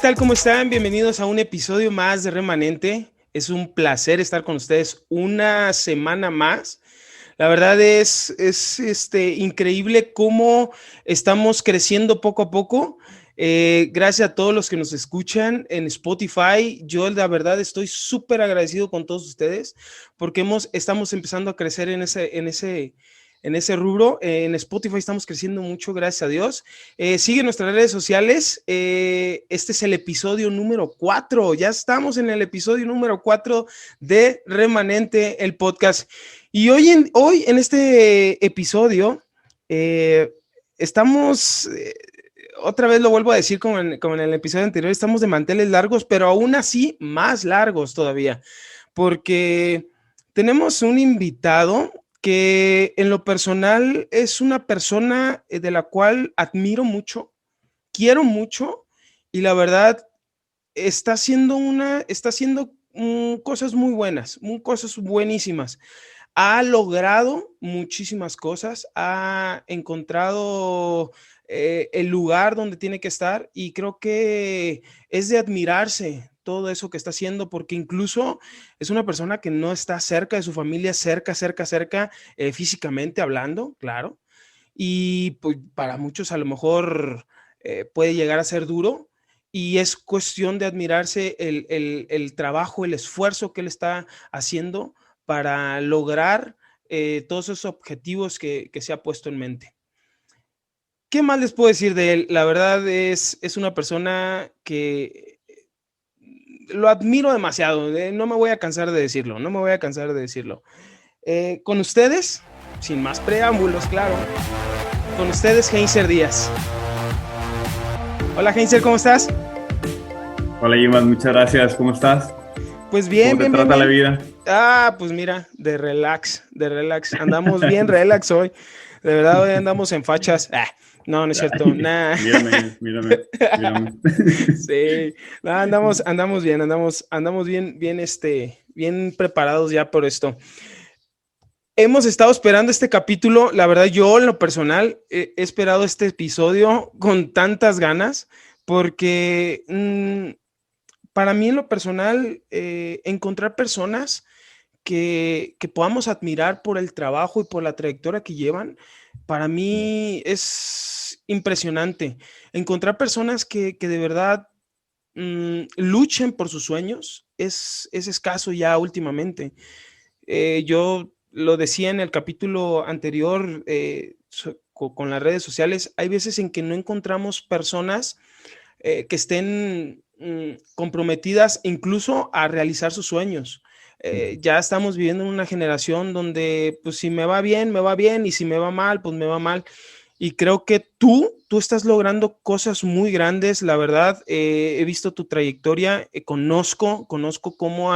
tal? ¿Cómo están? Bienvenidos a un episodio más de Remanente. Es un placer estar con ustedes una semana más. La verdad es increíble cómo estamos creciendo poco a poco. Gracias a todos los que nos escuchan en Spotify. Yo la verdad estoy súper agradecido con todos ustedes porque estamos empezando a crecer en ese rubro. En Spotify estamos creciendo mucho, gracias a Dios. Sigue nuestras redes sociales. Este es el episodio número 4. Ya estamos en el episodio número 4 de Remanente, el podcast. Y hoy en este episodio estamos, otra vez lo vuelvo a decir como en el episodio anterior, estamos de manteles largos, pero aún así más largos todavía, porque tenemos un invitado que en lo personal es una persona de la cual admiro mucho, quiero mucho, y la verdad está haciendo cosas muy buenas, cosas buenísimas. Ha logrado muchísimas cosas, ha encontrado el lugar donde tiene que estar y creo que es de admirarse todo eso que está haciendo, porque incluso es una persona que no está cerca de su familia, cerca, físicamente hablando, claro, y pues, para muchos a lo mejor puede llegar a ser duro, y es cuestión de admirarse el trabajo, el esfuerzo que él está haciendo para lograr todos esos objetivos que se ha puesto en mente. ¿Qué más les puedo decir de él? La verdad es una persona que lo admiro demasiado, no me voy a cansar de decirlo, con ustedes, sin más preámbulos, claro, con ustedes, Heinzer Díaz. Hola, Heinzer, ¿cómo estás? Hola, Yimas, muchas gracias. ¿Cómo estás? Pues bien, ¿Cómo te bien, trata bien, la bien. vida? Pues mira, de relax. Andamos bien relax hoy. De verdad, hoy andamos en fachas. No es cierto. Nah. Mírame. Sí, no, andamos bien, andamos bien, bien preparados ya por esto. Hemos estado esperando este capítulo. La verdad, yo en lo personal he esperado este episodio con tantas ganas porque para mí en lo personal, encontrar personas que podamos admirar por el trabajo y por la trayectoria que llevan, para mí es impresionante. Encontrar personas que de verdad luchen por sus sueños es escaso ya últimamente. Yo lo decía en el capítulo anterior con las redes sociales, hay veces en que no encontramos personas que estén comprometidas incluso a realizar sus sueños. Ya estamos viviendo en una generación donde, pues, si me va bien, y si me va mal, pues me va mal. Y creo que tú estás logrando cosas muy grandes, la verdad. He visto tu trayectoria, conozco cómo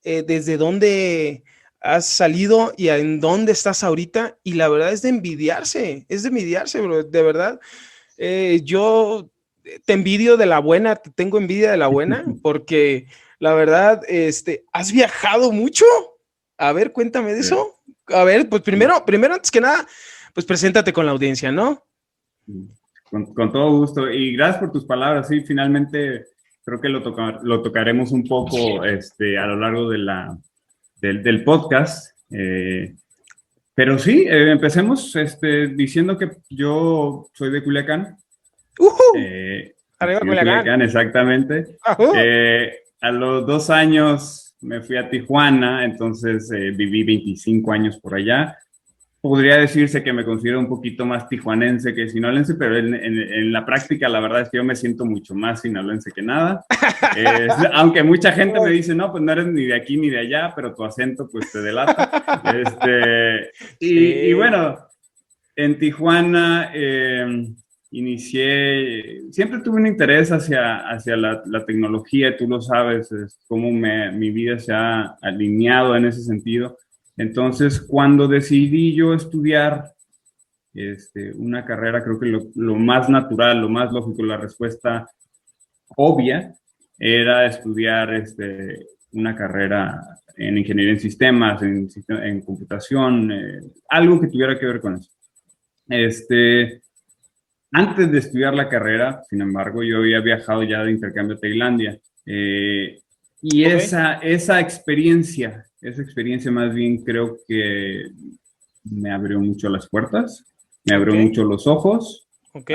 desde dónde has salido y en dónde estás ahorita. Y la verdad es de envidiarse, bro, de verdad. Yo te envidio de la buena, te tengo envidia de la buena, porque la verdad, ¿has viajado mucho? A ver, cuéntame de Eh, eso. A ver, pues primero, antes que nada, pues preséntate con la audiencia, ¿no? con todo gusto. Y gracias por tus palabras. Sí, finalmente creo que lo tocaremos un poco a lo largo del podcast. Pero sí, empecemos diciendo que yo soy de Culiacán. ¡Uhú! Arriba Nacido en Culiacán. Culiacán, exactamente. ¡Ajú! A los 2 años me fui a Tijuana, entonces viví 25 años por allá. Podría decirse que me considero un poquito más tijuanense que sinaloense, pero en la práctica la verdad es que yo me siento mucho más sinaloense que nada. Aunque mucha gente me dice, no, pues no eres ni de aquí ni de allá, pero tu acento pues te delata. Y Sí. bueno, en Tijuana siempre tuve un interés hacia la tecnología, tú lo sabes, es cómo mi vida se ha alineado en ese sentido. Entonces, cuando decidí yo estudiar una carrera, creo que lo más natural, lo más lógico, la respuesta obvia era estudiar una carrera en ingeniería en sistemas, en computación, algo que tuviera que ver con eso. Antes de estudiar la carrera, sin embargo, yo había viajado ya de intercambio a Tailandia. Y Ok, esa experiencia más bien creo que me abrió mucho las puertas, me abrió ok, mucho los ojos ok,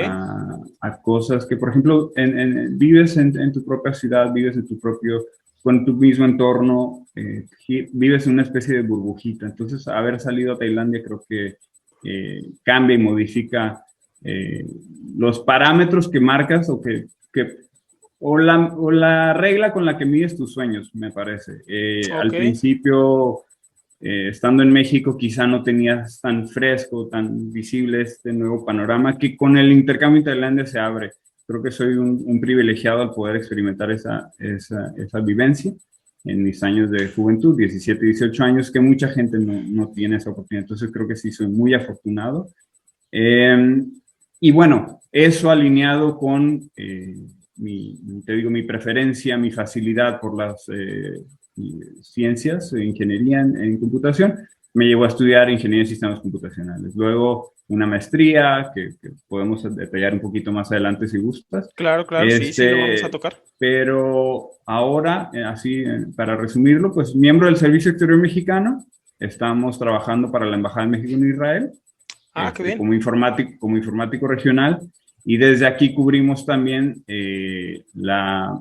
a cosas que, por ejemplo, vives en tu propia ciudad, vives en tu propio, con tu mismo entorno, vives en una especie de burbujita. Entonces, haber salido a Tailandia creo que cambia y modifica eh, los parámetros que marcas o la regla con la que mides tus sueños, me parece. ok. Al principio, estando en México, quizá no tenías tan fresco, tan visible este nuevo panorama que con el intercambio en Tailandia se abre. Creo que soy un privilegiado al poder experimentar esa vivencia en mis años de juventud, 17, 18 años, que mucha gente no tiene esa oportunidad. Entonces creo que sí soy muy afortunado. Eh, y bueno, eso alineado con te digo, mi preferencia, mi facilidad por las ciencias, ingeniería en computación, me llevó a estudiar ingeniería en sistemas computacionales. Luego una maestría, que podemos detallar un poquito más adelante si gustas. Claro, claro, sí, sí, lo vamos a Este, tocar. pero ahora, para resumirlo, pues miembro del Servicio Exterior Mexicano, estamos trabajando para la Embajada de México en Israel Ah, qué bien. como informático regional, y desde aquí cubrimos también la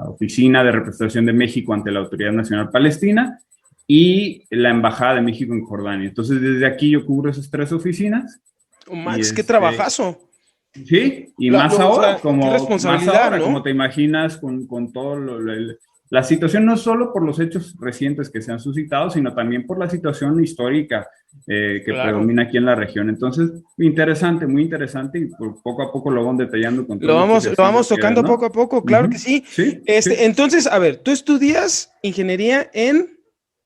Oficina de Representación de México ante la Autoridad Nacional Palestina y la Embajada de México en Jordania. Entonces, desde aquí yo cubro esas tres oficinas Oh, y Max, qué trabajazo. sí, y O sea, qué más responsabilidad, ahora, como ¿no? te imaginas, con todo la situación, no solo por los hechos recientes que se han suscitado, sino también por la situación histórica que Claro. predomina aquí en la región. Entonces, interesante, muy interesante, y poco a poco lo van detallando con todo este Lo ejercicio vamos que es, tocando poco ¿no? a poco, claro que Ujú. sí. Sí, sí. Entonces, a ver, tú estudias ingeniería en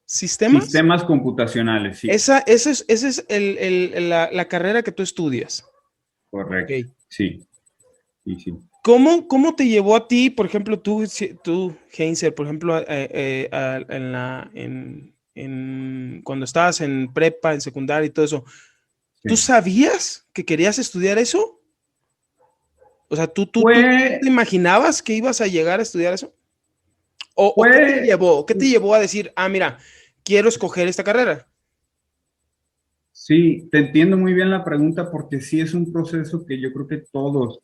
sistemas. Sistemas computacionales, sí, Esa es la carrera que tú estudias. Ok. correcto, sí, sí, sí. ¿Cómo te llevó a ti, por ejemplo, tú, Heinzer, por ejemplo, cuando estabas en prepa, en secundaria y todo eso, ¿tú Sí. sabías que querías estudiar eso? O sea, ¿tú te Fue, imaginabas que ibas a llegar a estudiar eso? ¿O qué te fue llevó? ¿Qué te llevó a decir, ah, mira, quiero escoger esta carrera? Sí, te entiendo muy bien la pregunta porque sí es un proceso que yo creo que todos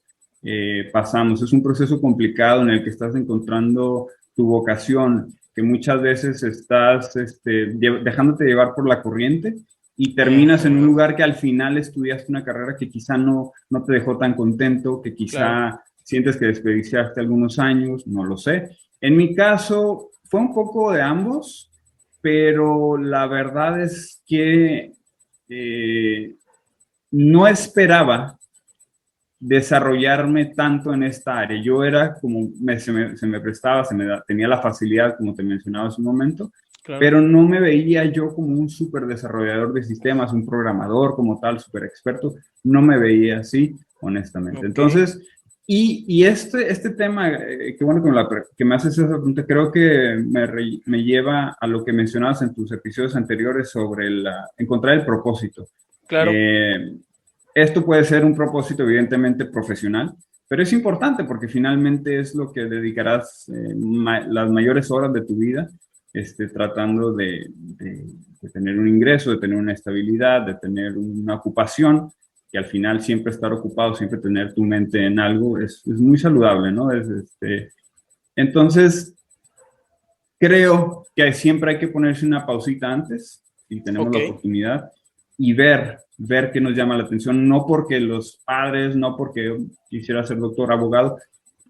pasamos. Es un proceso complicado en el que estás encontrando tu vocación, que muchas veces estás dejándote llevar por la corriente y terminas en un Ujú, lugar que al final estudiaste una carrera que quizá no te dejó tan contento, que claro, quizá sientes que desperdiciaste algunos años, no lo sé. En mi caso fue un poco de ambos, pero la verdad es que eh, no esperaba desarrollarme tanto en esta área. Yo era como, se me prestaba, tenía la facilidad, como te mencionaba hace un momento, claro. pero no me veía yo como un súper desarrollador de sistemas, un programador como tal, súper experto. No me veía así, honestamente. Ok, Entonces, este tema, qué bueno que me haces esa pregunta, creo que me lleva a lo que mencionabas en tus episodios anteriores sobre encontrar el propósito. claro. Eh, Esto puede ser un propósito evidentemente profesional, pero es importante porque finalmente es lo que dedicarás las mayores horas de tu vida tratando de tener un ingreso, de tener una estabilidad, de tener una ocupación, y al final siempre estar ocupado, siempre tener tu mente en algo es muy saludable, ¿no? Entonces, creo que siempre hay que ponerse una pausita antes, si tenemos Ok, la oportunidad, y ver qué nos llama la atención, no porque los padres, no porque quisiera ser doctor, abogado,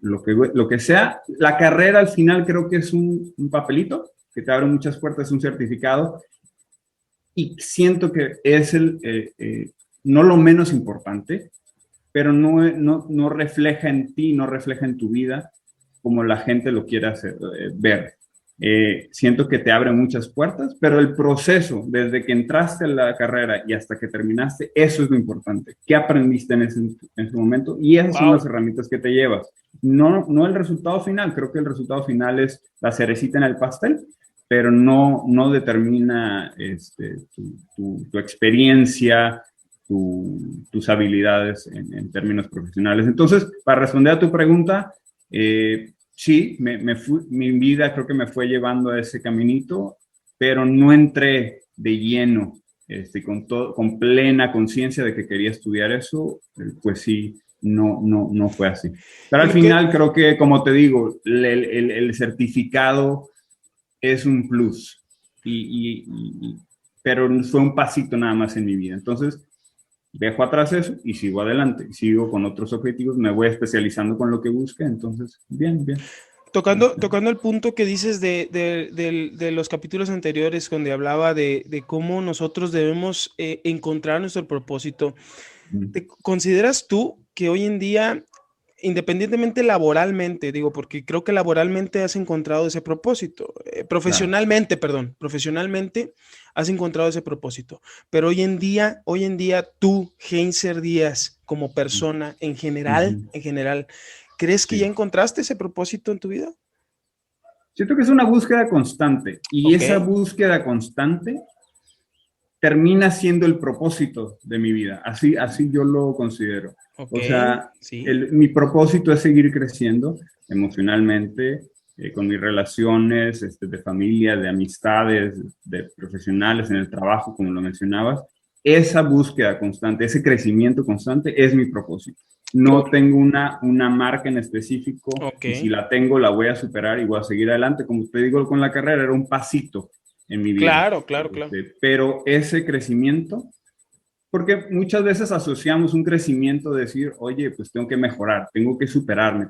lo que sea. La carrera al final creo que es un papelito que te abre muchas puertas, un certificado, y siento que es no lo menos importante, pero no refleja en ti, no refleja en tu vida como la gente lo quiere ver. Siento que te abre muchas puertas, pero el proceso, desde que entraste a la carrera y hasta que terminaste, eso es lo importante. ¿Qué aprendiste en ese momento? Y esas son las wow. herramientas que te llevas. No el resultado final, creo que el resultado final es la cerecita en el pastel, pero no determina tu experiencia, tus habilidades en términos profesionales. Entonces, para responder a tu pregunta, sí, mi vida creo que me fue llevando a ese caminito, pero no entré de lleno, con plena conciencia de que quería estudiar eso, pues sí, no fue así. Pero al final creo que, como te digo, el certificado es un plus, pero fue un pasito nada más en mi vida. Entonces, dejo atrás eso y sigo adelante, sigo con otros objetivos, me voy especializando con lo que busque, entonces, bien, bien. Tocando el punto que dices de los capítulos anteriores, donde hablaba de cómo nosotros debemos encontrar nuestro propósito, ¿te consideras tú que hoy en día, independientemente laboralmente, digo, porque creo que laboralmente has encontrado ese propósito, profesionalmente, claro, perdón, profesionalmente has encontrado ese propósito, pero hoy en día tú, Heinzer Díaz, como persona en general, ¿crees que ya encontraste ese propósito en tu vida? Siento que es una búsqueda constante y esa búsqueda constante termina siendo el propósito de mi vida. Así yo lo considero. O sea, mi propósito es seguir creciendo emocionalmente, con mis relaciones de familia, de amistades, de profesionales en el trabajo, como lo mencionabas. Esa búsqueda constante, ese crecimiento constante es mi propósito. No tengo una marca en específico y si la tengo la voy a superar y voy a seguir adelante. Como te digo, con la carrera era un pasito en mi vida. Claro. Pero ese crecimiento, porque muchas veces asociamos un crecimiento de decir, oye, pues tengo que mejorar, tengo que superarme,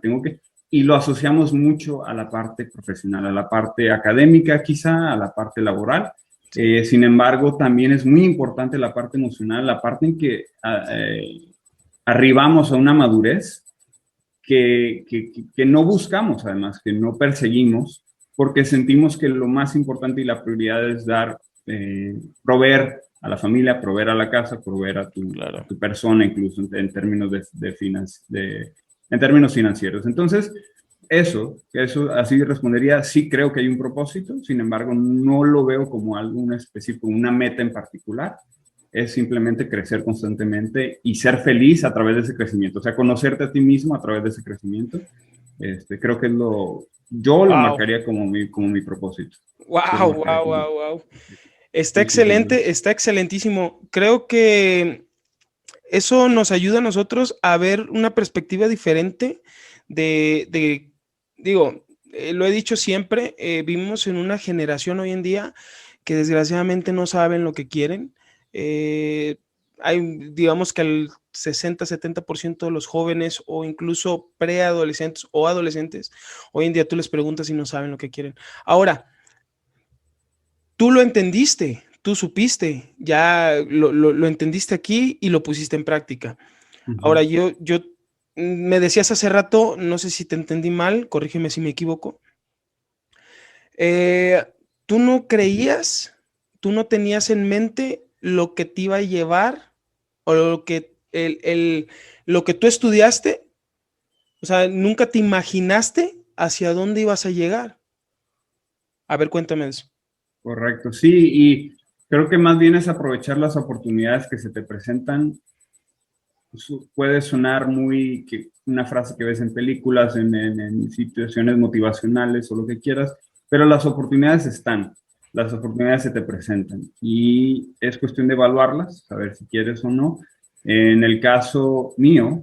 y lo asociamos mucho a la parte profesional, a la parte académica quizá, a la parte laboral. Sin embargo, también es muy importante la parte emocional, la parte en que arribamos a una madurez que no buscamos, además, que no perseguimos, porque sentimos que lo más importante y la prioridad es proveer a la familia, proveer a la casa, proveer a tu persona, incluso en términos en términos financieros. Entonces, eso así respondería, sí creo que hay un propósito, sin embargo, no lo veo como algo específico, una meta en particular. Es simplemente crecer constantemente y ser feliz a través de ese crecimiento. O sea, conocerte a ti mismo a través de ese crecimiento. Creo que yo lo marcaría como mi propósito. Wow. Está excelente, está excelentísimo. Creo que eso nos ayuda a nosotros a ver una perspectiva diferente digo, lo he dicho siempre, vivimos en una generación hoy en día que desgraciadamente no saben lo que quieren. Digamos que el 60-70% de los jóvenes o incluso preadolescentes o adolescentes, hoy en día tú les preguntas y no saben lo que quieren. Ahora, tú lo entendiste, tú supiste, ya lo entendiste aquí y lo pusiste en práctica. Ahora, yo me decías hace rato, no sé si te entendí mal, corrígeme si me equivoco. ¿Tú no creías, tú no tenías en mente lo que te iba a llevar o lo que tú estudiaste? O sea, ¿nunca te imaginaste hacia dónde ibas a llegar? A ver, cuéntame eso. Correcto, sí, y creo que más bien es aprovechar las oportunidades que se te presentan. Puede sonar una frase que ves en películas, en situaciones motivacionales o lo que quieras, pero las oportunidades están, las oportunidades se te presentan y es cuestión de evaluarlas, saber si quieres o no. En el caso mío,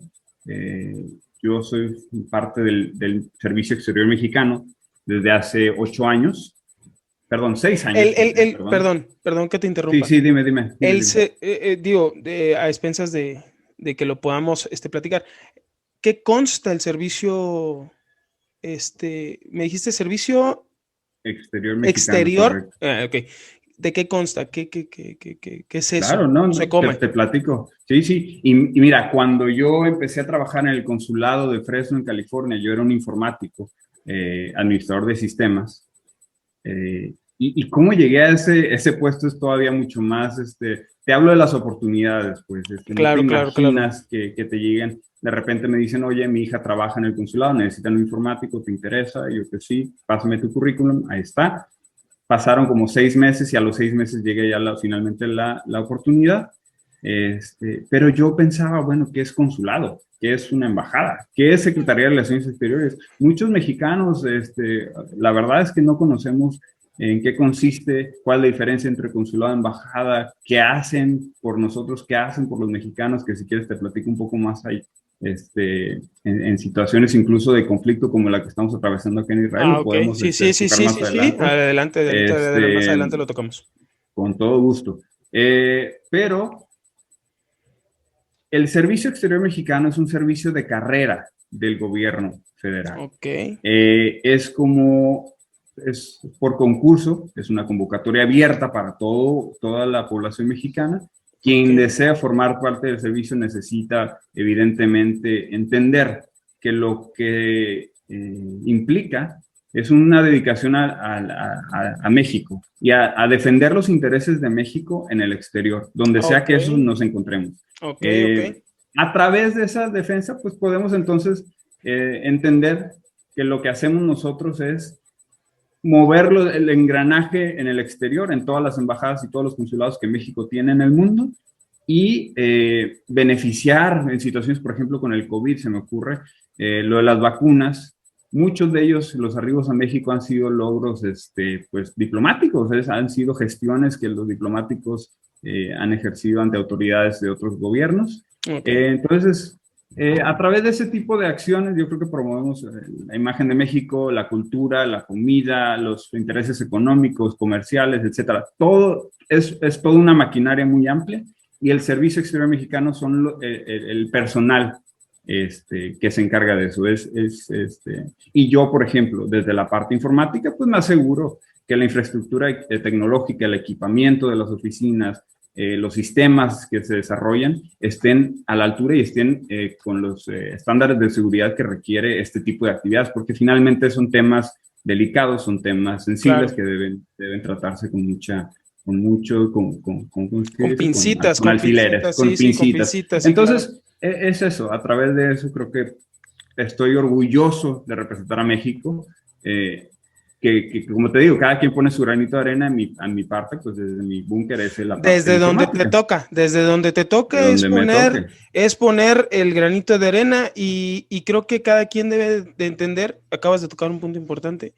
yo soy parte del Servicio Exterior Mexicano desde hace 8 años. Perdón, 6 años. Perdón que te interrumpa. Sí, dime. Digo, a expensas de que lo podamos platicar. ¿Qué consta el servicio? Me dijiste servicio exterior mexicano. Okay. ¿De qué consta? ¿Qué es eso? Claro, no, te platico. Sí. Y mira, cuando yo empecé a trabajar en el consulado de Fresno, en California, yo era un informático, administrador de sistemas. Y cómo llegué a ese puesto es todavía mucho más, te hablo de las oportunidades, pues, claro, no te imaginas que te lleguen, de repente me dicen, oye, mi hija trabaja en el consulado, necesitan un informático, ¿te interesa? Y yo que sí, pásame tu currículum, ahí está. Pasaron como 6 meses y a los 6 meses llegué ya finalmente la oportunidad. Pero yo pensaba, bueno, ¿qué es consulado? ¿Qué es una embajada? ¿Qué es Secretaría de Relaciones Exteriores? Muchos mexicanos, la verdad es que no conocemos en qué consiste, cuál es la diferencia entre consulado y embajada, qué hacen por nosotros, qué hacen por los mexicanos, que si quieres te platico un poco más ahí, en situaciones incluso de conflicto como la que estamos atravesando aquí en Israel, Ah, lo ok. podemos Sí, sí, sí, tocar sí, más sí, sí. adelante, Adelante, más este, adelante lo tocamos. con todo gusto. Pero el Servicio Exterior Mexicano es un servicio de carrera del gobierno federal. Ok. Es por concurso, es una convocatoria abierta para toda la población mexicana. Ok. Quien desea formar parte del servicio necesita, evidentemente, entender que lo que implica es una dedicación a México y a defender los intereses de México en el exterior, donde sea Ok. que eso nos encontremos. Ok. Ok. Eh, a través de esa defensa, pues podemos entonces entender que lo que hacemos nosotros es mover el engranaje en el exterior, en todas las embajadas y todos los consulados que México tiene en el mundo, y beneficiar en situaciones, por ejemplo, con el COVID, se me ocurre, lo de las vacunas. Muchos de ellos, los arribos a México han sido logros pues, diplomáticos, han sido gestiones que los diplomáticos han ejercido ante autoridades de otros gobiernos. Ok. Entonces, a través de ese tipo de acciones, yo creo que promovemos la imagen de México, la cultura, la comida, los intereses económicos, comerciales, etcétera. Todo es toda una maquinaria muy amplia y el Servicio Exterior Mexicano son el personal que se encarga de eso. Y yo, por ejemplo, desde la parte informática, pues me aseguro que la infraestructura tecnológica, el equipamiento de las oficinas, los sistemas que se desarrollan estén a la altura y estén con los estándares de seguridad que requiere este tipo de actividades, porque finalmente son temas delicados, son temas sensibles Claro. que deben tratarse con mucha, con mucho, ¿qué Con dice? pincitas, Con con alfileres, pincitas, sí, con sí, con pincitas. pincitas, sí, claro. Entonces, es eso, a través de eso creo que estoy orgulloso de representar a México. Como te digo, cada quien pone su granito de arena a mi parte, pues desde mi búnker es la parte Desde donde te informática, toca, desde donde te de toca donde me toque. es poner el granito de arena y creo que cada quien debe de entender, acabas de tocar un punto importante,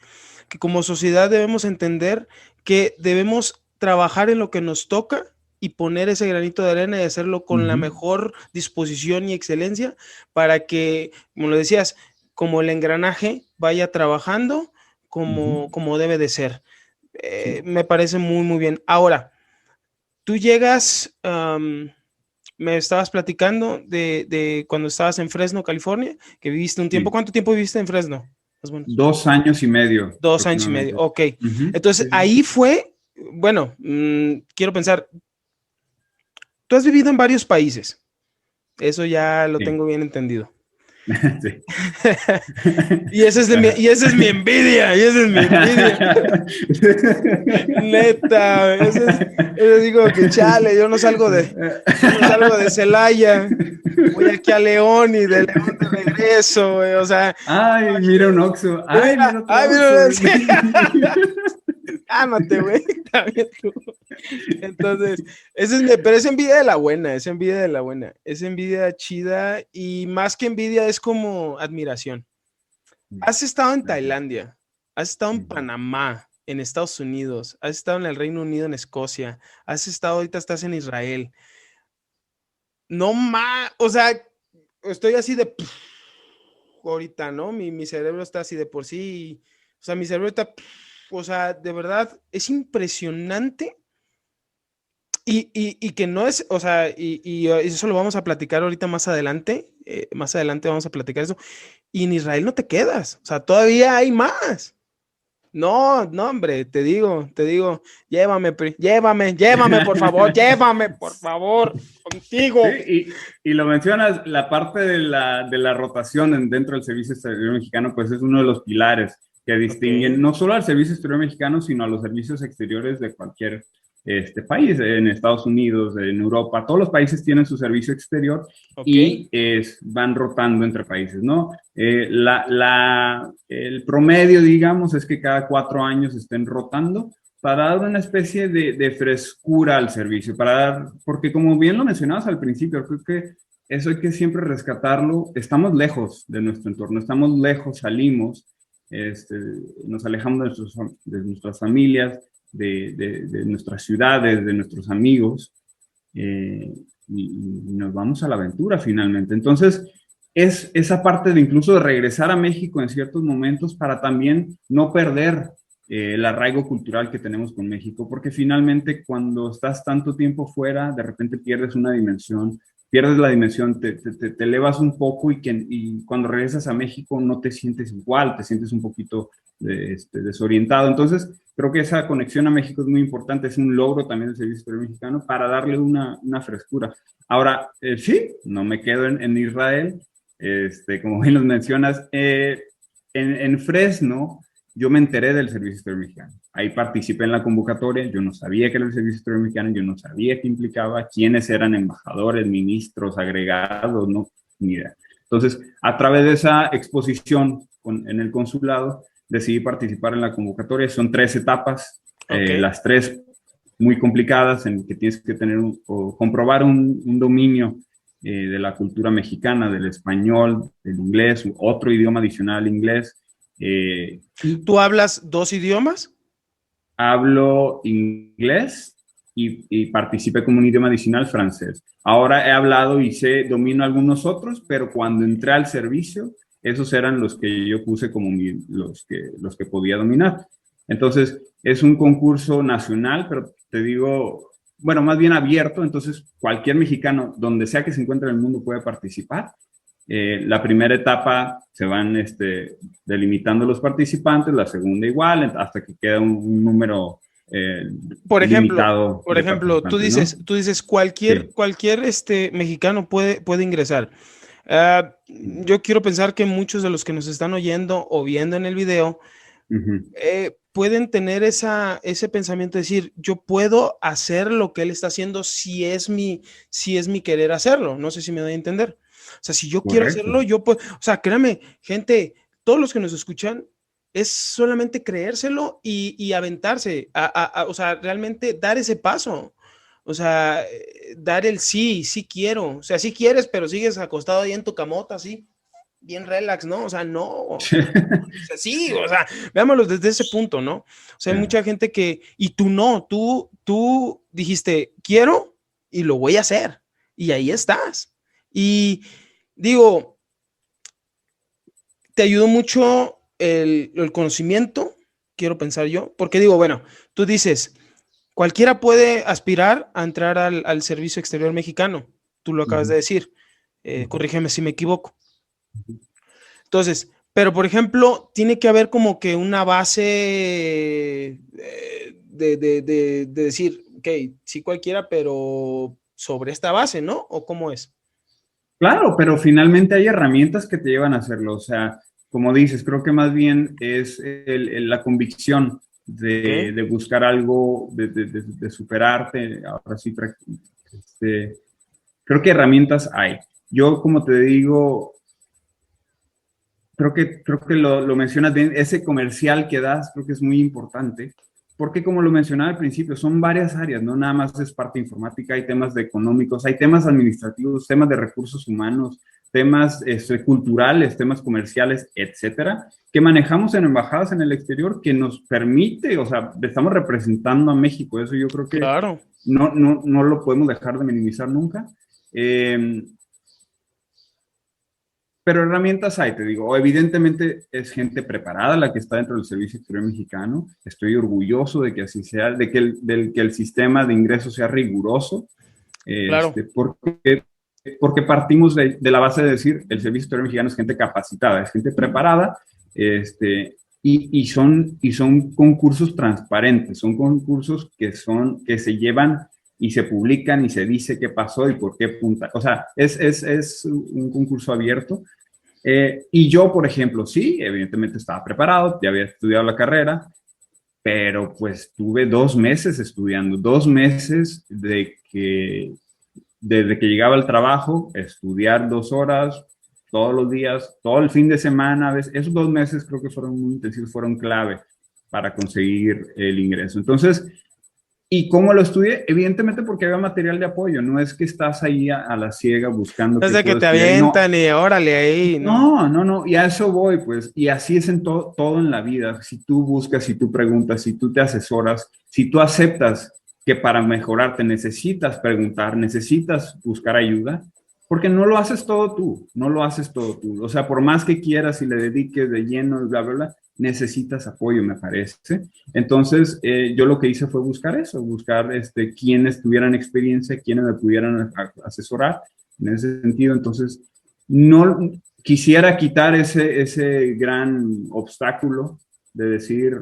que como sociedad debemos entender que debemos trabajar en lo que nos toca y poner ese granito de arena y hacerlo con la mejor disposición y excelencia para que, como lo decías, como el engranaje vaya trabajando como debe de ser. Sí, Me parece muy, muy bien. Ahora, tú llegas, me estabas platicando de cuando estabas en Fresno, California, que viviste un tiempo. sí. ¿Cuánto tiempo viviste en Fresno? Más o menos. 2 años y medio 2 años y medio. aproximadamente. Ok. Entonces, Sí, sí. ahí fue, bueno, quiero pensar, tú has vivido en varios países. Eso ya lo Sí. tengo bien entendido. Sí. Y esa es mi envidia, y esa es mi envidia. Neta, eso digo que chale, yo no salgo de Celaya, voy aquí a León y de León de regreso, güey, o sea, Ay, mira un Oxxo. Ay, mira, mira otro ay, Oxxo. mira, sí. Cálmate, güey, también tú. Entonces, pero es envidia de la buena, es envidia de la buena, es envidia chida y más que envidia es como admiración. Has estado en Tailandia, has estado en Panamá, en Estados Unidos, has estado en el Reino Unido, en Escocia, ahorita estás en Israel. No más, o sea, estoy así de ahorita, ¿no? Mi cerebro está así de por sí, o sea, mi cerebro está, o sea, de verdad, es impresionante y que no es, o sea, y eso lo vamos a platicar ahorita más adelante vamos a platicar eso, y en Israel no te quedas, o sea, todavía hay más. No, no, hombre, te digo, llévame, por favor, Sí, contigo. y lo mencionas, la parte de la rotación dentro del Servicio Exterior Mexicano, pues es uno de los pilares que Ok, distinguen no solo al Servicio Exterior Mexicano, sino a los servicios exteriores de cualquier país, en Estados Unidos, en Europa, todos los países tienen su servicio exterior ok, y van rotando entre países, ¿no? El promedio, digamos, es que cada 4 años estén rotando para dar una especie de frescura al servicio, para dar, porque como bien lo mencionabas al principio, creo que eso hay que siempre rescatarlo. Estamos lejos de nuestro entorno, estamos lejos, salimos, nos alejamos de nuestras familias, de nuestras ciudades, de nuestros amigos, y nos vamos a la aventura finalmente. Entonces, es esa parte de incluso de regresar a México en ciertos momentos para también no perder el arraigo cultural que tenemos con México, porque finalmente cuando estás tanto tiempo fuera, de repente pierdes una dimensión, pierdes la dimensión, te elevas un poco y cuando regresas a México no te sientes igual, te sientes un poquito desorientado. Entonces, creo que esa conexión a México es muy importante, es un logro también del Servicio Exterior Mexicano para darle una frescura. Ahora, sí, no me quedo en Israel, como bien los mencionas, en Fresno, yo me enteré del Servicio Exterior Mexicano. Ahí participé en la convocatoria, yo no sabía que era el Servicio Exterior Mexicano, yo no sabía qué implicaba, quiénes eran embajadores, ministros, agregados, no, ni idea. Entonces, a través de esa exposición en el consulado, decidí participar en la convocatoria. Son 3 etapas, Okay. las 3 muy complicadas, en que tienes que tener o comprobar un dominio de la cultura mexicana, del español, del inglés, otro idioma adicional al inglés. ¿Tú hablas 2 idiomas? Hablo inglés y participé como un idioma adicional francés. Ahora he hablado y domino algunos otros, pero cuando entré al servicio, esos eran los que yo puse como los que podía dominar. Entonces, es un concurso nacional, pero te digo, bueno, más bien abierto, entonces cualquier mexicano, donde sea que se encuentre en el mundo, puede participar. La primera etapa se van delimitando los participantes, la segunda igual, hasta que queda un número Por limitado. ejemplo, tú dices cualquier mexicano puede ingresar. Yo quiero pensar que muchos de los que nos están oyendo o viendo en el video pueden tener ese pensamiento de decir, yo puedo hacer lo que él está haciendo si es mi querer hacerlo. No sé si me doy a entender. O sea, si yo quiero hacerlo, yo puedo. O sea, créame, gente, todos los que nos escuchan, es solamente creérselo y aventarse, o sea, realmente dar ese paso. O sea, dar el sí quiero. O sea, sí quieres, pero sigues acostado ahí en tu camota, así, bien relax, ¿no? O sea, no. O sea, sí, o sea, veámoslo desde ese punto, ¿no? O sea, hay mucha gente y tú no, tú dijiste, quiero y lo voy a hacer. Y ahí estás. Y digo, te ayudó mucho el conocimiento, quiero pensar yo, porque digo, bueno, tú dices, cualquiera puede aspirar a entrar al Servicio Exterior Mexicano, tú lo acabas de decir, corrígeme si me equivoco. Entonces, pero por ejemplo, tiene que haber como que una base de decir, ok, sí cualquiera, pero sobre esta base, ¿no? ¿O cómo es? Claro, pero finalmente hay herramientas que te llevan a hacerlo. O sea, como dices, creo que más bien es la convicción de buscar algo, de superarte. Ahora sí, creo que herramientas hay. Yo, como te digo, creo que lo mencionas bien, ese comercial que das, creo que es muy importante, porque como lo mencionaba al principio, son varias áreas, no nada más es parte informática, hay temas de económicos, hay temas administrativos, temas de recursos humanos, temas culturales, temas comerciales, etcétera, que manejamos en embajadas en el exterior, que nos permite, o sea, estamos representando a México, eso yo creo que claro. no lo podemos dejar de minimizar nunca. Pero herramientas hay, te digo. Evidentemente es gente preparada la que está dentro del Servicio Exterior Mexicano. Estoy orgulloso de que así sea, de que el sistema de ingresos sea riguroso. Claro. Porque partimos de la base de decir, el Servicio Exterior Mexicano es gente capacitada, es gente preparada, y son concursos transparentes, son concursos que se llevan y se publican y se dice qué pasó y por qué punta. O sea, es un concurso abierto. Y yo, por ejemplo, sí, evidentemente estaba preparado, ya había estudiado la carrera, pero pues tuve 2 meses estudiando, 2 meses desde que llegaba al trabajo, estudiar 2 horas todos los días, todo el fin de semana. Esos 2 meses creo que fueron muy intensivos, fueron clave para conseguir el ingreso. Entonces, ¿y cómo lo estudié? Evidentemente porque había material de apoyo, no es que estás ahí a la ciega buscando Desde que te estudiar. avientan y órale ahí, ¿no? No, y a eso voy, pues, y así es en todo en la vida. Si tú buscas, si tú preguntas, si tú te asesoras, si tú aceptas que para mejorarte necesitas preguntar, necesitas buscar ayuda, porque no lo haces todo tú, no lo haces todo tú. O sea, por más que quieras y le dediques de lleno, bla, bla, bla, necesitas apoyo, me parece. Entonces, yo lo que hice fue buscar eso, buscar quienes tuvieran experiencia, quienes me pudieran asesorar en ese sentido. Entonces, no quisiera quitar ese gran obstáculo de decir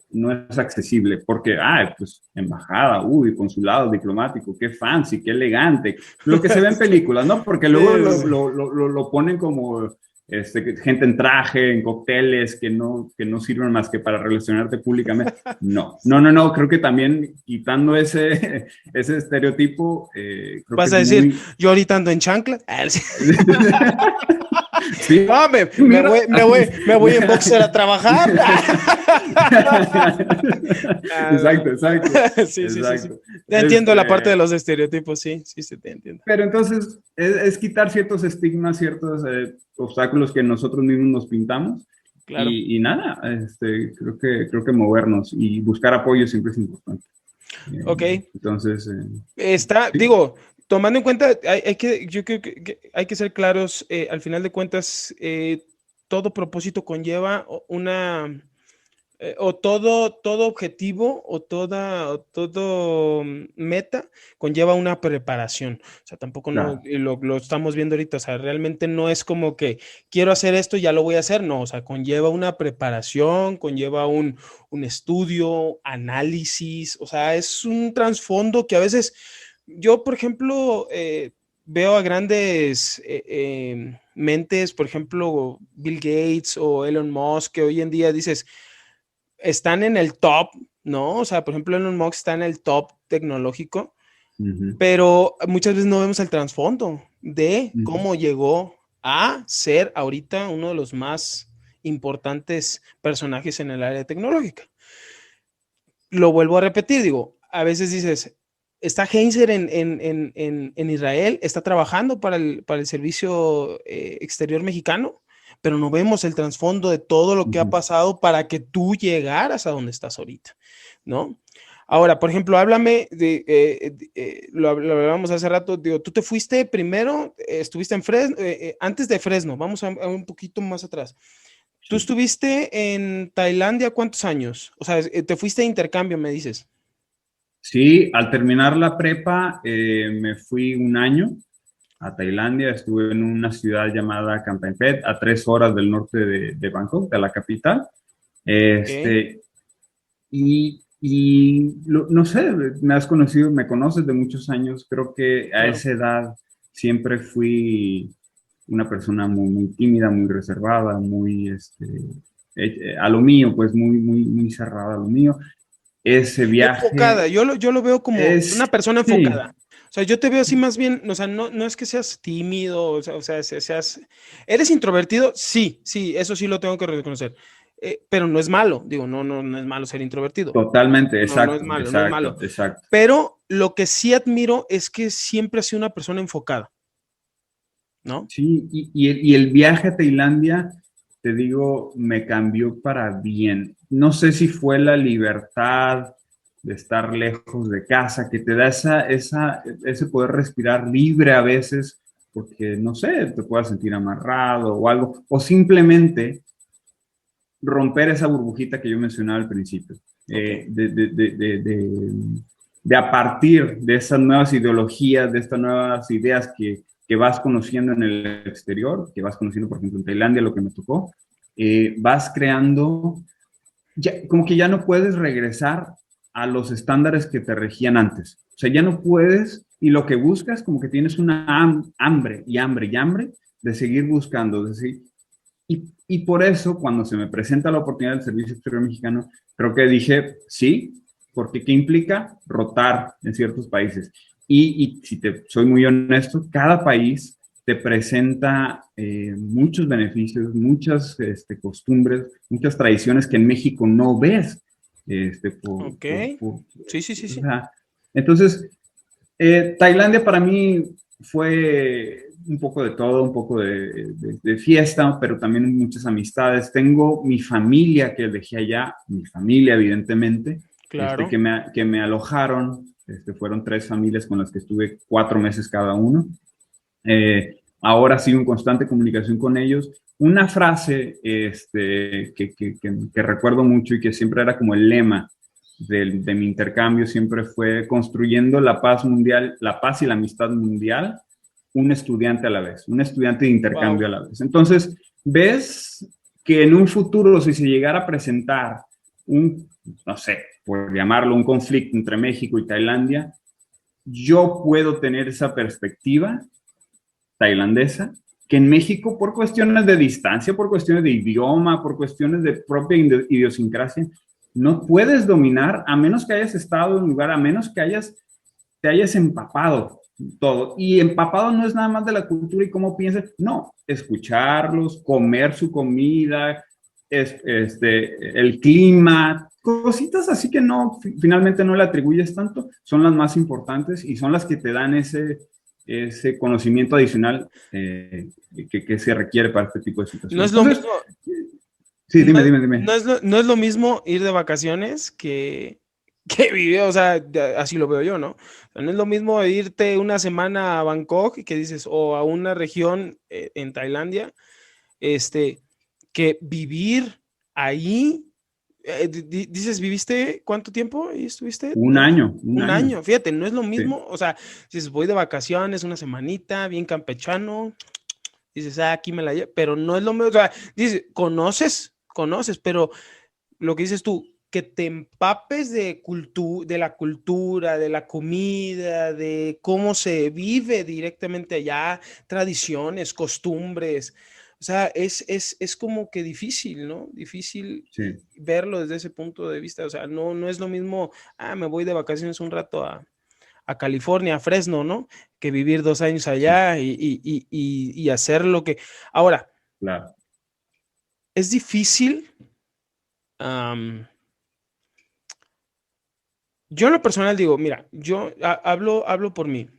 no es accesible, porque, pues, embajada, consulado diplomático, qué fancy, qué elegante, lo que se ve en películas, ¿no? Porque luego lo ponen como gente en traje, en cócteles, que no sirven más que para relacionarte públicamente. No, creo que también quitando ese estereotipo, creo Vas que a es decir, muy... yo ahorita ando en chancla. Sí, No, me voy en boxer a trabajar. Exacto. Sí. Te entiendo la parte de los estereotipos, sí, te entiendo. Pero entonces es quitar ciertos estigmas, ciertos obstáculos que nosotros mismos nos pintamos. Claro. Y nada, creo que movernos y buscar apoyo siempre es importante. Ok. Entonces, sí. Digo, tomando en cuenta, yo creo que hay que ser claros, al final de cuentas, todo propósito conlleva una, o todo objetivo o todo meta conlleva una preparación. O sea, tampoco claro. lo estamos viendo ahorita. O sea, realmente no es como que quiero hacer esto y ya lo voy a hacer. No, o sea, conlleva una preparación, conlleva un estudio, análisis. O sea, es un trasfondo que a veces yo, por ejemplo, veo a grandes mentes, por ejemplo, Bill Gates o Elon Musk, que hoy en día dices, están en el top, ¿no? O sea, por ejemplo, Elon Musk está en el top tecnológico, pero muchas veces no vemos el trasfondo de cómo llegó a ser ahorita uno de los más importantes personajes en el área tecnológica. Lo vuelvo a repetir, digo, a veces dices, está Heinzer en Israel, está trabajando para el servicio exterior mexicano, pero no vemos el trasfondo de todo lo que ha pasado para que tú llegaras a donde estás ahorita, ¿no? Ahora, por ejemplo, háblame lo hablábamos hace rato, digo, tú te fuiste primero, estuviste en Fresno, antes de Fresno, vamos a un poquito más atrás. ¿Tú estuviste en Tailandia cuántos años? O sea, te fuiste de intercambio, me dices. Sí, al terminar la prepa me fui un año a Tailandia, estuve en una ciudad llamada Kamphaeng Phet, a 3 horas del norte de Bangkok, de la capital. Okay. No sé, me conoces de muchos años, creo que a esa edad siempre fui una persona muy tímida, muy reservada, muy a lo mío, pues muy cerrada a lo mío. Ese viaje... Enfocada, yo lo veo como una persona enfocada. Sí. O sea, yo te veo así más bien, o sea, no es que seas tímido, o sea, ¿eres introvertido? Sí, eso sí lo tengo que reconocer. Pero no es malo, digo, no es malo ser introvertido. Totalmente, exacto. No es malo. Pero lo que sí admiro es que siempre has sido una persona enfocada, ¿no? Sí, y el viaje a Tailandia, te digo, me cambió para bien. No sé si fue la libertad de estar lejos de casa, que te da ese poder respirar libre a veces, porque, no sé, te puedas sentir amarrado o algo, o simplemente romper esa burbujita que yo mencionaba al principio, Okay. de a partir de esas nuevas ideologías, de estas nuevas ideas que vas conociendo en el exterior, que vas conociendo, por ejemplo, en Tailandia, lo que me tocó, vas creando, como que ya no puedes regresar a los estándares que te regían antes. O sea, ya no puedes, y lo que buscas, como que tienes una hambre de seguir buscando, de seguir, y por eso, cuando se me presenta la oportunidad del Servicio Exterior Mexicano, creo que dije sí, porque ¿qué implica? Rotar en ciertos países. Y si te soy muy honesto, cada país te presenta muchos beneficios, muchas costumbres, muchas tradiciones que en México no ves. Ok. Sí, sí, sí, O sí. sea, entonces, Tailandia para mí fue un poco de todo, un poco de fiesta, pero también muchas amistades. Tengo mi familia que dejé allá, mi familia evidentemente, Claro. que me alojaron. Fueron 3 familias con las que estuve 4 meses cada uno. Ahora sigo en constante comunicación con ellos. Una frase que recuerdo mucho y que siempre era como el lema de mi intercambio, siempre fue construyendo la paz mundial, la paz y la amistad mundial, un estudiante a la vez, un estudiante de intercambio Wow. a la vez. Entonces, ves que en un futuro, si se llegara a presentar no sé, por llamarlo, un conflicto entre México y Tailandia, yo puedo tener esa perspectiva tailandesa, que en México, por cuestiones de distancia, por cuestiones de idioma, por cuestiones de propia idiosincrasia, no puedes dominar a menos que hayas estado en un lugar, a menos que te hayas empapado todo. Y empapado no es nada más de la cultura y cómo piensas, no, escucharlos, comer su comida, el clima, cositas así que no, finalmente no le atribuyes tanto, son las más importantes y son las que te dan ese conocimiento adicional que se requiere para este tipo de No situaciones. es lo Entonces, mismo, sí, no, dime. no es lo mismo ir de vacaciones que vivir, o sea, así lo veo yo, ¿no? O sea, no es lo mismo irte una semana a Bangkok, que dices, o a una región en Tailandia, este, que vivir ahí. Dices, ¿viviste cuánto tiempo ahí estuviste? Un año, un Un año. año, fíjate, no es lo Sí. mismo, o sea, dices, voy de vacaciones una semanita, bien campechano, dices, aquí me la llevo, pero no es lo mismo, o sea, dices, conoces, pero lo que dices tú, que te empapes de la cultura, de la comida, de cómo se vive directamente allá, tradiciones, costumbres. O sea, es como que difícil, ¿no? Difícil Sí. verlo desde ese punto de vista. O sea, no es lo mismo, me voy de vacaciones un rato a California, a Fresno, ¿no? Que vivir 2 años Sí, allá y hacer lo que... Ahora, claro. es difícil. um, Yo en lo personal digo, mira, yo hablo por mí.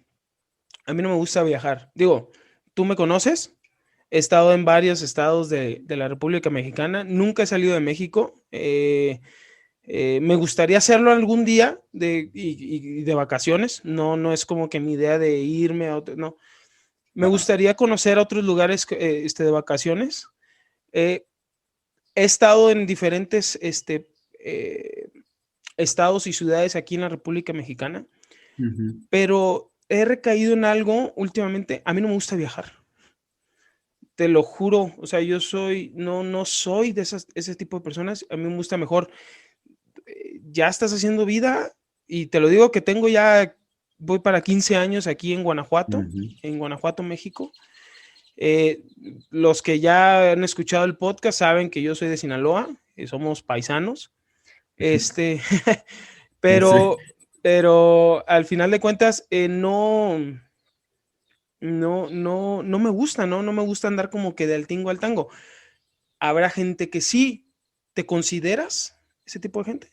A mí no me gusta viajar. Digo, tú me conoces, he estado en varios estados de la República Mexicana, nunca he salido de México. Me gustaría hacerlo algún día y de vacaciones. No es como que mi idea de irme a otro, no. Me Ajá. gustaría conocer otros lugares de vacaciones. Eh, He estado en diferentes eh, estados y ciudades aquí en la República Mexicana. Ujú. Pero he recaído en algo últimamente. A mí no me gusta viajar. Te lo juro. O sea, no soy de ese tipo de personas. A mí me gusta mejor. Ya estás haciendo vida y te lo digo que tengo ya, voy para 15 años aquí Ujú. en Guanajuato, México. Eh, los que ya han escuchado el podcast saben que yo soy de Sinaloa, somos paisanos. Este, Sí. pero, pero al final de cuentas, no me gusta, ¿no? No me gusta andar como que del tingo al tango. Habrá gente que sí. ¿Te consideras ese tipo de gente?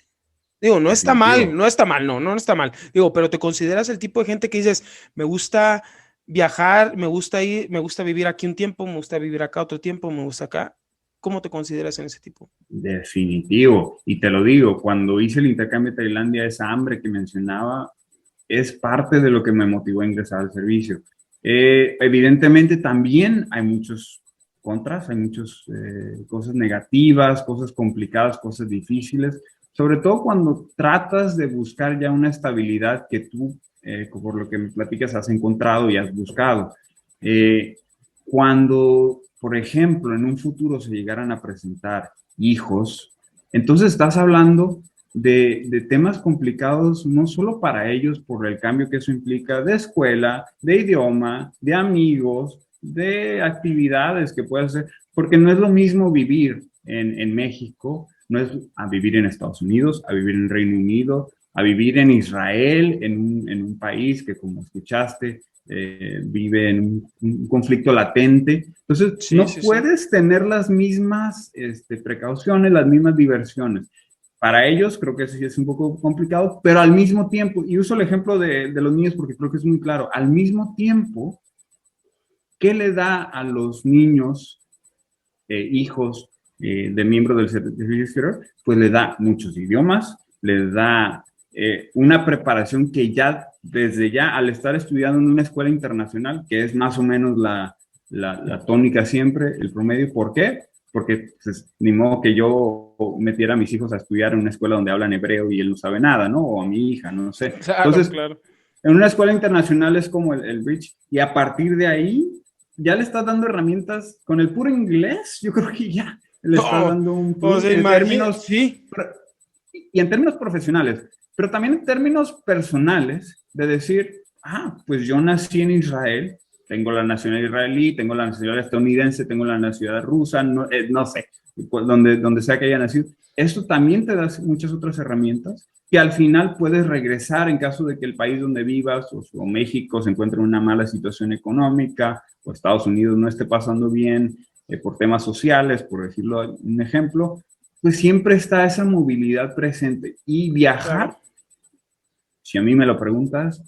Digo, no está mal, Definitivo. no está mal, no está mal. Digo, pero ¿te consideras el tipo de gente que dices, me gusta viajar, me gusta ir, me gusta vivir aquí un tiempo, me gusta vivir acá otro tiempo, me gusta acá? ¿Cómo te consideras en ese tipo? Definitivo. Y te lo digo, cuando hice el intercambio de Tailandia, esa hambre que mencionaba es parte de lo que me motivó a ingresar al servicio. Evidentemente también hay muchos contras, hay muchas cosas negativas, cosas complicadas, cosas difíciles, sobre todo cuando tratas de buscar ya una estabilidad que tú, por lo que me platicas, has encontrado y has buscado. Cuando, por ejemplo, en un futuro se llegaran a presentar hijos, entonces estás hablando de temas complicados no solo para ellos por el cambio que eso implica de escuela, de idioma, de amigos, de actividades que puedes hacer, porque no es lo mismo vivir en México, no es a vivir en Estados Unidos, a vivir en Reino Unido, a vivir en Israel, en un país que, como escuchaste, vive en un conflicto latente. Entonces, Sí, no sí, sí. puedes tener las mismas precauciones, las mismas diversiones. Para ellos creo que sí es un poco complicado, pero al mismo tiempo, y uso el ejemplo de los niños porque creo que es muy claro, al mismo tiempo, ¿qué le da a los niños, hijos de miembros del servicio exterior? Pues le da muchos idiomas, les da una preparación que ya, desde ya, al estar estudiando en una escuela internacional, que es más o menos la tónica siempre, el promedio. ¿Por qué? Porque pues, ni modo que yo metiera a mis hijos a estudiar en una escuela donde hablan hebreo y él no sabe nada, ¿no? O a mi hija, no sé. Claro, Entonces, claro. en una escuela internacional es como el Bridge, y a partir de ahí ya le estás dando herramientas con el puro inglés. Yo creo que ya le estás No, dando un o plus sea, en términos, sí. y en términos profesionales, pero también en términos personales, de decir, pues yo nací en Israel, tengo la nacionalidad israelí, tengo la nacionalidad estadounidense, tengo la nacionalidad rusa, no sé, donde sea que haya nacido. Esto también te da muchas otras herramientas que al final puedes regresar en caso de que el país donde vivas o México se encuentre en una mala situación económica o Estados Unidos no esté pasando bien por temas sociales, por decirlo un ejemplo, pues siempre está esa movilidad presente. Y Claro. viajar, si a mí me lo preguntas,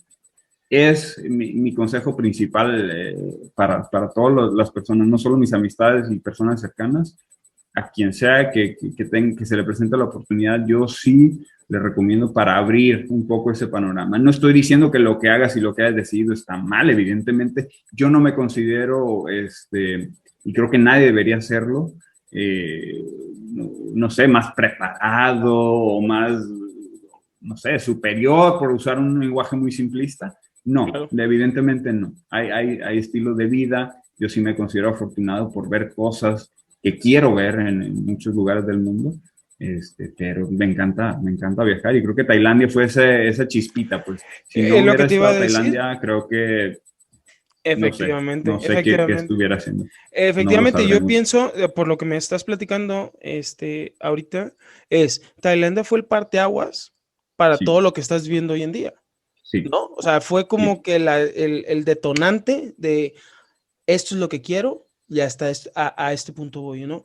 es mi consejo principal para todas las personas, no solo mis amistades y personas cercanas, a quien sea que se le presente la oportunidad, yo sí le recomiendo para abrir un poco ese panorama. No estoy diciendo que lo que hagas y lo que hayas decidido está mal, evidentemente. Yo no me considero, y creo que nadie debería hacerlo, no sé, más preparado o más, no sé, superior, por usar un lenguaje muy simplista. No, Claro. evidentemente no. Hay estilos de vida. Yo sí me considero afortunado por ver cosas que quiero ver en muchos lugares del mundo. Pero me encanta viajar y creo que Tailandia fue esa chispita, pues si no Es lo que hubiera te iba a estado decir. Tailandia, creo que Efectivamente, no sé qué efectivamente. estuviera haciendo, no lo Efectivamente, yo sabremos. pienso, por lo que me estás platicando, ahorita, es Tailandia fue el parteaguas para todo Sí, lo que estás viendo hoy en día, sí, ¿no? O sea, fue como sí. que el detonante de esto es lo que quiero y hasta a este punto voy, ¿no?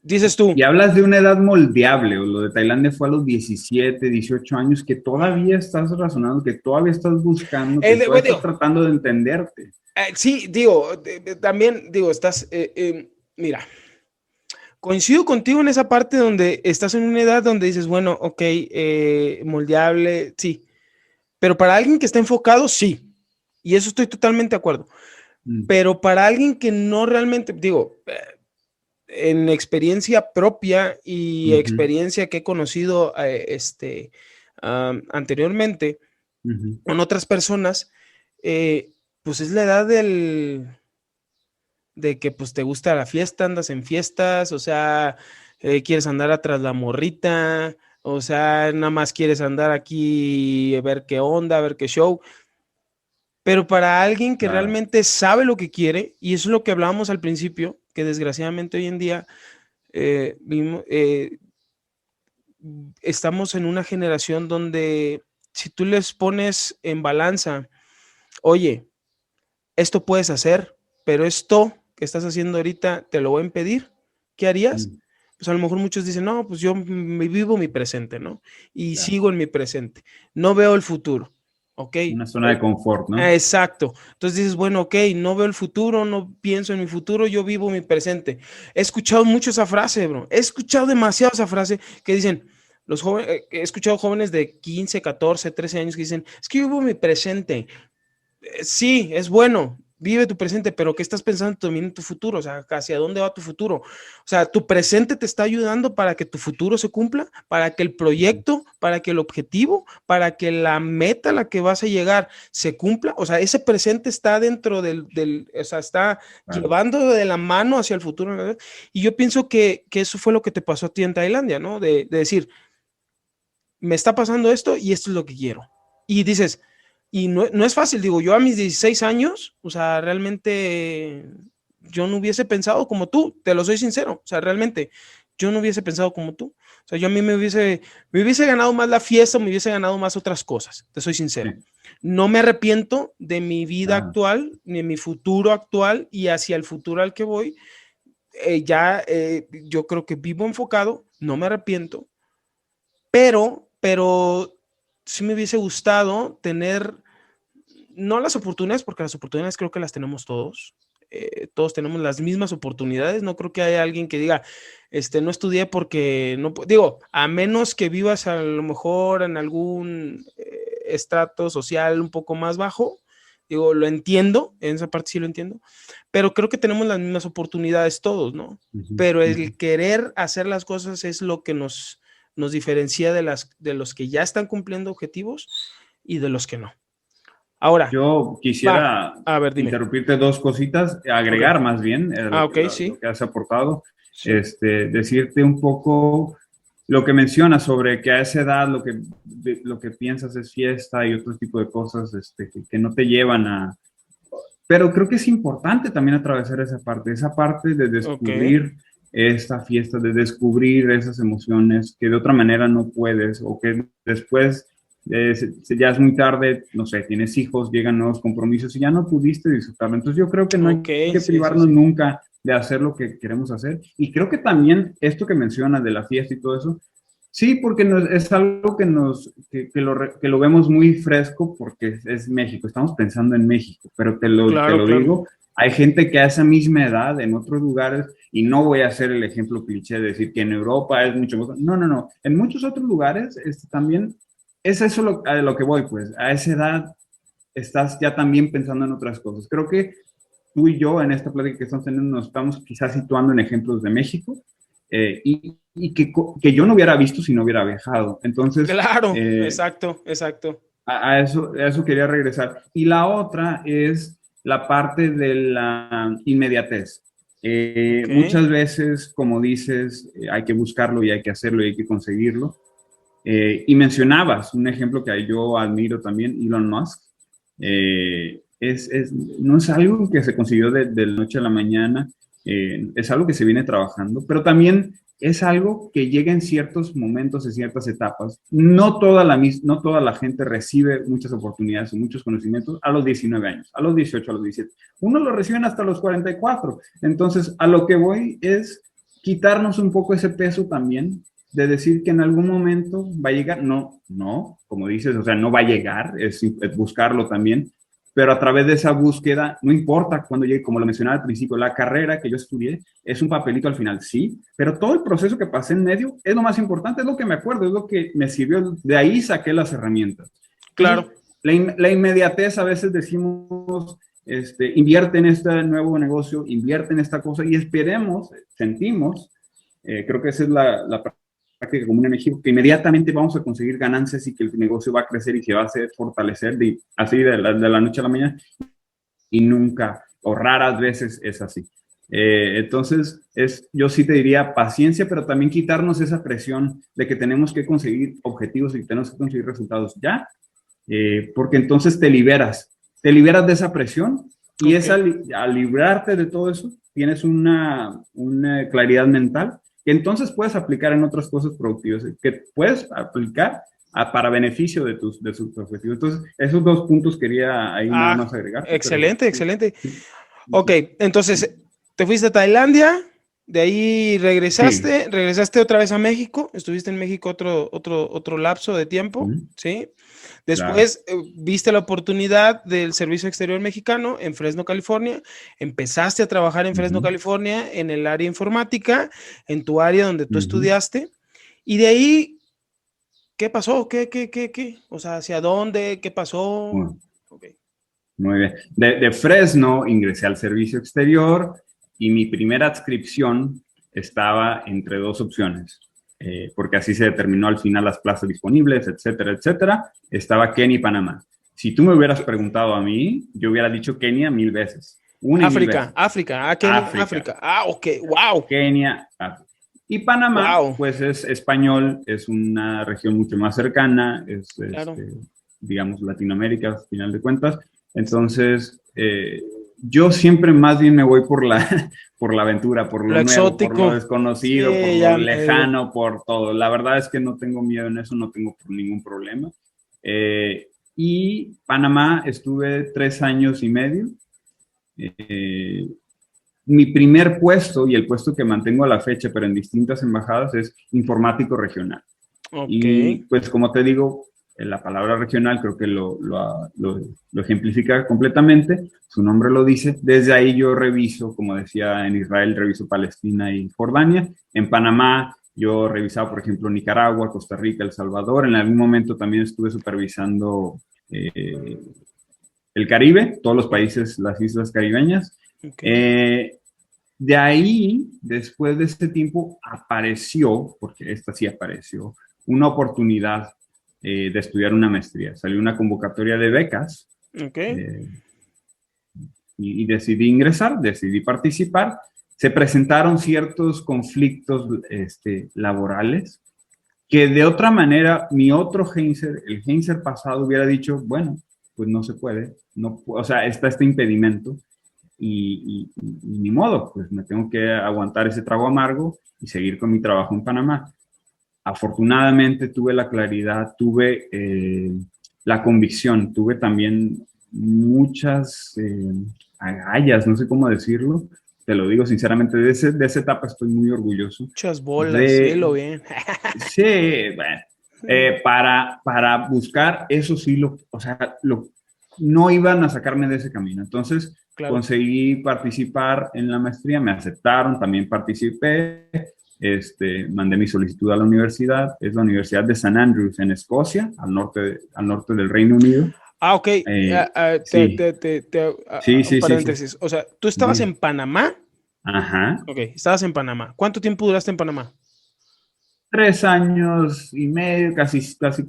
Dices tú, Y hablas de una edad moldeable, o lo de Tailandia fue a los 17, 18 años, que todavía estás razonando, que todavía estás buscando, que todavía estás digo, tratando de entenderte. sí, digo, también, digo, mira, coincido contigo en esa parte donde estás en una edad donde dices, bueno, ok, moldeable, sí, pero para alguien que está enfocado, sí, y eso estoy totalmente de acuerdo, Mm, pero para alguien que no realmente, digo, en experiencia propia y ujú, experiencia que he conocido anteriormente ujú. con otras personas, eh, pues es la edad de que pues te gusta la fiesta, andas en fiestas, o sea, quieres andar atrás la morrita, o sea, nada más quieres andar aquí, ver qué onda, ver qué show. Pero para alguien que Claro, realmente sabe lo que quiere, y eso es lo que hablábamos al principio, que desgraciadamente hoy en día estamos en una generación donde si tú les pones en balanza, oye, esto puedes hacer, pero esto que estás haciendo ahorita te lo voy a impedir, ¿qué harías? mm, Pues a lo mejor muchos dicen, no, pues yo me vivo mi presente, ¿no? Y claro. sigo en mi presente, no veo el futuro, ¿ok? Una zona de confort, ¿no? Exacto. Entonces dices, bueno, ok, no veo el futuro, no pienso en mi futuro, yo vivo mi presente. He escuchado mucho esa frase, bro. He escuchado demasiado esa frase que dicen, los jóvenes, he escuchado jóvenes de 15, 14, 13 años que dicen, es que yo vivo mi presente. Sí, es bueno, vive tu presente, pero ¿qué estás pensando también en tu futuro? O sea, ¿hacia dónde va tu futuro? O sea, tu presente te está ayudando para que tu futuro se cumpla, para que el proyecto, para que el objetivo, para que la meta a la que vas a llegar se cumpla. O sea, ese presente está dentro o sea, está Claro. llevando de la mano hacia el futuro, ¿no? Y yo pienso que eso fue lo que te pasó a ti en Tailandia, ¿no? De decir, me está pasando esto y esto es lo que quiero. Y dices, y no es fácil, digo, yo a mis 16 años, o sea, realmente yo no hubiese pensado como tú, te lo soy sincero, o sea, realmente yo no hubiese pensado como tú. O sea, yo a mí me hubiese ganado más la fiesta, me hubiese ganado más otras cosas, te soy sincero. Sí. No me arrepiento de mi vida Ah, actual, ni de mi futuro actual, y hacia el futuro al que voy, yo creo que vivo enfocado, no me arrepiento, pero sí me hubiese gustado tener, no las oportunidades, porque las oportunidades creo que las tenemos todos. Todos tenemos las mismas oportunidades. No creo que haya alguien que diga, no estudié porque no, digo, a menos que vivas a lo mejor en algún estrato social un poco más bajo. Digo, lo entiendo, en esa parte sí lo entiendo, pero creo que tenemos las mismas oportunidades todos, ¿no? Pero el querer hacer las cosas es lo que nos diferencia de los que ya están cumpliendo objetivos y de los que no. Ahora, yo quisiera a ver, dime. interrumpirte dos cositas, agregar Okay. más bien Sí. lo que has aportado, Sí. decirte un poco lo que mencionas sobre que a esa edad lo que piensas es fiesta y otro tipo de cosas que no te llevan a... Pero creo que es importante también atravesar esa parte de descubrir esta fiesta, de descubrir esas emociones que de otra manera no puedes o que después ya es muy tarde, no sé, tienes hijos, llegan nuevos compromisos y ya no pudiste disfrutarlo. Entonces yo creo que no hay que privarnos nunca de hacer lo que queremos hacer. Y creo que también esto que mencionas de la fiesta y todo eso, sí, porque es algo que lo vemos muy fresco porque es México, estamos pensando en México, pero te lo digo, hay gente que a esa misma edad en otros lugares, y no voy a hacer el ejemplo cliché de decir que en Europa es mucho mejor, no, en muchos otros lugares también es eso a lo que voy, pues a esa edad estás ya también pensando en otras cosas. Creo que tú y yo en esta plática que estamos teniendo nos estamos quizás situando en ejemplos de México, y que yo no hubiera visto si no hubiera viajado. Entonces, claro, exacto. A eso quería regresar. Y la otra es la parte de la inmediatez. Muchas veces, como dices, hay que buscarlo y hay que hacerlo y hay que conseguirlo. Y mencionabas un ejemplo que yo admiro también, Elon Musk. No es algo que se consiguió de la noche a la mañana, es algo que se viene trabajando, pero también es algo que llega en ciertos momentos, en ciertas etapas. No toda la gente recibe muchas oportunidades o muchos conocimientos a los 19 años, a los 18, a los 17. Unos lo reciben hasta los 44. Entonces, a lo que voy es quitarnos un poco ese peso también de decir que en algún momento va a llegar. No, como dices, o sea, no va a llegar, es buscarlo también, pero a través de esa búsqueda, no importa cuando llegue, como lo mencionaba al principio, la carrera que yo estudié es un papelito al final, sí, pero todo el proceso que pasé en medio es lo más importante, es lo que me acuerdo, es lo que me sirvió, de ahí saqué las herramientas. Claro. La inmediatez, a veces decimos, invierte en este nuevo negocio, invierte en esta cosa y esperemos, sentimos, creo que esa es la práctica común en México, que inmediatamente vamos a conseguir ganancias y que el negocio va a crecer y se va a hacer fortalecer así de la noche a la mañana, y nunca o raras veces es así. Entonces, yo sí te diría paciencia, pero también quitarnos esa presión de que tenemos que conseguir objetivos y tenemos que conseguir resultados ya, porque entonces te liberas de esa presión y al librarte de todo eso, tienes una claridad mental que entonces puedes aplicar en otras cosas productivas, que puedes aplicar para beneficio de sus objetivos. Entonces, esos dos puntos quería ahí nada más agregar. Excelente. Ok, entonces, te fuiste a Tailandia, de ahí regresaste otra vez a México, estuviste en México otro lapso de tiempo, ¿sí? Después viste la oportunidad del Servicio Exterior Mexicano en Fresno, California. Empezaste a trabajar en Fresno, California, en el área informática, en tu área donde tú estudiaste. Y de ahí, ¿qué pasó? ¿Qué? O sea, ¿hacia dónde? ¿Qué pasó? Muy bien. De Fresno ingresé al Servicio Exterior y mi primera adscripción estaba entre dos opciones. Porque así se determinó al final las plazas disponibles, etcétera, etcétera. Estaba Kenia y Panamá. Si tú me hubieras preguntado a mí, yo hubiera dicho Kenia 1000 veces. África. África. Ah, ok, wow. Kenia, África. Y Panamá, pues es español, es una región mucho más cercana, claro. Digamos, Latinoamérica, al final de cuentas. Entonces, yo siempre más bien me voy por la aventura, por lo nuevo, exótico, por lo desconocido, sí, por ya lo lejano, por todo. La verdad es que no tengo miedo en eso, no tengo ningún problema. Y Panamá estuve 3 años y medio. Eh, Mi primer puesto y el puesto que mantengo a la fecha, pero en distintas embajadas, es informático regional. ok, Y pues como te digo, la palabra regional creo que lo ejemplifica completamente, su nombre lo dice. Desde ahí yo reviso, como decía, en Israel reviso Palestina y Jordania. En Panamá yo revisaba, por ejemplo, Nicaragua, Costa Rica, El Salvador. En algún momento también estuve supervisando el Caribe, todos los países, las islas caribeñas. ok, Eh, de ahí, después de este tiempo, apareció, porque esta sí apareció, una oportunidad de estudiar una maestría. Salió una convocatoria de becas ok, eh, y decidí ingresar, decidí participar. Se presentaron ciertos conflictos laborales que de otra manera mi otro Heinzer, el Heinzer pasado, hubiera dicho, bueno, pues no se puede, no, o sea, está este impedimento y ni modo, pues me tengo que aguantar ese trago amargo y seguir con mi trabajo en Panamá. Afortunadamente tuve la claridad, tuve la convicción, tuve también muchas agallas, no sé cómo decirlo, te lo digo sinceramente, de esa etapa estoy muy orgulloso. muchas bolas, De, lo bien. sí, bueno, para buscar eso sí, o sea, no iban a sacarme de ese camino. Entonces Claro. conseguí participar en la maestría, me aceptaron, también participé, mandé mi solicitud a la universidad, es la Universidad de St. Andrews en Escocia, al norte del Reino Unido. Ok, Sí, sí, un sí, sí, sí. paréntesis. O sea, ¿tú estabas Dime. en Panamá? Ajá. Ok, estabas en Panamá. ¿Cuánto tiempo duraste en Panamá? 3 años y medio, casi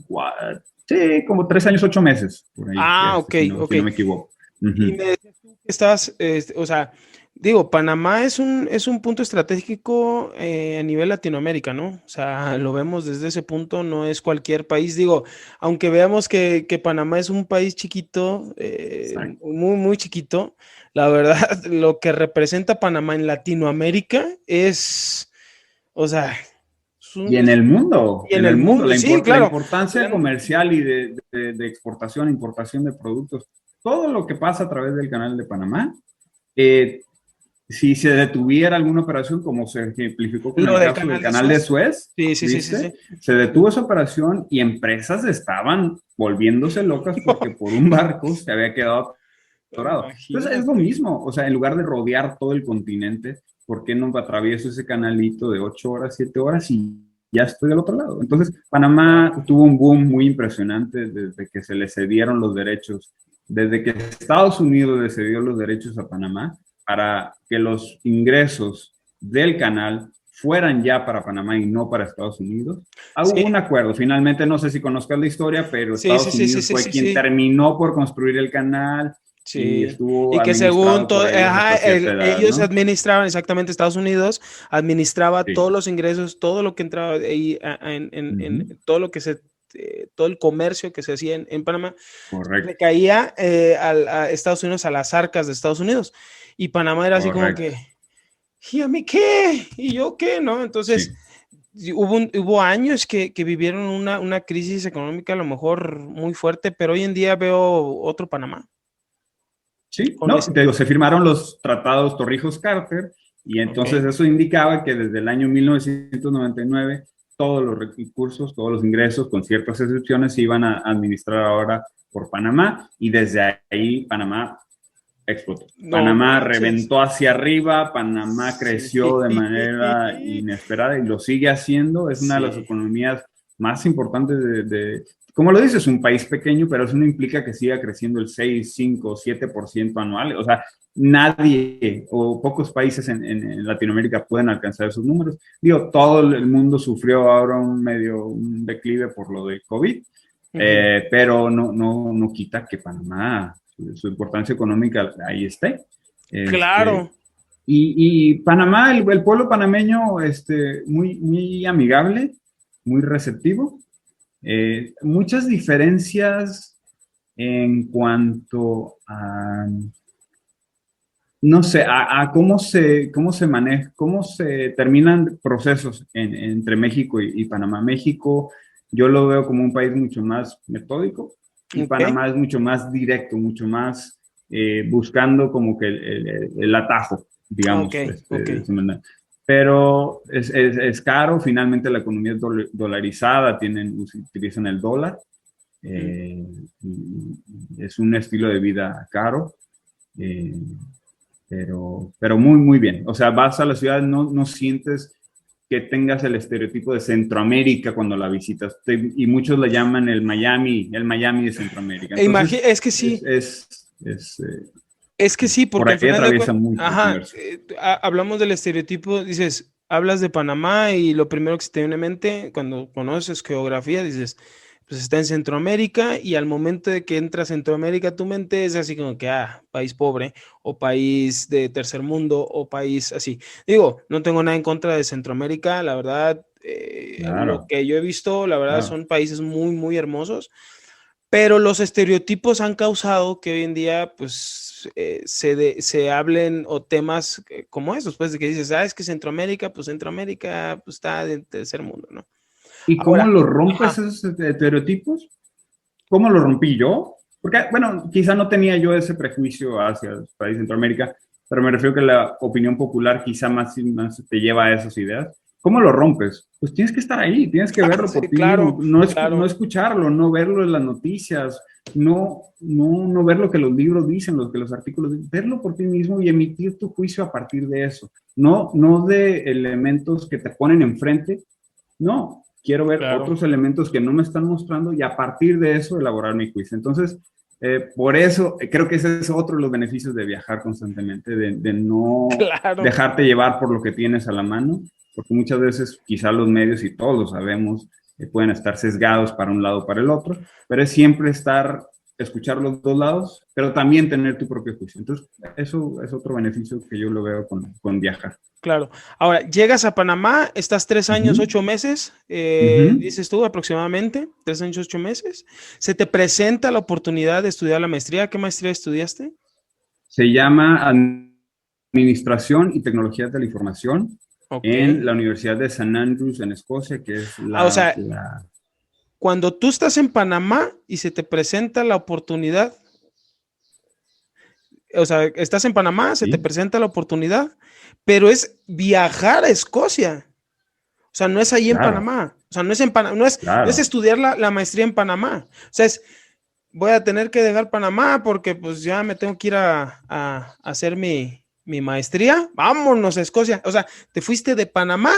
4, sí, como 3 años, 8 meses, por ahí, Ok, ok. si no me equivoco. Y Ujú. me decías tú que estás, o sea, digo, Panamá es un punto estratégico a nivel Latinoamérica, ¿no? O sea, lo vemos desde ese punto, no es cualquier país. Digo, aunque veamos que Panamá es un país chiquito, Exacto. muy, muy chiquito, la verdad, lo que representa Panamá en Latinoamérica es, o sea, Y en el mundo, y en el mundo, sí, la claro. importancia comercial y de exportación, importación de productos, todo lo que pasa a través del canal de Panamá, eh, si se detuviera alguna operación, como se ejemplificó con Lo el del caso del canal de canal de Suez. Suez, Sí, sí, sí, sí, ¿viste? sí. Se detuvo esa operación y empresas estaban volviéndose locas porque por un barco se había quedado atorado. Entonces es lo Imagínate. mismo, o sea, en lugar de rodear todo el continente, ¿por qué no atravieso ese canalito de 8 horas, 7 horas y ya estoy del otro lado? Entonces, Panamá tuvo un boom muy impresionante desde que se le cedieron los derechos, desde que Estados Unidos le cedió los derechos a Panamá para que los ingresos del canal fueran ya para Panamá y no para Estados Unidos. Hubo Sí, un acuerdo, finalmente no sé si conozcas la historia, pero sí, sí, Estados sí, sí, Unidos sí, fue sí, quien sí. terminó por construir el canal y Sí, estuvo y que según administrado todo, por ellos ajá, hasta cierta edad, ellos ¿no? administraban exactamente, Estados Unidos administraba todos Sí. los ingresos, todo lo que entraba ahí, en Ujú. todo lo que todo el comercio que se hacía en Panamá, Correcto, recaía a Estados Unidos, a las arcas de Estados Unidos. Y Panamá era así como correcto. que, ¿y a mí qué? ¿Y yo qué? ¿No? Entonces, Sí. hubo años que vivieron una crisis económica a lo mejor muy fuerte, pero hoy en día veo otro Panamá. Sí, Con no, ese, te digo, se firmaron los tratados Torrijos-Carter y ok. entonces eso indicaba que desde el año 1999 todos los recursos, todos los ingresos, con ciertas excepciones, se iban a administrar ahora por Panamá y desde ahí Panamá explotó. No Panamá manches. reventó hacia arriba, Panamá Sí. creció de manera inesperada y lo sigue haciendo. Es una de las Sí. economías más importantes como lo dices, un país pequeño, pero eso no implica que siga creciendo el 6, 5, 7% anual. O sea, nadie o pocos países en Latinoamérica pueden alcanzar esos números. Digo, todo el mundo sufrió ahora un declive por lo de COVID, Ujú. pero no quita que Panamá, su importancia económica ahí esté. Este, Claro. y Panamá, el pueblo panameño, muy amigable, muy receptivo. Muchas diferencias en cuanto a no sé, a cómo se maneja, cómo se terminan procesos entre México y Panamá. México yo lo veo como un país mucho más metódico y Ok, Panamá es mucho más directo, mucho más buscando como que el atajo, ok, digamos, ok. de esa manera. Pero es caro, finalmente la economía es dolarizada, utilizan el dólar, Mm. eh, es un estilo de vida caro. Eh, pero muy, muy bien. O sea, vas a la ciudad, no sientes que tengas el estereotipo de Centroamérica cuando la visitas. Y muchos le llaman el Miami de Centroamérica. Entonces, Es que sí. es, Es que sí, por porque al ahí final de atraviesa cuentas, mucho el ajá, comercio. hablamos del estereotipo, dices, hablas de Panamá y lo primero que se te viene a mente cuando conoces geografía, dices, pues está en Centroamérica y al momento de que entra a Centroamérica, tu mente es así como que, país pobre o país de tercer mundo o país así. Digo, no tengo nada en contra de Centroamérica, la verdad, lo Claro, que yo he visto, la verdad, claro. son países muy, muy hermosos. Pero los estereotipos han causado que hoy en día, pues, se hablen o temas como esos, pues, de que dices, es que Centroamérica, pues está de tercer mundo, ¿no? ¿Y cómo Ahora, lo rompes ajá, esos estereotipos? ¿Cómo lo rompí yo? Porque, bueno, quizá no tenía yo ese prejuicio hacia el país de Centroamérica, pero me refiero que la opinión popular quizá más te lleva a esas ideas. ¿Cómo lo rompes? Pues tienes que estar ahí, tienes que verlo por sí, ti mismo, claro, no claro, escucharlo, no verlo en las noticias, no ver lo que los libros dicen, lo que los artículos dicen, verlo por ti mismo y emitir tu juicio a partir de eso. No de elementos que te ponen enfrente, no, quiero ver claro, otros elementos que no me están mostrando y a partir de eso elaborar mi juicio. Entonces, por eso creo que ese es otro de los beneficios de viajar constantemente, de no claro, dejarte llevar por lo que tienes a la mano, porque muchas veces quizá los medios, y todos lo sabemos, pueden estar sesgados para un lado o para el otro, pero es siempre escuchar los dos lados, pero también tener tu propio juicio. Entonces, eso es otro beneficio que yo lo veo con viajar. claro. Ahora, llegas a Panamá, estás 3 años, Ujú, 8 meses, ujú. dices tú aproximadamente, 3 años, 8 meses. Se te presenta la oportunidad de estudiar la maestría. ¿Qué maestría estudiaste? Se llama Administración y Tecnologías de la Información Ok. en la Universidad de St. Andrews en Escocia, que es O sea, cuando tú estás en Panamá y se te presenta la oportunidad, o sea, estás en Panamá, se te ¿sí? presenta la oportunidad, pero es viajar a Escocia. O sea, no es ahí en Claro, Panamá. O sea, no es en Panamá, no es claro. estudiar la maestría en Panamá. O sea, voy a tener que dejar Panamá porque pues ya me tengo que ir a hacer mi maestría. Vámonos a Escocia. O sea, te fuiste de Panamá,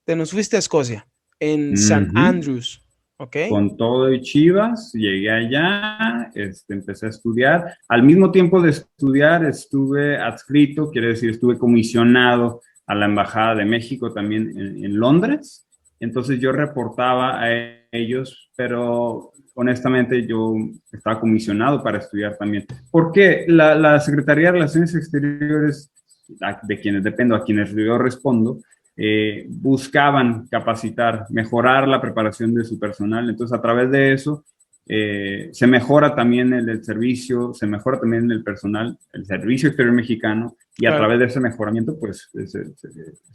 te nos fuiste a Escocia, en St. Ujú. Andrews. ¿Ok? Con todo y Chivas, llegué allá, empecé a estudiar. Al mismo tiempo de estudiar, estuve adscrito, quiere decir, estuve comisionado a la Embajada de México también en Londres. Entonces yo reportaba a ellos, pero honestamente yo estaba comisionado para estudiar también. Porque la Secretaría de Relaciones Exteriores, de quienes dependo, a quienes yo respondo, buscaban capacitar, mejorar la preparación de su personal. Entonces, a través de eso, se mejora también el servicio, se mejora también el personal, el servicio exterior mexicano, y a Claro. través de ese mejoramiento, pues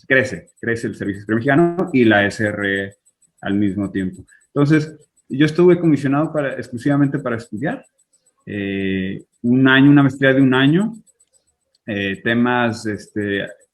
crece el servicio exterior mexicano y la SR al mismo tiempo. Entonces, yo estuve comisionado exclusivamente para estudiar, un año, una maestría de un año, temas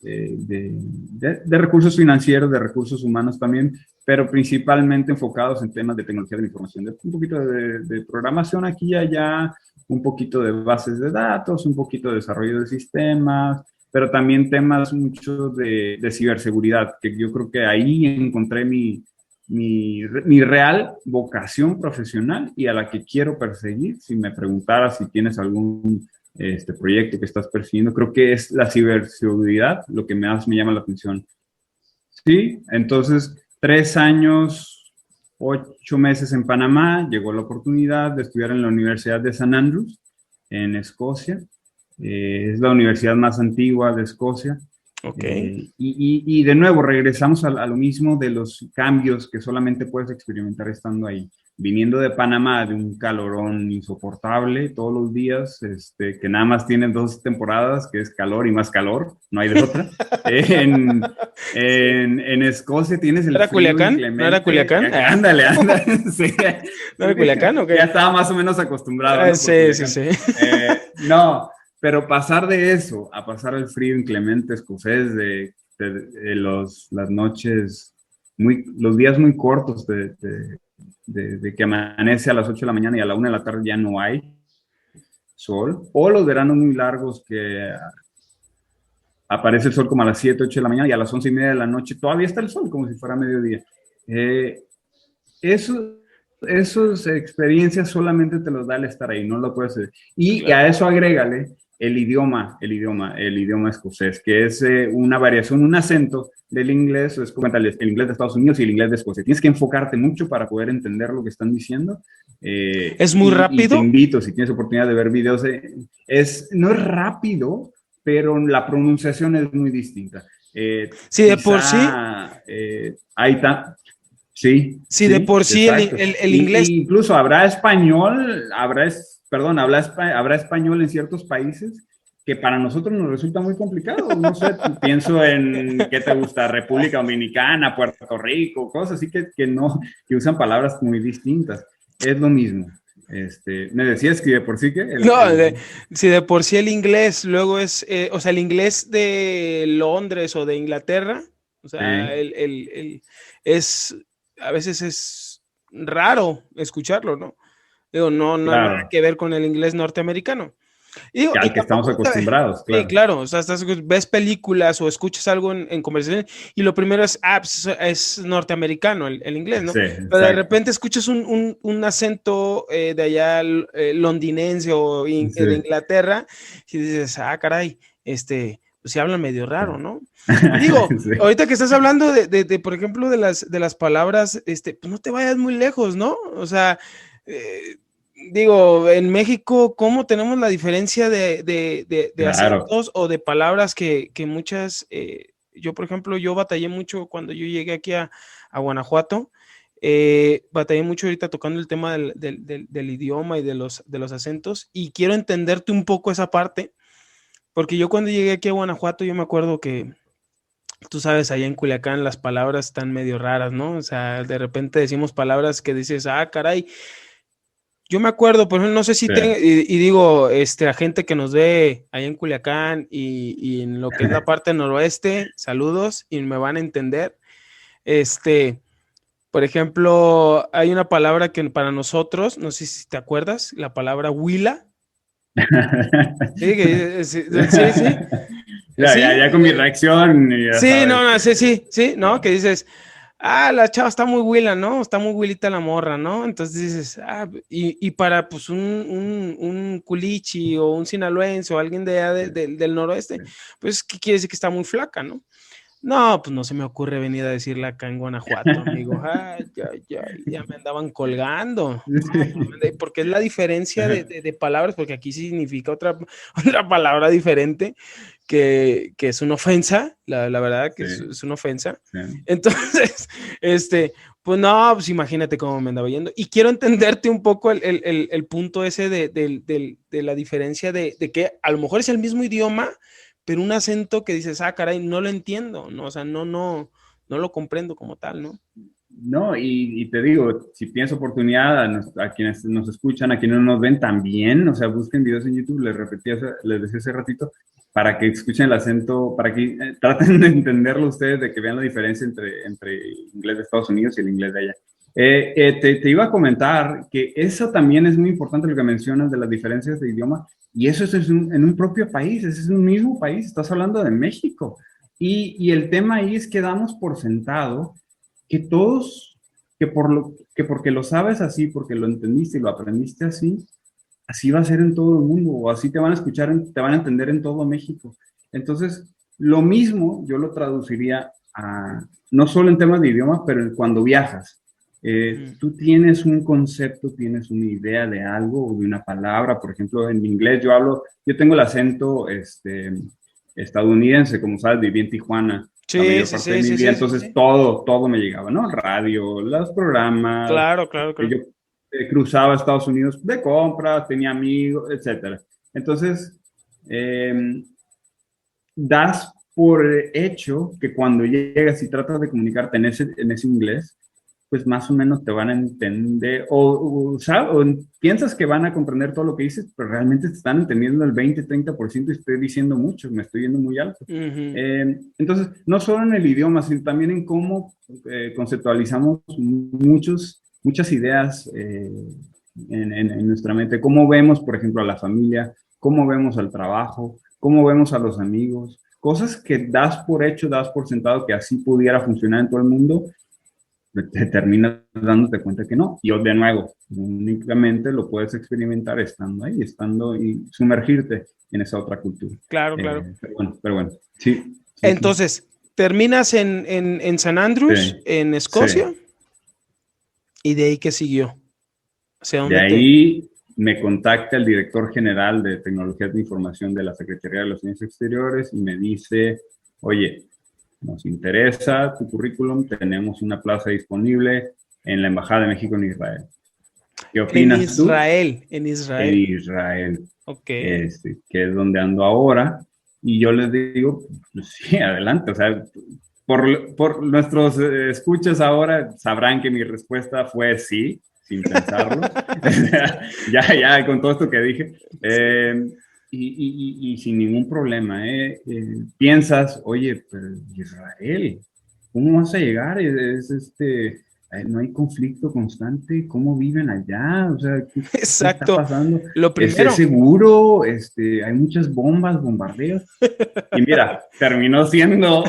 de recursos financieros, de recursos humanos también, pero principalmente enfocados en temas de tecnología de la información, un poquito de programación aquí y allá, un poquito de bases de datos, un poquito de desarrollo de sistemas, pero también temas mucho de ciberseguridad, que yo creo que ahí encontré mi real vocación profesional y a la que quiero perseguir. Si me preguntaras si tienes algún proyecto que estás persiguiendo, creo que es la ciberseguridad lo que más me llama la atención. Sí, entonces 3 años, 8 meses en Panamá, llegó la oportunidad de estudiar en la Universidad de St. Andrews, en Escocia. Es la universidad más antigua de Escocia. Ok. Y de nuevo, regresamos a lo mismo de los cambios que solamente puedes experimentar estando ahí. viniendo de Panamá, de un calorón insoportable todos los días, que nada más tienen 2 temporadas, que es calor y más calor, no hay de otra. En Escocia tienes ¿No el era frío Culiacán? ¿No era inclemente. Culiacán? Ándale, ándale. Sí. ¿No era Culiacán o qué? Ya estaba más o menos acostumbrado, ¿no? Sí, sí, sí. No, pero pasar de eso a pasar al frío inclemente escocés las noches, los días muy cortos de que amanece a las 8 de la mañana y a la 1 de la tarde ya no hay sol, o los veranos muy largos que aparece el sol como a las 7, 8 de la mañana y a las 11:30 de la noche todavía está el sol, como si fuera mediodía. Esas experiencias solamente te los da el estar ahí, no lo puedes hacer. Y claro, a eso agrégale el idioma escocés, que es una variación, un acento del inglés, es como el inglés de Estados Unidos y el inglés de Escocia. Tienes que enfocarte mucho para poder entender lo que están diciendo. ¿Es muy rápido? Y te invito, si tienes oportunidad de ver videos, no es rápido, pero la pronunciación es muy distinta. Sí, de por sí. Ahí está. Sí, sí, de por sí el inglés. Incluso habrá español, habrá español en ciertos países que para nosotros nos resulta muy complicado. No sé, pienso en, ¿qué te gusta? República Dominicana, Puerto Rico, cosas así que usan palabras muy distintas. Es lo mismo. Me decías que de por sí que... si de por sí el inglés luego es, o sea, el inglés de Londres o de Inglaterra, o sea, es... a veces es raro escucharlo, ¿no? Digo, no claro, nada que ver con el inglés norteamericano. Y digo, al que estamos acostumbrados, claro. Sí, claro, o sea, ves películas o escuchas algo en conversaciones y lo primero es norteamericano el inglés, ¿no? Sí, pero de repente escuchas un acento de allá londinense o de Inglaterra y dices, caray, pues sí hablan medio raro, ¿no? Digo, sí, ahorita que estás hablando por ejemplo, de las palabras, pues no te vayas muy lejos, ¿no? O sea, digo, en México, ¿cómo tenemos la diferencia de claro, acentos o de palabras que muchas, yo por ejemplo, yo batallé mucho cuando yo llegué aquí a Guanajuato, batallé mucho ahorita tocando el tema del idioma y de los acentos, y quiero entenderte un poco esa parte, porque yo cuando llegué aquí a Guanajuato, yo me acuerdo que tú sabes, allá en Culiacán las palabras están medio raras, ¿no? O sea, de repente decimos palabras que dices, caray. Yo me acuerdo, por ejemplo, no sé si y digo, a gente que nos ve allá en Culiacán y en lo que es la parte noroeste, saludos y me van a entender. Por ejemplo, hay una palabra que para nosotros, no sé si te acuerdas, la palabra huila. Sí. Ya con mi reacción. Sí, no, que dices, la chava está muy huila, ¿no? Está muy huilita la morra, ¿no? Entonces dices, y para pues un culichi o un sinaloense o alguien de allá del noroeste, pues, ¿qué quiere decir? Que está muy flaca, ¿no? No, pues no se me ocurre venir a decirle acá en Guanajuato, amigo. Ya me andaban colgando. Porque es la diferencia de palabras, porque aquí significa otra palabra diferente, que es una ofensa, la verdad que es una ofensa. Sí. Entonces, pues no, pues imagínate cómo me andaba yendo. Y quiero entenderte un poco el punto ese de la diferencia de que a lo mejor es el mismo idioma, pero un acento que dices, caray, no lo entiendo, ¿no? O sea, no lo comprendo como tal, ¿no? No, y te digo, si tienes oportunidad, a quienes nos escuchan, a quienes nos ven también, o sea, busquen videos en YouTube, les decía hace ratito, para que escuchen el acento, para que traten de entenderlo ustedes, de que vean la diferencia entre el inglés de Estados Unidos y el inglés de allá. Te iba a comentar que eso también es muy importante lo que mencionas de las diferencias de idioma, y eso es en un propio país, ese es un mismo país, estás hablando de México. Y el tema ahí es que damos por sentado que todos, que porque lo sabes así, porque lo entendiste y lo aprendiste así va a ser en todo el mundo, o así te van a escuchar, te van a entender en todo México. Entonces, lo mismo yo lo traduciría no solo en temas de idioma, pero cuando viajas. Tú tienes un concepto, tienes una idea de algo o de una palabra. Por ejemplo, en inglés yo tengo el acento estadounidense, como sabes, viví en Tijuana. Sí, entonces todo me llegaba, ¿no? Radio, los programas. Claro. cruzaba a Estados Unidos de compras, tenía amigos, etcétera. Entonces, das por hecho que cuando llegas y tratas de comunicarte en ese inglés, pues más o menos te van a entender, o piensas que van a comprender todo lo que dices, pero realmente te están entendiendo el 20-30% y estoy diciendo mucho, me estoy yendo muy alto. Entonces, no solo en el idioma, sino también en cómo conceptualizamos muchas ideas en nuestra mente, cómo vemos, por ejemplo, a la familia, cómo vemos al trabajo, cómo vemos a los amigos, cosas que das por hecho, das por sentado que así pudiera funcionar en todo el mundo, te terminas dándote cuenta que no. Y de nuevo, únicamente lo puedes experimentar estando ahí, estando y sumergirte en esa otra cultura. Claro, claro. Pero bueno, sí. Entonces, terminas en San Andrews, en Escocia, y de ahí, ¿qué siguió? ¿Hacia dónde de ahí me contacta el director general de Tecnologías de Información de la Secretaría de Relaciones Exteriores y me dice, oye, nos interesa tu currículum, tenemos una plaza disponible en la Embajada de México en Israel. ¿Qué opinas tú? En Israel. En Israel. Ok. Que es donde ando ahora. Y yo les digo, pues sí, adelante. O sea, por nuestros escuchas ahora sabrán que mi respuesta fue sí, sin pensarlo. ya, con todo esto que dije. Y sin ningún problema, piensas, oye, pero Israel, ¿cómo vas a llegar? No hay conflicto constante, ¿cómo viven allá? O sea, ¿qué está pasando? Lo primero. ¿Es seguro? Hay muchas bombas, bombardeos. Y mira, terminó siendo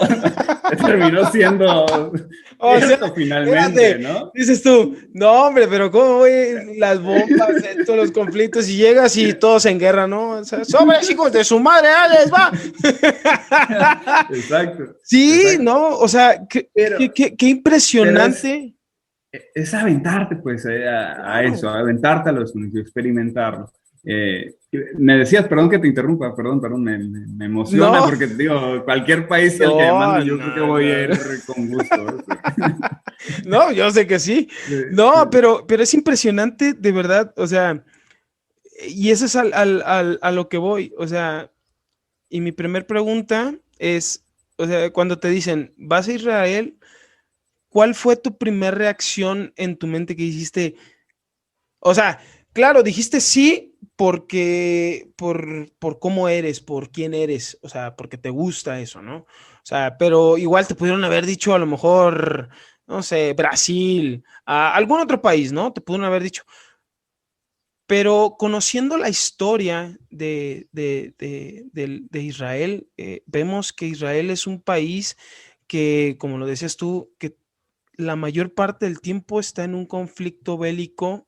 o sea, finalmente, espérate, ¿no? Dices tú, no, hombre, pero ¿cómo voy las bombas, todos los conflictos, y llegas y todos en guerra, ¿no? O sea, sobres, hijos de su madre, les va. Exacto. Sí, exacto. No, o sea, qué impresionante. Es aventarte, pues, a eso, aventarte a lo desconocido, experimentarlo. Me decías, perdón que te interrumpa, perdón, me emociona porque, digo, cualquier país al que me mande, yo creo que voy a ir con gusto. No, yo sé que sí. No, pero es impresionante, de verdad, o sea, y eso es a lo que voy, o sea, y mi primer pregunta es, o sea, cuando te dicen, vas a Israel, ¿cuál fue tu primera reacción en tu mente que dijiste? O sea, claro, dijiste sí porque por cómo eres, por quién eres, o sea, porque te gusta eso, ¿no? O sea, pero igual te pudieron haber dicho a lo mejor, no sé, Brasil, a algún otro país, ¿no? Te pudieron haber dicho. Pero conociendo la historia de Israel, vemos que Israel es un país que, como lo decías tú, que la mayor parte del tiempo está en un conflicto bélico,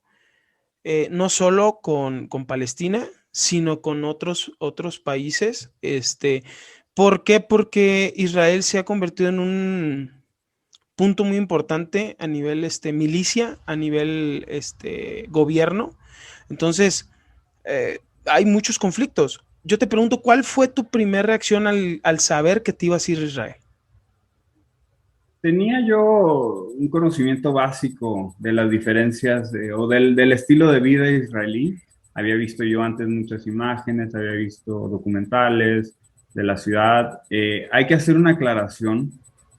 no solo con Palestina, sino con otros países. ¿Por qué? Porque Israel se ha convertido en un punto muy importante a nivel milicia, a nivel gobierno. Entonces, hay muchos conflictos. Yo te pregunto, ¿cuál fue tu primera reacción al saber que te ibas a ir a Israel? Tenía yo un conocimiento básico de las diferencias o del estilo de vida israelí. Había visto yo antes muchas imágenes, había visto documentales de la ciudad. Hay que hacer una aclaración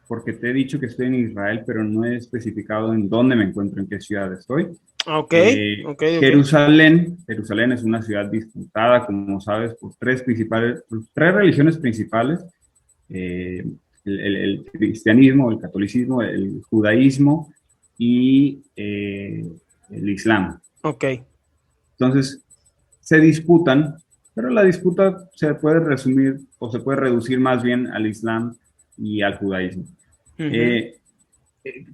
porque te he dicho que estoy en Israel, pero no he especificado en dónde me encuentro, en qué ciudad estoy. Okay. Jerusalén es una ciudad disputada, como sabes, por tres religiones principales. El cristianismo, el catolicismo, el judaísmo y el islam. Ok. Entonces, se disputan, pero la disputa se puede resumir o se puede reducir más bien al islam y al judaísmo.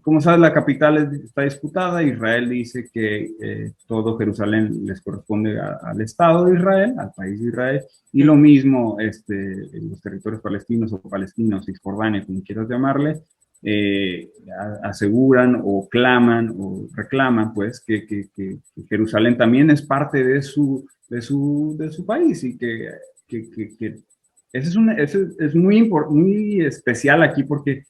Como sabes, la capital está disputada. Israel dice que todo Jerusalén les corresponde al Estado de Israel, al país de Israel, y lo mismo los territorios palestinos o palestinos, Cisjordania, como quieras llamarle, aseguran o claman o reclaman pues que Jerusalén también es parte de su país y que eso es muy especial aquí porque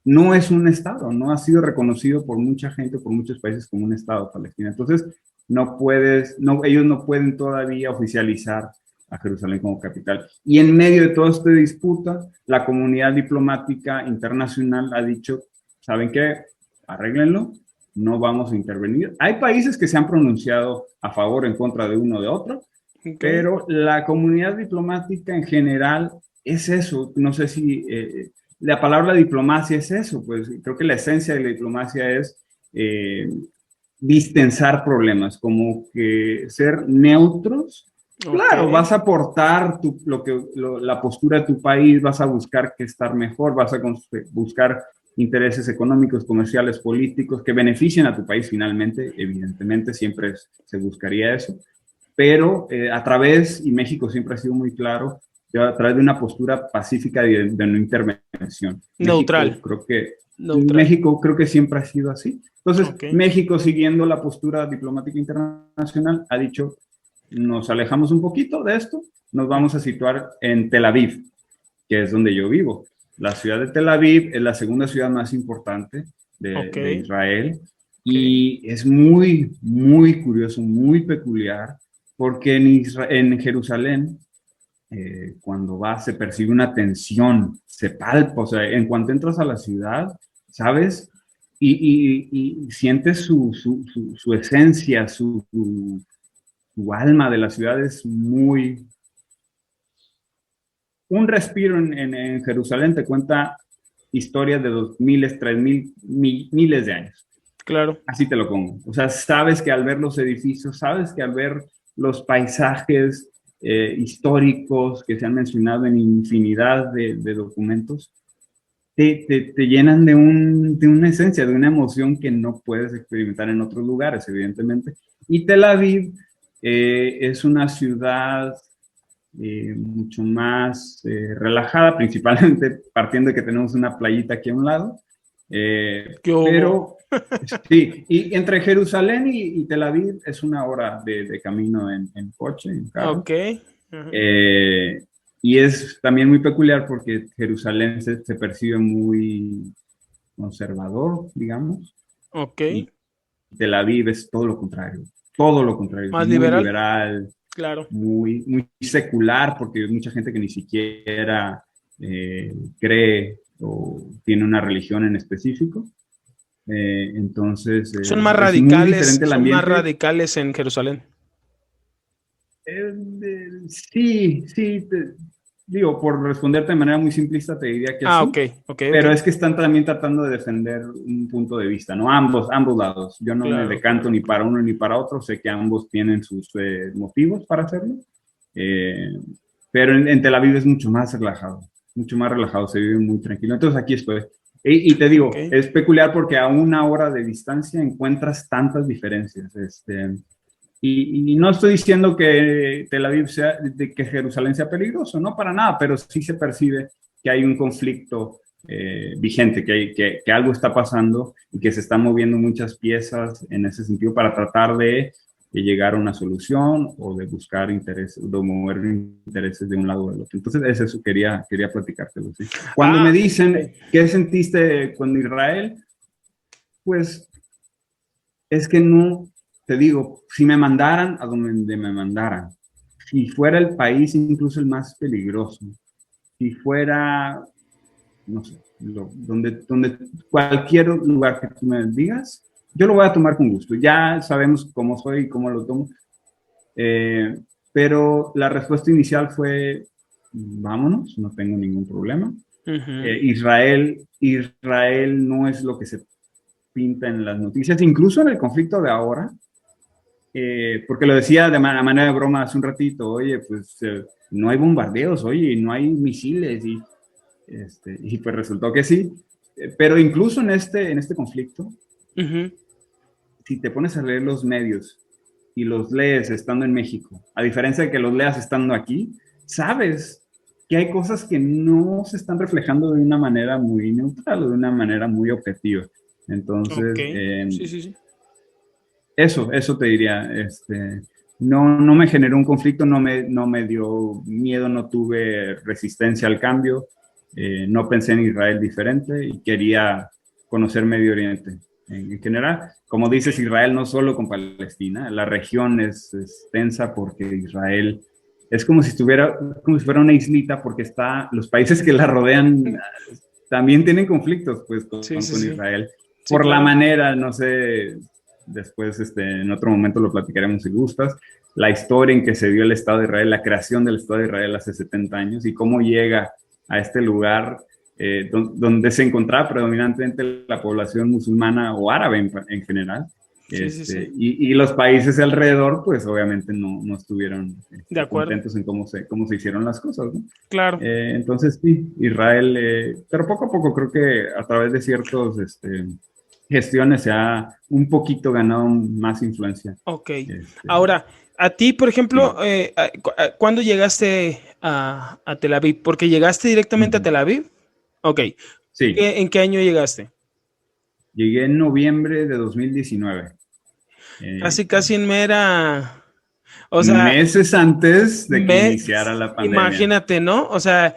no es un estado, no ha sido reconocido por mucha gente, por muchos países como un estado palestino. Entonces, ellos no pueden todavía oficializar a Jerusalén como capital. Y en medio de toda esta disputa, la comunidad diplomática internacional ha dicho, ¿saben qué? Arréglenlo, no vamos a intervenir. Hay países que se han pronunciado a favor o en contra de uno o de otro, okay, pero la comunidad diplomática en general es eso. No sé si la palabra diplomacia es eso, pues creo que la esencia de la diplomacia es distensar problemas, como que ser neutros. Okay. Claro, vas a aportar la postura de tu país, vas a buscar que estar mejor, vas a buscar intereses económicos, comerciales, políticos que beneficien a tu país finalmente, evidentemente siempre se buscaría eso, pero a través, y México siempre ha sido muy claro, a través de una postura pacífica de no intervención. Neutral. México creo que siempre ha sido así. Entonces, okay, México, siguiendo la postura diplomática internacional, ha dicho, nos alejamos un poquito de esto, nos vamos a situar en Tel Aviv, que es donde yo vivo. La ciudad de Tel Aviv es la segunda ciudad más importante de Israel, y es muy, muy curioso, muy peculiar, porque en Jerusalén, cuando vas, se percibe una tensión, se palpa, o sea, en cuanto entras a la ciudad, ¿sabes? Y sientes su esencia, su alma de la ciudad es muy... Un respiro en Jerusalén te cuenta historias de 2000, 3000, miles de años. Claro. Así te lo pongo. O sea, sabes que al ver los edificios, sabes que al ver los paisajes históricos que se han mencionado en infinidad de documentos, te llenan de una esencia, de una emoción que no puedes experimentar en otros lugares, evidentemente. Y Tel Aviv es una ciudad mucho más relajada, principalmente partiendo de que tenemos una playita aquí a un lado. Pero sí, y entre Jerusalén y Tel Aviv es una hora de camino en coche, en carro. Ok. Y es también muy peculiar porque Jerusalén se percibe muy conservador, digamos. Ok. Y Tel Aviv es todo lo contrario. Todo lo contrario. Más muy liberal. Liberal. Claro. Muy, muy secular, porque hay mucha gente que ni siquiera cree o tiene una religión en específico. Entonces, son más radicales, son más radicales en Jerusalén. Sí, digo, por responderte de manera muy simplista, te diría que sí. Pero es que están también tratando de defender un punto de vista, ¿no? Ambos lados. Yo no me decanto ni para uno ni para otro. Sé que ambos tienen sus motivos para hacerlo. Pero en Tel Aviv es mucho más relajado, se vive muy tranquilo. Entonces aquí estoy. Y te digo, es peculiar porque a una hora de distancia encuentras tantas diferencias. Y no estoy diciendo que Tel Aviv que Jerusalén sea peligroso, no para nada, pero sí se percibe que hay un conflicto vigente, que algo está pasando y que se están moviendo muchas piezas en ese sentido para tratar de llegar a una solución o de buscar intereses, de mover intereses de un lado o del otro. Entonces, es eso, quería platicártelo. ¿Sí? Cuando me dicen, ¿qué sentiste con Israel? Pues es que no... Te digo, si me mandaran a donde me mandaran, si fuera el país incluso el más peligroso, si fuera, no sé, donde cualquier lugar que tú me digas, yo lo voy a tomar con gusto. Ya sabemos cómo soy y cómo lo tomo. Pero la respuesta inicial fue, vámonos, no tengo ningún problema. Israel no es lo que se pinta en las noticias, incluso en el conflicto de ahora. Porque lo decía de manera de broma hace un ratito, oye, pues no hay bombardeos, oye, no hay misiles, y pues resultó que sí, pero incluso en este conflicto, si te pones a leer los medios y los lees estando en México, a diferencia de que los leas estando aquí, sabes que hay cosas que no se están reflejando de una manera muy neutral o de una manera muy objetiva. Entonces, sí. Eso te diría, no me generó un conflicto, no me dio miedo, no tuve resistencia al cambio, no pensé en Israel diferente y quería conocer Medio Oriente. en general. Como dices, Israel no solo con Palestina, la región es tensa porque Israel es como si fuera una islita porque los países que la rodean también tienen conflictos pues Sí, sí, con sí. Israel. Sí, Por la claro. manera, no sé, después en otro momento lo platicaremos si gustas, la historia en que se dio el Estado de Israel, la creación del Estado de Israel hace 70 años y cómo llega a este lugar donde se encontraba predominantemente la población musulmana o árabe en general. Sí, sí, sí. Y los países alrededor, pues obviamente no estuvieron De acuerdo. contentos en cómo se hicieron las cosas, ¿no? Claro. Entonces, sí, Israel, pero poco a poco creo que a través de ciertos gestiones se ha un poquito ganado más influencia. Ok. Este, Ahora, a ti, por ejemplo, sí, ¿cuándo llegaste a Tel Aviv? Porque llegaste directamente a uh-huh. Tel Aviv. Ok. Sí, ¿En qué año llegaste? llegué en noviembre de 2019. Casi, casi en mera. O sea, Meses antes de que me, iniciara la pandemia. imagínate, ¿no? O sea,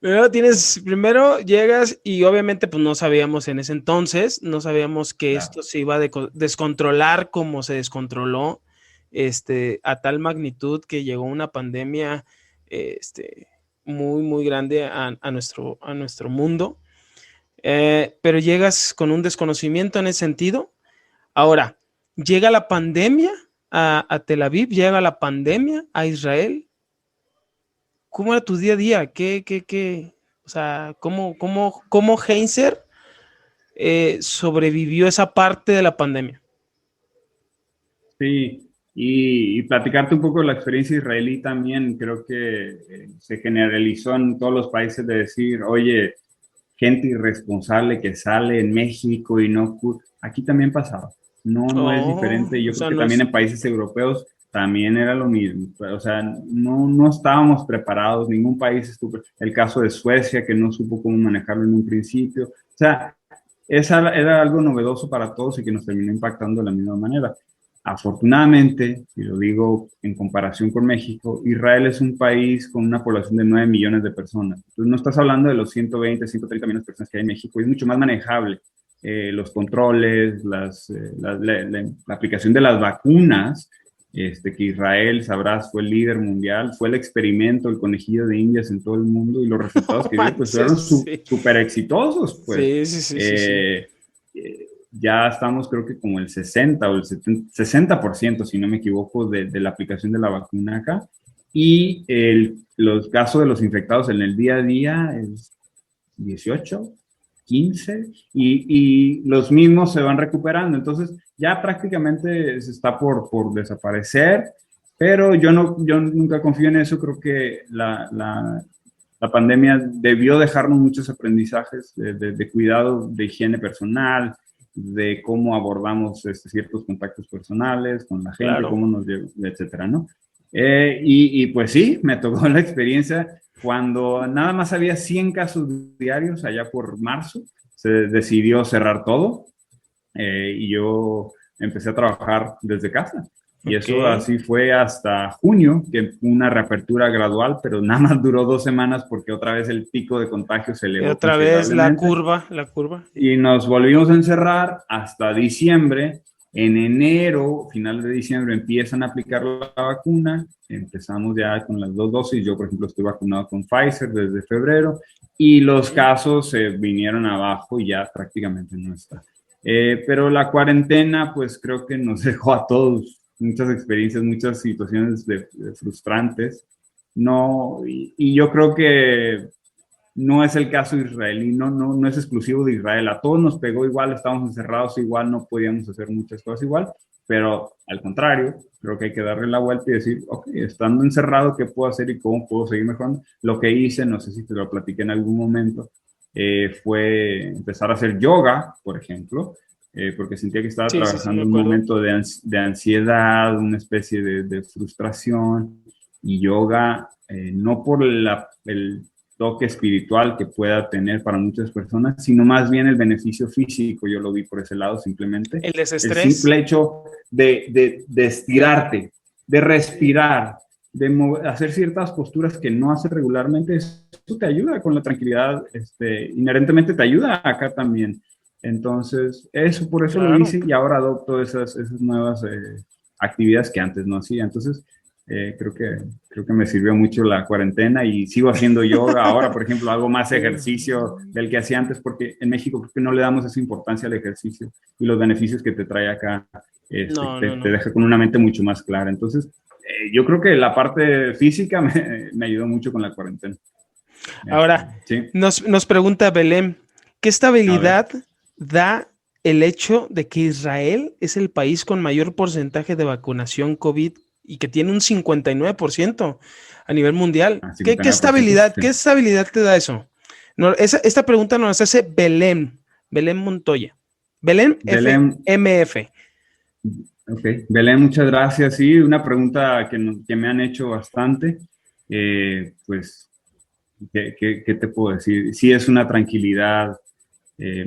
Sí, primero llegas y obviamente pues no sabíamos en ese entonces, no sabíamos que claro. esto se iba a descontrolar como se descontroló, a tal magnitud que llegó una pandemia, muy, muy grande a nuestro mundo. Pero llegas con un desconocimiento en ese sentido. Ahora, llega la pandemia a Tel Aviv, llega la pandemia a Israel. ¿Cómo era tu día a día? O sea, cómo Heinzer sobrevivió esa parte de la pandemia? Sí, y platicarte un poco de la experiencia israelí también, creo que se generalizó en todos los países de decir, oye, gente irresponsable que sale en México y no... Aquí también pasaba. No es Oh, diferente. o Yo creo sea, que no también es. en países europeos también era lo mismo. O sea, no estábamos preparados. Ningún país estuvo... El caso de Suecia, que no supo cómo manejarlo en un principio. O sea, era algo novedoso para todos y que nos terminó impactando de la misma manera. Afortunadamente, y lo digo en comparación con México, Israel es un país con una población de 9 millones de personas. Entonces, no estás hablando de los 120, 130 millones de personas que hay en México, es mucho más manejable. Los controles, la aplicación de las vacunas, que Israel, sabrás, fue el líder mundial, fue el experimento, el conejillo de Indias en todo el mundo y los resultados No que dio, pues fueron manches, sí. súper exitosos, pues. Sí, sí, sí, sí, sí. Ya estamos creo que como el 60 o el 70, 60%, si no me equivoco, de la aplicación de la vacuna acá. Y los casos de los infectados en el día a día es 18, 15, y los mismos se van recuperando. Entonces ya prácticamente se está por desaparecer, pero yo nunca confío en eso. Creo que la pandemia debió dejarnos muchos aprendizajes de cuidado, de higiene personal, de cómo abordamos ciertos contactos personales con la gente, Claro. cómo nos lleva, etcétera, ¿no? Y pues sí, me tocó la experiencia cuando nada más había 100 casos diarios allá por marzo, se decidió cerrar todo y yo empecé a trabajar desde casa. Y Ok. eso así fue hasta junio, que fue una reapertura gradual, pero nada más duró 2 semanas porque otra vez el pico de contagio se Y elevó otra vez considerablemente la curva. y nos volvimos a encerrar hasta diciembre. En enero, final de diciembre, empiezan a aplicar la vacuna. Empezamos ya con las 2 dosis. Yo, por ejemplo, estoy vacunado con Pfizer desde febrero y los Ok. casos se vinieron abajo y ya prácticamente no está. Pero la cuarentena, pues creo que nos dejó a todos muchas experiencias, muchas situaciones frustrantes. No, y yo creo que no es el caso israelí, no es exclusivo de Israel. A todos nos pegó igual, estábamos encerrados igual, no podíamos hacer muchas cosas igual, pero al contrario, creo que hay que darle la vuelta y decir, ok, estando encerrado, ¿qué puedo hacer y cómo puedo seguir mejorando? Lo que hice, no sé si te lo platiqué en algún momento, fue empezar a hacer yoga, por ejemplo, porque sentía que estaba Sí, sí, sí, me atravesando un acuerdo. momento de ansiedad, una especie de frustración, y yoga, no por el toque espiritual que pueda tener para muchas personas, sino más bien el beneficio físico. Yo lo vi por ese lado simplemente. El El desestrés. simple hecho de estirarte, de respirar, hacer ciertas posturas que no haces regularmente, eso te ayuda con la tranquilidad, inherentemente te ayuda acá también. Entonces, por eso lo Claro. hice y ahora adopto esas nuevas actividades que antes no hacía. Entonces, creo que me sirvió mucho la cuarentena y sigo haciendo yoga. Ahora, por ejemplo, hago más ejercicio del que hacía antes porque en México creo que no le damos esa importancia al ejercicio y los beneficios que te trae acá No, te, no, te no. deja con una mente mucho más clara. Entonces, yo creo que la parte física me ayudó mucho con la cuarentena. Ahora, Sí, nos pregunta Belén, ¿qué a ver. estabilidad da el hecho de que Israel es el país con mayor porcentaje de vacunación COVID y que tiene un 59% a nivel mundial? Ah, ¿Qué 59%, estabilidad, sí. qué estabilidad te da eso? No, esta pregunta nos hace Belén, Belén Montoya. Belén Belén, FMF. ok. Belén, muchas gracias. Sí, una pregunta que me han hecho bastante. Pues, ¿qué te puedo decir? Sí, es una tranquilidad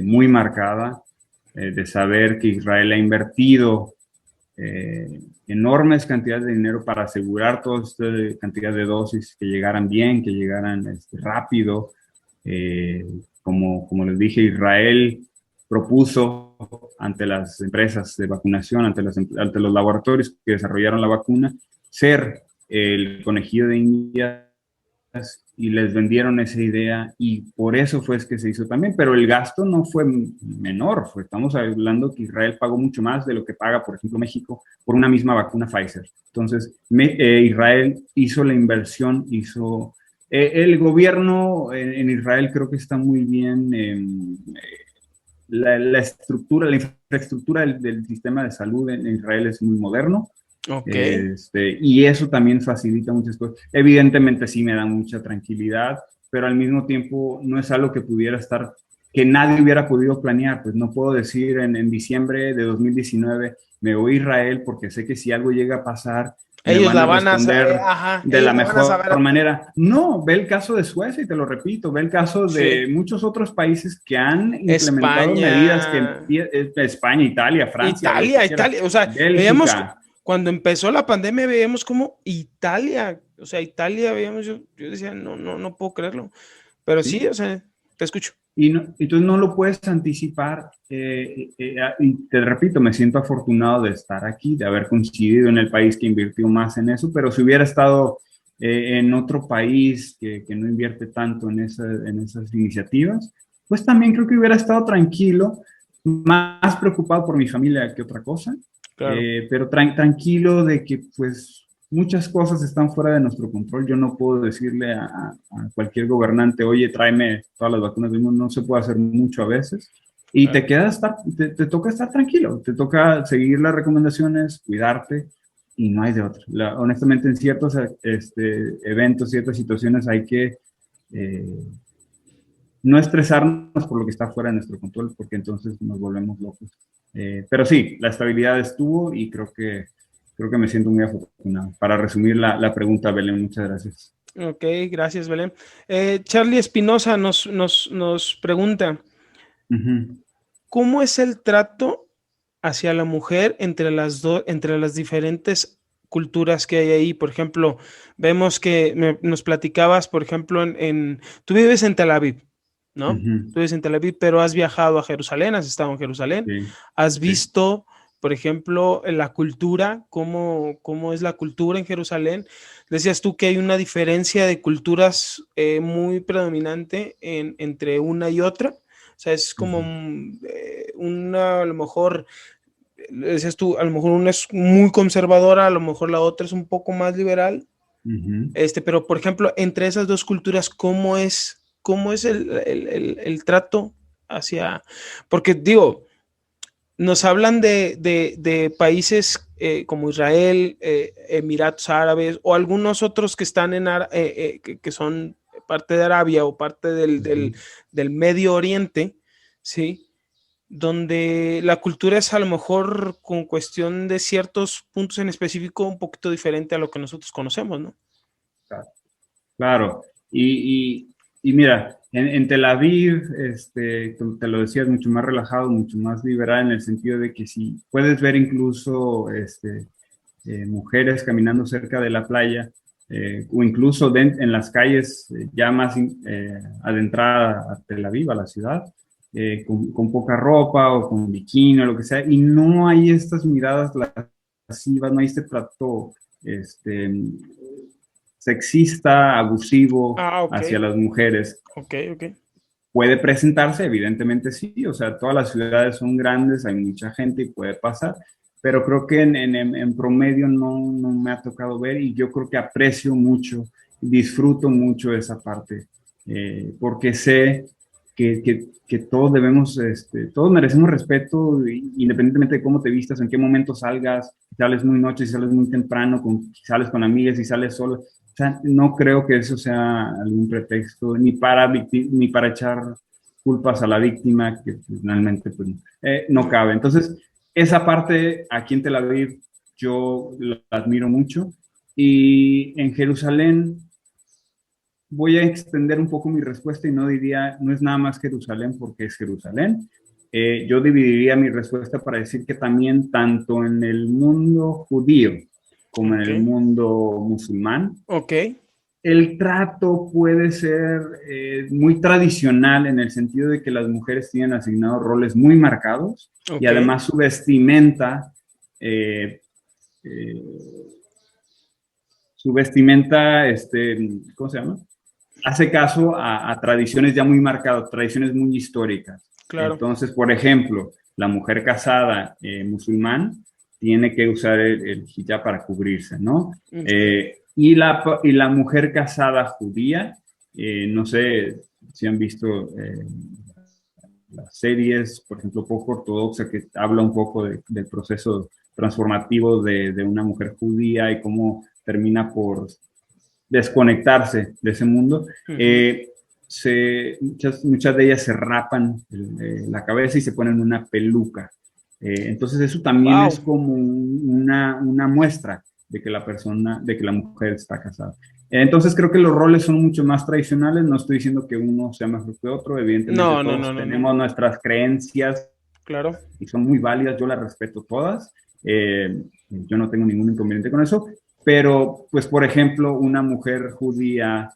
muy marcada de saber que Israel ha invertido enormes cantidades de dinero para asegurar toda esta cantidad de dosis que llegaran bien, que llegaran rápido. Eh, como les dije, Israel propuso ante las empresas de vacunación, ante los laboratorios que desarrollaron la vacuna, ser el conejillo de Indias y les vendieron esa idea y por eso fue que se hizo también, pero el gasto no fue menor, estamos hablando que Israel pagó mucho más de lo que paga, por ejemplo, México por una misma vacuna Pfizer. Entonces, Israel hizo la inversión, el gobierno en Israel creo que está muy bien, la estructura, la infraestructura del sistema de salud en Israel es muy moderno. Ok. Y eso también facilita muchas cosas. Evidentemente sí me da mucha tranquilidad, pero al mismo tiempo no es algo que pudiera estar, que nadie hubiera podido planear. Pues no puedo decir en diciembre de 2019 me voy a Israel porque sé que si algo llega a pasar, me Ellos van la a van a saber, responder ajá, de ellos la la van a mejor saber. manera. No, ve el caso de Suecia y te lo repito, ve el caso Sí. de muchos otros países que han implementado medidas que España, España, Italia, Francia, lo que Italia, quieras, Italia, o sea, veíamos Bélgica. cuando empezó la pandemia, veíamos como Italia, o sea, Italia, veíamos, yo decía, no, no, no puedo creerlo, pero sí, ¿Sí? o sea, te escucho. Y no, entonces no lo puedes anticipar. Y te repito, me siento afortunado de estar aquí, de haber coincidido en el país que invirtió más en eso, pero si hubiera estado en otro país que no invierte tanto en esas iniciativas, pues también creo que hubiera estado tranquilo, más preocupado por mi familia que otra cosa, Claro, pero tranquilo de que pues muchas cosas están fuera de nuestro control. Yo no puedo decirle a cualquier gobernante, oye, tráeme todas las vacunas del mundo. No se puede hacer mucho a veces. Y claro. te toca estar tranquilo, te toca seguir las recomendaciones, cuidarte y no hay de otra. Honestamente, en ciertos eventos, ciertas situaciones hay que eh, no estresarnos por lo que está fuera de nuestro control, porque entonces nos volvemos locos. Pero sí, la estabilidad estuvo y creo que me siento muy afortunado. Para resumir la pregunta, Belén, muchas gracias. Ok, gracias, Belén. Charlie Espinosa nos pregunta, Ujú, ¿cómo es el trato hacia la mujer entre entre las diferentes culturas que hay ahí? Por ejemplo, vemos que nos platicabas, por ejemplo, tú vives en Tel Aviv, ¿no? ujú, Tú vives en Tel Aviv, pero has viajado a Jerusalén, has estado en Jerusalén, sí, has sí. visto, por ejemplo, la cultura, cómo es la cultura en Jerusalén. Decías tú que hay una diferencia de culturas muy predominante entre una y otra. O sea, es como Ujú, una, a lo mejor, decías tú, a lo mejor una es muy conservadora, a lo mejor la otra es un poco más liberal. ujú. Pero, por ejemplo, entre esas dos culturas, cómo es el trato hacia, porque digo, nos hablan de países como Israel, Emiratos Árabes o algunos otros que están que son parte de Arabia o parte Ujú. del Medio Oriente, ¿sí? Donde la cultura es a lo mejor con cuestión de ciertos puntos en específico un poquito diferente a lo que nosotros conocemos, ¿no? Claro. Claro. Y mira, en Tel Aviv, tú te lo decías, mucho más relajado, mucho más liberal en el sentido de que si puedes ver incluso mujeres caminando cerca de la playa o incluso en las calles ya más adentrada a Tel Aviv, a la ciudad. con poca ropa o con bikini o lo que sea, y no hay estas miradas lascivas, no hay este trato este, sexista, abusivo Ah, ok. hacia las mujeres. Ok, ok. Puede presentarse, evidentemente sí, o sea, todas las ciudades son grandes, hay mucha gente y puede pasar, pero creo que en promedio no me ha tocado ver y yo creo que aprecio mucho, disfruto mucho esa parte, porque sé que todos debemos, todos merecemos respeto independientemente de cómo te vistas, en qué momento salgas, si sales muy noche, si sales muy temprano, si sales con amigas, si sales solo. O sea, no creo que eso sea algún pretexto ni para echar culpas a la víctima, que finalmente pues, no cabe. Entonces, esa parte aquí en Tel Aviv yo la admiro mucho. Y en Jerusalén voy a extender un poco mi respuesta y no diría, no es nada más Jerusalén porque es Jerusalén. Yo dividiría mi respuesta para decir que también tanto en el mundo judío como en Ok. el mundo musulmán, Ok. el trato puede ser muy tradicional en el sentido de que las mujeres tienen asignados roles muy marcados y Ok. además su vestimenta, eh, eh, ¿cómo se llama? Hace caso a tradiciones ya muy marcadas, tradiciones muy históricas. Claro. Entonces, por ejemplo, la mujer casada musulmán tiene que usar el hijab para cubrirse, ¿no? Ok. Y la mujer casada judía, no sé si han visto las series, por ejemplo, poco ortodoxa, que habla un poco del proceso transformativo de una mujer judía y cómo termina por desconectarse de ese mundo. Ujú. Muchas de ellas se rapan la cabeza y se ponen una peluca. Entonces eso también es Wow. como una muestra de que la persona, de que la mujer está casada. Entonces creo que los roles son mucho más tradicionales, no estoy diciendo que uno sea mejor que otro, evidentemente No, no, no, todos no, no. tenemos nuestras creencias Claro. y son muy válidas, yo las respeto todas, yo no tengo ningún inconveniente con eso, pero pues por ejemplo una mujer judía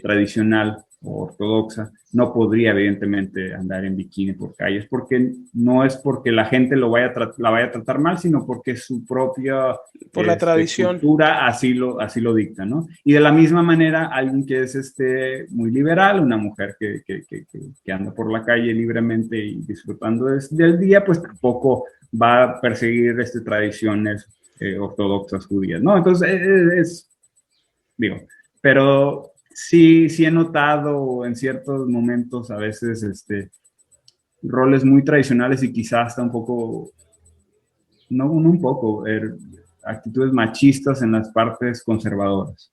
tradicional o ortodoxa no podría evidentemente andar en bikini por calles porque no es porque la gente la vaya a tratar mal, sino porque su propia Por la tradición. cultura así lo dicta, ¿no? Y de la misma manera, alguien que es muy liberal, una mujer que anda por la calle libremente y disfrutando del día, pues tampoco va a perseguir tradiciones ortodoxas judías, ¿no? Entonces, digo, pero sí he notado en ciertos momentos a veces roles muy tradicionales y quizás hasta un poco, no un poco, actitudes machistas en las partes conservadoras.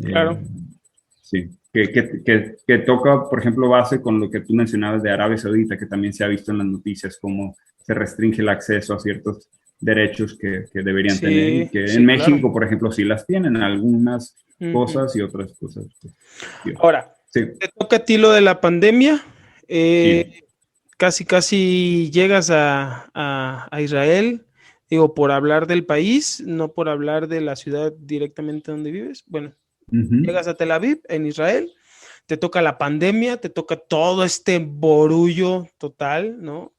Claro. Eh, sí, que toca, por ejemplo, base con lo que tú mencionabas de Arabia Saudita, que también se ha visto en las noticias, cómo se restringe el acceso a ciertos derechos que deberían tener y Sí, que en sí, claro. México, por ejemplo, sí las tienen, algunas Ujú. cosas y otras cosas. Pues, Ahora, sí, te toca a ti lo de la pandemia. eh, sí. casi, casi llegas a Israel. Digo, por hablar del país, no por hablar de la ciudad directamente donde vives. Bueno, Ujú, llegas a Tel Aviv, en Israel, te toca la pandemia, te toca todo este borullo total, ¿no?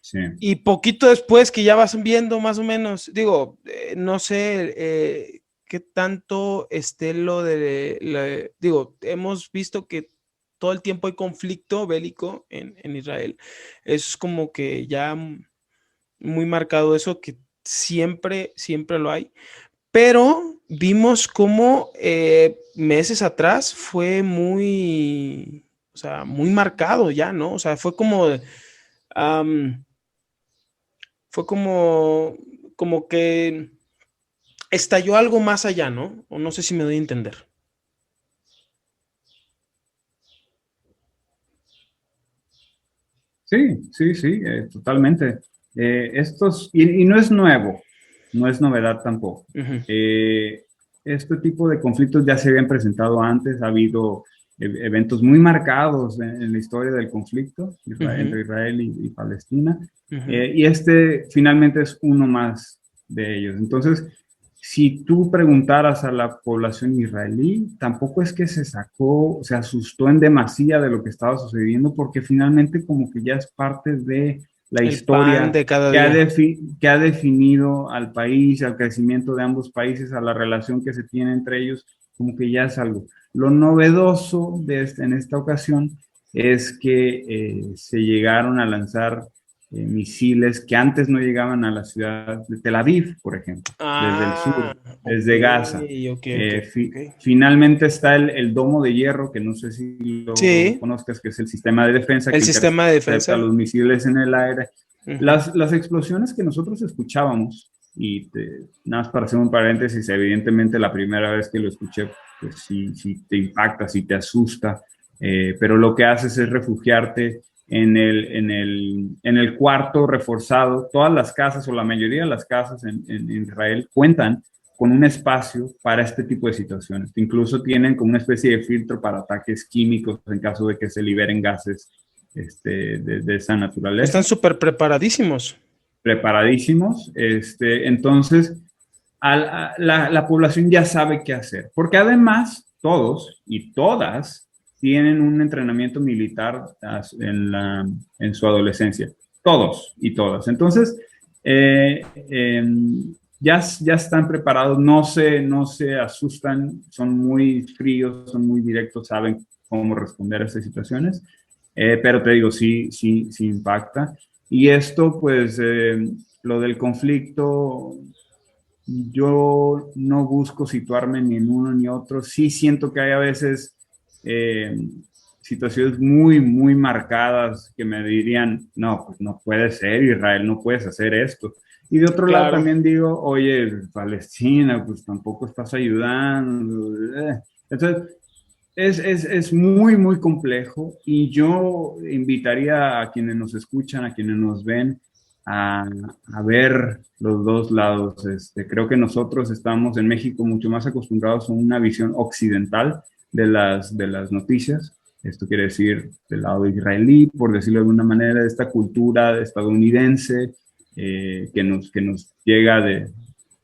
sí. Y poquito después que ya vas viendo más o menos, digo, no sé qué tanto esté lo digo, hemos visto que todo el tiempo hay conflicto bélico en Israel. Es como que ya muy marcado eso, que siempre, siempre lo hay. Pero vimos cómo meses atrás fue muy, o sea, muy marcado ya, ¿no? O sea, um, fue como que estalló algo más allá, ¿no? O no sé si me doy a entender. Sí, totalmente. Y no es nuevo, no es novedad tampoco. Ujú, Este tipo de conflictos ya se habían presentado antes, ha habido eventos muy marcados en la historia del conflicto ujú, entre Israel y Palestina, ujú. y este finalmente es uno más de ellos. Entonces, si tú preguntaras a la población israelí, tampoco es que se asustó en demasía de lo que estaba sucediendo, porque finalmente como que ya es parte de la El pan historia de cada día. que ha definido al país, al crecimiento de ambos países, a la relación que se tiene entre ellos, como que ya es algo. Lo novedoso en esta ocasión es que se llegaron a lanzar misiles que antes no llegaban a la ciudad de Tel Aviv, por ejemplo, desde el sur, Ah, ok, desde Gaza. ok, ok, ok. Finalmente está el domo de hierro, que no sé si lo Sí, conozcas, que es el sistema de defensa el que sistema de intercepta defensa. los misiles en el aire. Ujú. Las explosiones que nosotros escuchábamos, nada más para hacer un paréntesis, evidentemente la primera vez que lo escuché, pues sí te impacta, sí te asusta, pero lo que haces es refugiarte en el cuarto reforzado. Todas las casas o la mayoría de las casas en Israel cuentan con un espacio para este tipo de situaciones. Incluso tienen como una especie de filtro para ataques químicos en caso de que se liberen gases de esa Están naturaleza. súper preparadísimos. Preparadísimos. Entonces, la población ya sabe qué hacer, porque además todos y todas tienen un entrenamiento militar en su adolescencia, todos y todas. Entonces, eh, eh, ya están preparados, no se asustan, son muy fríos, son muy directos, saben cómo responder a estas situaciones, pero te digo, sí impacta. Y esto, pues, lo del conflicto, yo no busco situarme ni en uno ni otro. Sí siento que hay a veces eh, situaciones muy, muy marcadas que me dirían, no, pues no puede ser, Israel, no puedes hacer esto. Y de otro lado Claro. también digo, oye, Palestina, pues tampoco estás ayudando. Entonces, es muy, muy complejo y yo invitaría a quienes nos escuchan, a quienes nos ven, a, a ver los dos lados. Creo que nosotros estamos en México mucho más acostumbrados a una visión occidental de las noticias. Esto quiere decir del lado israelí, por decirlo de alguna manera, de esta cultura estadounidense que nos llega de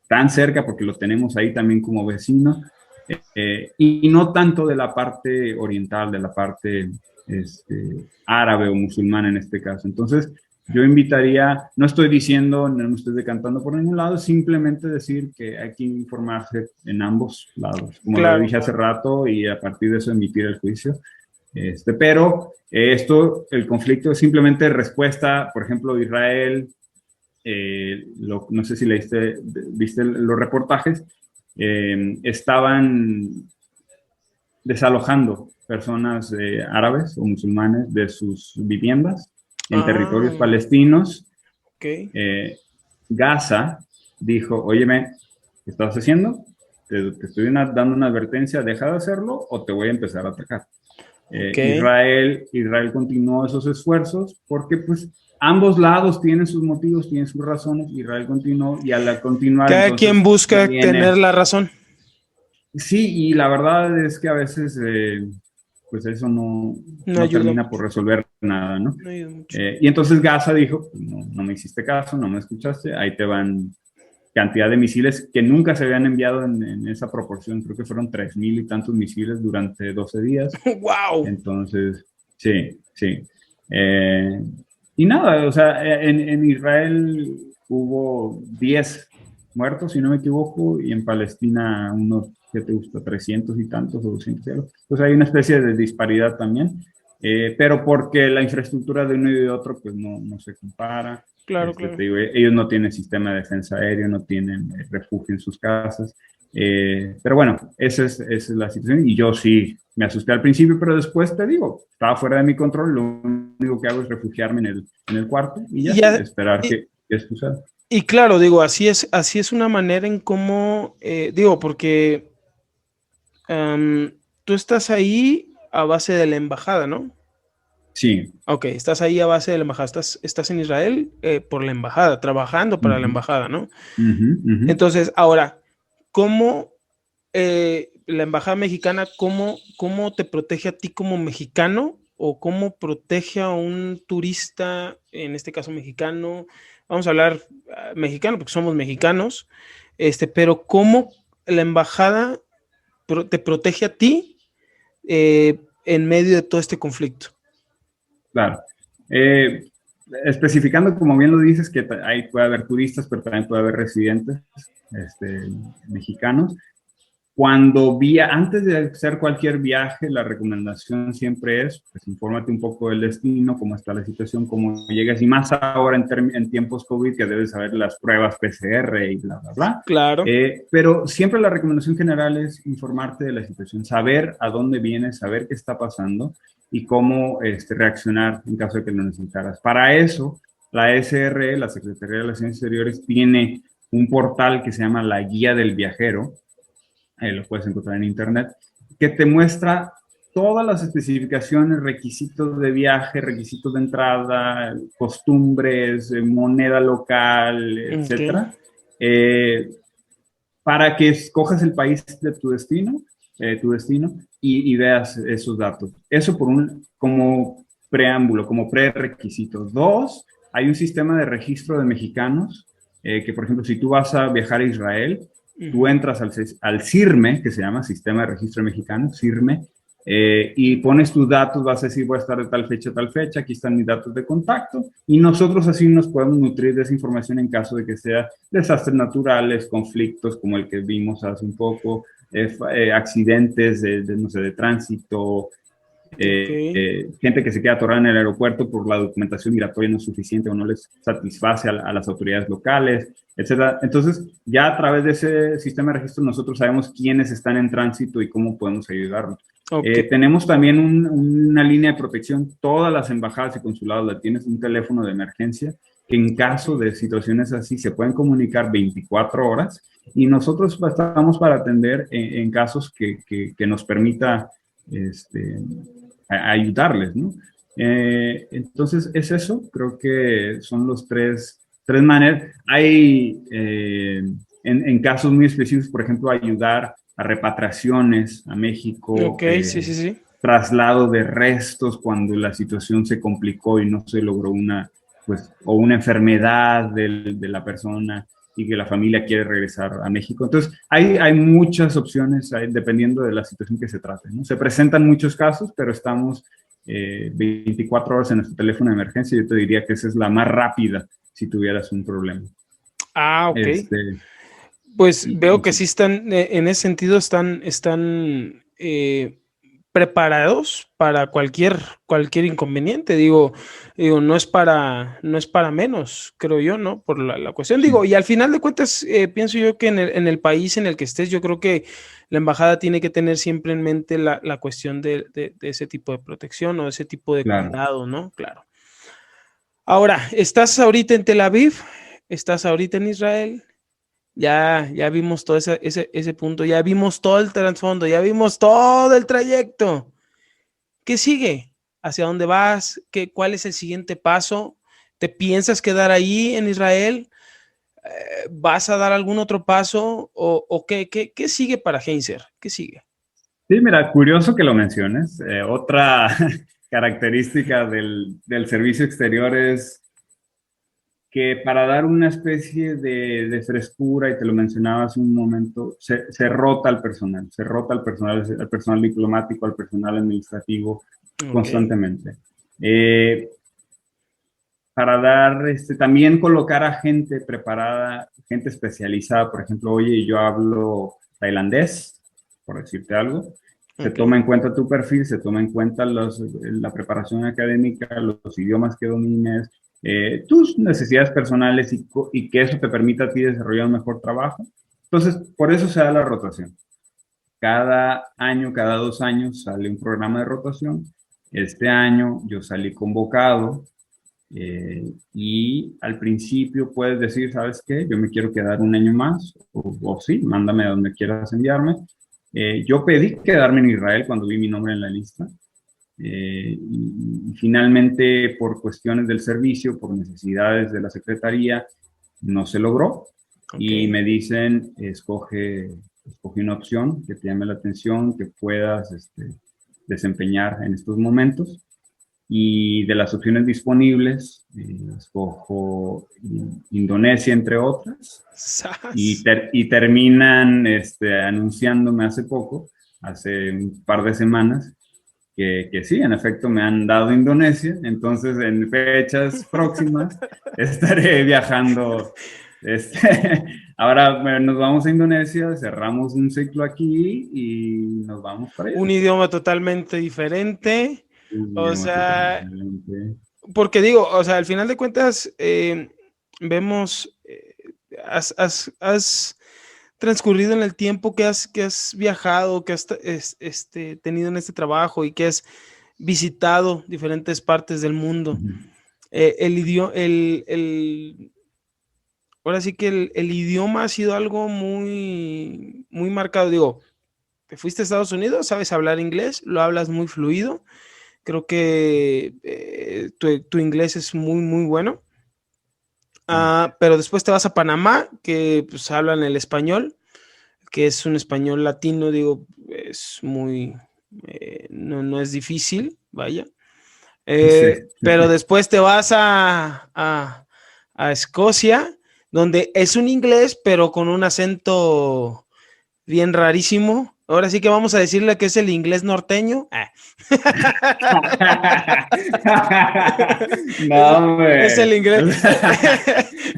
tan cerca porque lo tenemos ahí también como vecino, y no tanto de la parte oriental, de la parte árabe o musulmana en este caso. Entonces, yo invitaría, no estoy diciendo, no me estoy decantando por ningún lado, simplemente decir que hay que informarse en ambos lados, como lo Claro. dije hace rato, y a partir de eso emitir el juicio. Pero el conflicto es simplemente respuesta, por ejemplo, de Israel. No sé si viste los reportajes, estaban desalojando personas árabes o musulmanes de sus viviendas en territorios Ah, palestinos. ok. eh, Gaza dijo, óyeme, ¿qué estás haciendo? Te estoy dando una advertencia, deja de hacerlo o te voy a empezar a atacar. Ok. Israel continuó esos esfuerzos porque pues ambos lados tienen sus motivos, tienen sus razones. Israel continuó y al continuar Cada quien entonces busca tener viene. la razón. Sí, y la verdad es que a veces pues eso no, No no ayuda termina por mucho. resolver nada, ¿no? No ayuda mucho. Y entonces Gaza dijo, pues, no, no me hiciste caso, no me escuchaste, ahí te van cantidad de misiles que nunca se habían enviado en esa proporción. Creo que fueron 3,000 y tantos misiles durante 12 días. ¡Wow! Entonces, sí, sí. Eh, y nada, o sea, en Israel hubo 10 muertos, si no me equivoco, y en Palestina unos, ¿qué te gusta? 300 y tantos o 200 y algo. Pues hay una especie de disparidad también, pero porque la infraestructura de uno y de otro pues no se compara. Claro, claro. Te digo, ellos no tienen sistema de defensa aéreo, no tienen refugio en sus casas. Pero bueno, esa es la situación y yo sí me asusté al principio, pero después te digo, estaba fuera de mi control, lo único que hago es refugiarme en el cuarto y ya Y, está, ya- esperar y, que suceda. y claro, digo, así es una manera en cómo, digo, porque tú estás ahí a base de la embajada, ¿no? Sí. Ok, estás ahí a base de la embajada, estás en Israel por la embajada, trabajando para la Uh-huh, embajada, ¿no? uh-huh, uh-huh. Entonces, ahora, ¿cómo la embajada mexicana, cómo te protege a ti como mexicano o cómo protege a un turista, en este caso mexicano? Vamos a hablar mexicano porque somos mexicanos. pero ¿cómo la embajada te protege a ti en medio de todo este conflicto? Claro. Especificando, como bien lo dices, que ahí puede haber turistas, pero también puede haber residentes mexicanos. Antes de hacer cualquier viaje, la recomendación siempre es, pues, infórmate un poco del destino, cómo está la situación, cómo llegas, y más ahora en tiempos COVID, que debes saber las pruebas PCR y bla, bla, bla. Claro. Pero siempre la recomendación general es informarte de la situación, saber a dónde vienes, saber qué está pasando y cómo reaccionar en caso de que lo necesitaras. Para eso, la SRE, la Secretaría de Relaciones Exteriores, tiene un portal que se llama la Guía del Viajero, lo puedes encontrar en internet, que te muestra todas las especificaciones, requisitos de viaje, requisitos de entrada, costumbres, moneda local, etcétera, para que escojas el país de tu destino y veas esos datos. Eso como preámbulo, como prerequisito. Dos, hay un sistema de registro de mexicanos que, por ejemplo, si tú vas a viajar a Israel, tú entras al CIRME, que se llama Sistema de Registro Mexicano, CIRME, y pones tus datos, vas a decir, voy a estar de tal fecha a tal fecha, aquí están mis datos de contacto, y nosotros así nos podemos nutrir de esa información en caso de que sea desastres naturales, conflictos como el que vimos hace un poco, accidentes no sé, de tránsito, gente que se queda atorada en el aeropuerto por la documentación migratoria no es suficiente o no les satisface a las autoridades locales, etcétera. Entonces, ya a través de ese sistema de registro nosotros sabemos quiénes están en tránsito y cómo podemos ayudarlos. Tenemos también una línea de protección. Todas las embajadas y consulados la tienes, un teléfono de emergencia que en caso de situaciones así se pueden comunicar 24 horas y nosotros estamos para atender en casos que nos permita ayudarles, ¿no? Entonces, es eso. Creo que son los tres maneras. Hay, en casos muy específicos, por ejemplo, ayudar a repatriaciones a México. Sí. Traslado de restos cuando la situación se complicó y no se logró o una enfermedad de la persona y que la familia quiere regresar a México. Entonces, hay muchas opciones dependiendo de la situación que se trate, ¿no? Se presentan muchos casos, pero estamos 24 horas en nuestro teléfono de emergencia. Yo te diría que esa es la más rápida si tuvieras un problema. Pues veo que sí están, en ese sentido, están preparados para cualquier inconveniente. Digo, no es para menos, creo yo, ¿no? Por la cuestión. Digo, y al final de cuentas, pienso yo que en el país en el que estés, yo creo que la embajada tiene que tener siempre en mente la cuestión de ese tipo de protección o ese tipo de cuidado, ¿no? Claro. Ahora, ¿estás ahorita en Tel Aviv? ¿Estás ahorita en Israel? Ya vimos todo ese punto, ya vimos todo el trasfondo, ya vimos todo el trayecto. ¿Qué sigue? ¿Hacia dónde vas? ¿Cuál es el siguiente paso? ¿Te piensas quedar ahí en Israel? ¿Vas a dar algún otro paso? ¿O qué sigue para Heinzer? ¿Qué sigue? Sí, mira, curioso que lo menciones. Otra característica del servicio exterior es que para dar una especie de frescura, y te lo mencionaba hace un momento, se rota el personal, el personal diplomático, al personal administrativo constantemente. Para dar, también colocar a gente preparada, gente especializada, por ejemplo, oye, yo hablo tailandés, por decirte algo, se toma en cuenta tu perfil, se toma en cuenta la preparación académica, los idiomas que domines, tus necesidades personales y que eso te permita a ti desarrollar un mejor trabajo. Entonces, por eso se da la rotación. Cada año, cada 2 años sale un programa de rotación. Este año yo salí convocado y al principio puedes decir, ¿sabes qué? Yo me quiero quedar un año más o sí, mándame a donde quieras enviarme. Yo pedí quedarme en Israel cuando vi mi nombre en la lista. Y finalmente, por cuestiones del servicio, por necesidades de la Secretaría, no se logró. Y me dicen, escoge una opción que te llame la atención, que puedas desempeñar en estos momentos. y de las opciones disponibles, escojo Indonesia, entre otras, y, Sas. y terminan anunciándome hace un par de semanas, que sí, en efecto me han dado Indonesia, entonces en fechas próximas estaré viajando. Ahora nos vamos a Indonesia, cerramos un ciclo aquí y nos vamos para allá. Un idioma totalmente diferente. Un O idioma sea, totalmente. porque digo, o sea, al final de cuentas, vemos, has transcurrido en el tiempo que has viajado, que has tenido en este trabajo y que has visitado diferentes partes del mundo. El idioma, ahora sí que el idioma ha sido algo muy, muy marcado. Digo, te fuiste a Estados Unidos, sabes hablar inglés, lo hablas muy fluido. Creo que tu inglés es muy, muy bueno. Pero después te vas a Panamá, que pues hablan el español, que es un español latino, digo, es muy, no es difícil, vaya. Sí. Pero después te vas a Escocia, donde es un inglés, pero con un acento bien rarísimo. Ahora sí que vamos a decirle que es el inglés norteño. No, Es hombre. el inglés,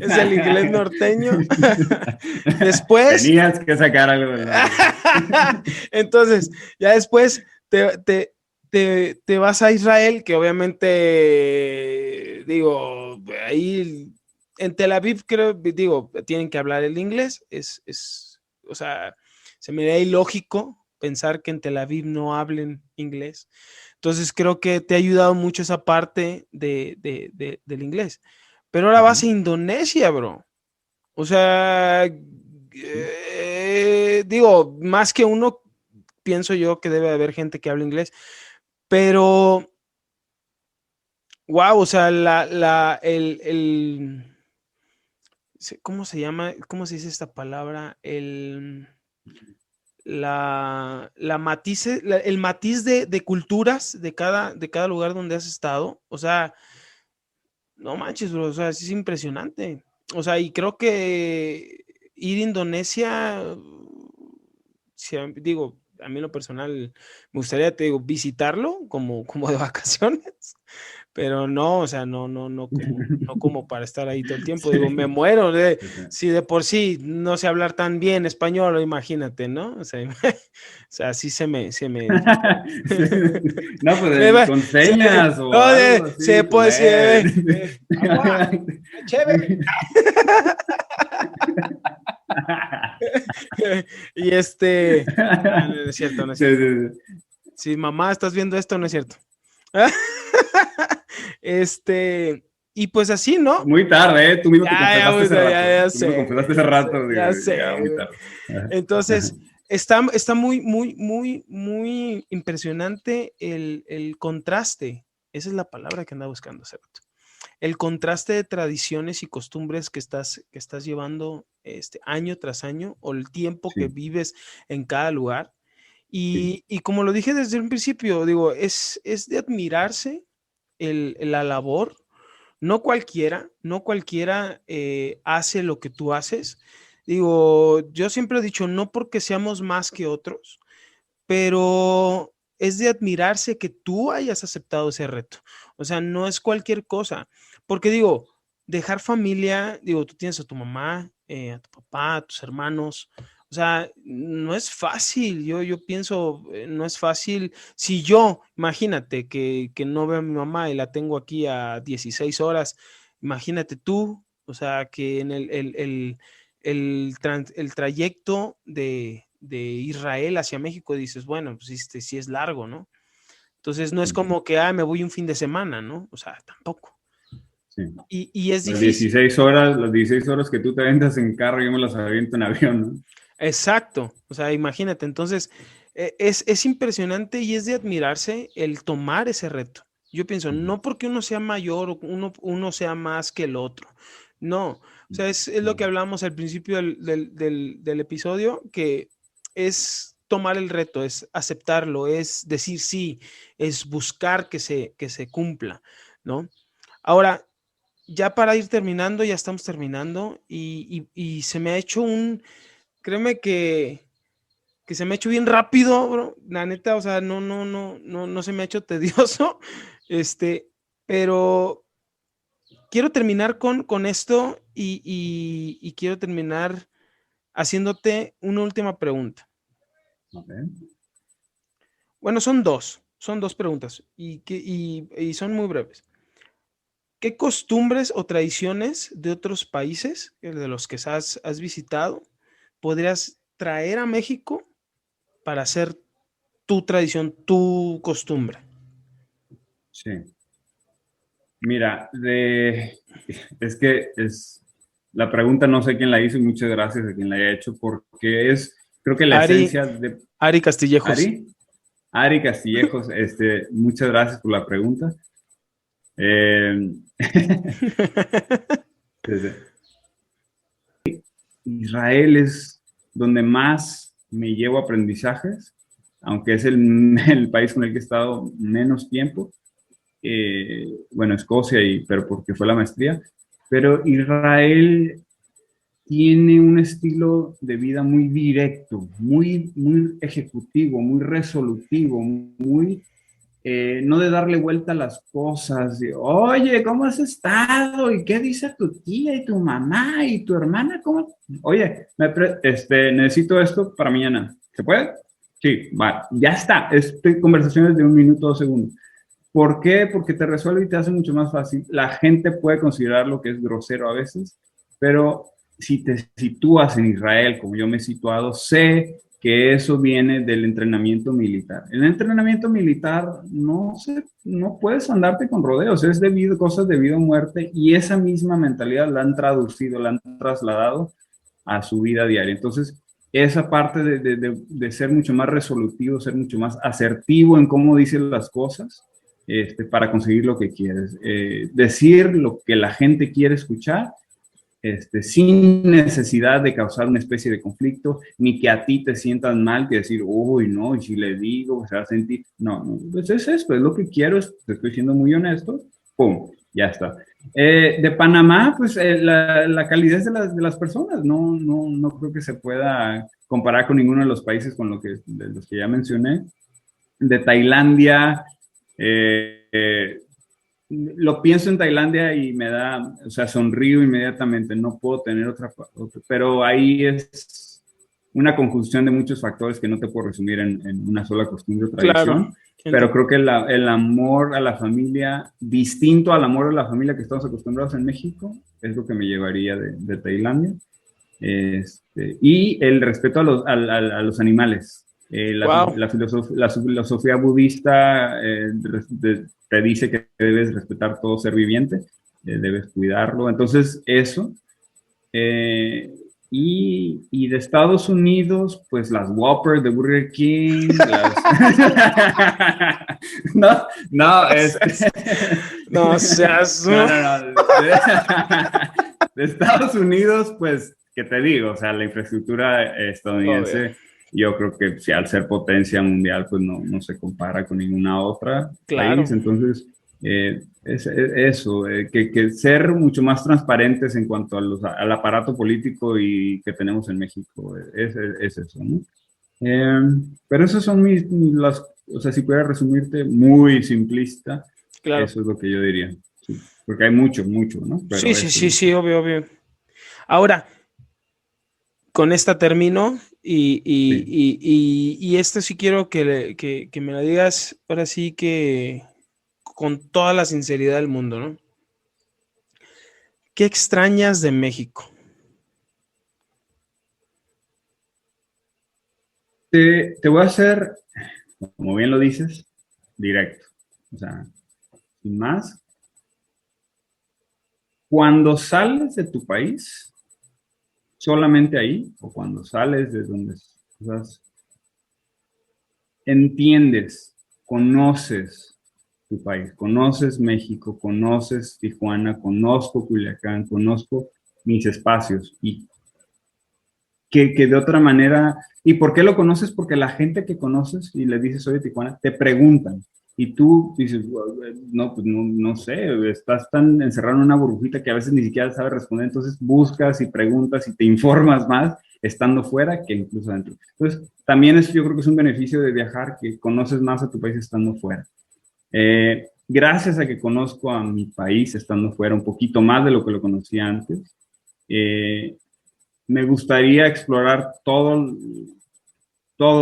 es el inglés norteño. Después, Tenías que sacar algo del norte. entonces, ya después te vas a Israel, que obviamente, digo, ahí en Tel Aviv, creo, digo, tienen que hablar el inglés. O sea, se me da ilógico pensar que en Tel Aviv no hablen inglés. Entonces creo que te ha ayudado mucho esa parte del inglés. Pero ahora vas a Indonesia, bro. O sea, digo, más que uno, pienso yo que debe haber gente que habla inglés, pero, wow, o sea, ¿cómo se llama? ¿Cómo se dice esta palabra? El matiz de culturas de cada lugar donde has estado. O sea, no manches, bro, o sea, sí es impresionante. O sea, y creo que ir a Indonesia, si digo, a mí en lo personal me gustaría, te digo, visitarlo como de vacaciones, pero no, o sea, no como para estar ahí todo el tiempo. Digo, me Sí. muero si de por sí no sé hablar tan bien español, imagínate, ¿no? O sea, o sea, sí se me dificulta. No, pues con señas o No, algo así, se pues puede ven. decir, agua, chévere. Y no es cierto, no es Sí, cierto. sí, sí. Si mamá estás viendo esto, no es cierto. Este, y pues así, ¿no? Muy tarde, ¿eh? Tú mismo te confesaste Pues, hace rato. ya Tú mismo sé, confesaste güey, hace rato. ya Ya, sé, muy güey. tarde. Ajá. Entonces, está muy, muy, muy, muy impresionante el contraste. Esa es la palabra que andaba buscando hace rato. El contraste de tradiciones y costumbres que estás llevando año tras año, o el tiempo que Sí, vives en cada lugar. sí. Y como lo dije desde un principio, digo, es de admirarse la labor. No cualquiera hace lo que tú haces. Digo, yo siempre he dicho, no porque seamos más que otros, pero es de admirarse que tú hayas aceptado ese reto. O sea, no es cualquier cosa. Porque digo, dejar familia, digo, tú tienes a tu mamá, a tu papá, a tus hermanos. O sea, no es fácil. Yo pienso, no es fácil. Si yo, imagínate que no veo a mi mamá y la tengo aquí a 16 horas, imagínate tú, o sea, que en el trayecto de Israel hacia México dices, bueno, pues sí es largo, ¿no? Entonces no es como que, me voy un fin de semana, ¿no? O sea, tampoco. Sí. Y es difícil. Las 16 horas que tú te aventas en carro, yo me las aviento en avión, ¿no? Exacto. O sea, imagínate. Entonces, es impresionante y es de admirarse el tomar ese reto. Yo pienso, no porque uno sea mayor o uno sea más que el otro. No. O sea, es lo que hablamos al principio del episodio, que es tomar el reto, es aceptarlo, es decir sí, es buscar que se cumpla, ¿no? Ahora, ya para ir terminando, ya estamos terminando y se me ha hecho créeme que se me ha hecho bien rápido, bro, la neta, o sea, no se me ha hecho tedioso, pero quiero terminar con esto y quiero terminar haciéndote una última pregunta. Okay. Bueno, son dos preguntas y son muy breves. ¿Qué costumbres o tradiciones de otros países, de los que has visitado, podrías traer a México para hacer tu tradición, tu costumbre? Sí. Mira, es que la pregunta no sé quién la hizo y muchas gracias a quien la haya hecho porque creo que la Ari, esencia de Ari Castillejos. Ari Castillejos, muchas gracias por la pregunta. Eh, Israel es donde más me llevo aprendizajes, aunque es el país con el que he estado menos tiempo. Bueno, Escocia, pero porque fue la maestría. Pero Israel tiene un estilo de vida muy directo, muy ejecutivo, muy resolutivo, muy no de darle vuelta a las cosas. Oye, ¿cómo has estado? ¿Y qué dice tu tía y tu mamá y tu hermana? ¿Cómo? Oye, necesito esto para mañana. ¿Se puede? Sí, va, ya está. Conversaciones de 1 minuto, 2 segundos. ¿Por qué? Porque te resuelve y te hace mucho más fácil. La gente puede considerar lo que es grosero a veces, pero si te sitúas en Israel, como yo me he situado, sé que eso viene del entrenamiento militar. En el entrenamiento militar no puedes andarte con rodeos, es cosas de vida o muerte, y esa misma mentalidad la han traducido, la han trasladado a su vida diaria. Entonces, esa parte de ser mucho más resolutivo, ser mucho más asertivo en cómo dices las cosas, para conseguir lo que quieres. Decir lo que la gente quiere escuchar, sin necesidad de causar una especie de conflicto, ni que a ti te sientas mal, que decir, uy, no, y si le digo, se va a sentir. No, pues es esto, es lo que quiero, te estoy siendo muy honesto, pum, ya está. De Panamá, pues la calidez de las personas, no creo que se pueda comparar con ninguno de los países de los que ya mencioné. De Tailandia, lo pienso en Tailandia y o sea, sonrío inmediatamente, no puedo tener otra, pero ahí es una conjunción de muchos factores que no te puedo resumir en una sola costumbre o tradición, Claro. pero creo que el amor a la familia, distinto al amor a la familia que estamos acostumbrados en México, es lo que me llevaría de Tailandia. Y el respeto a los animales. Wow. La filosofía budista te dice que debes respetar todo ser viviente, debes cuidarlo. Entonces, eso. Y de Estados Unidos, pues las Whopper de Burger King. No seas. No. De Estados Unidos, pues, ¿qué te digo? O sea, la infraestructura estadounidense, Obvio. yo creo que si al ser potencia mundial, pues no se compara con ninguna otra Claro. país. Entonces, es eso, que ser mucho más transparentes en cuanto al aparato político y que tenemos en México, es eso, ¿no? Pero esas son o sea, si pudiera resumirte muy simplista, Claro. eso es lo que yo diría. Sí, porque hay mucho, ¿no? Pero Sí, obvio. Ahora, con esta termino sí. y esto sí quiero que me lo digas ahora sí que con toda la sinceridad del mundo, ¿no? ¿Qué extrañas de México? Te voy a hacer, como bien lo dices, directo. O sea, sin más, cuando sales de tu país, solamente ahí, o cuando sales de donde estás, entiendes, conoces tu país, conoces México, conoces Tijuana, conozco Culiacán, conozco mis espacios y que de otra manera. ¿Y por qué lo conoces? Porque la gente que conoces y le dices soy de Tijuana, te preguntan. Y tú dices, no, pues no, no sé, estás tan encerrado en una burbujita que a veces ni siquiera sabes responder, entonces buscas y preguntas y te informas más estando fuera que incluso adentro. Entonces, también yo creo que es un beneficio de viajar, que conoces más a tu país estando fuera. Gracias a que conozco a mi país estando fuera un poquito más de lo que lo conocía antes, me gustaría explorar todo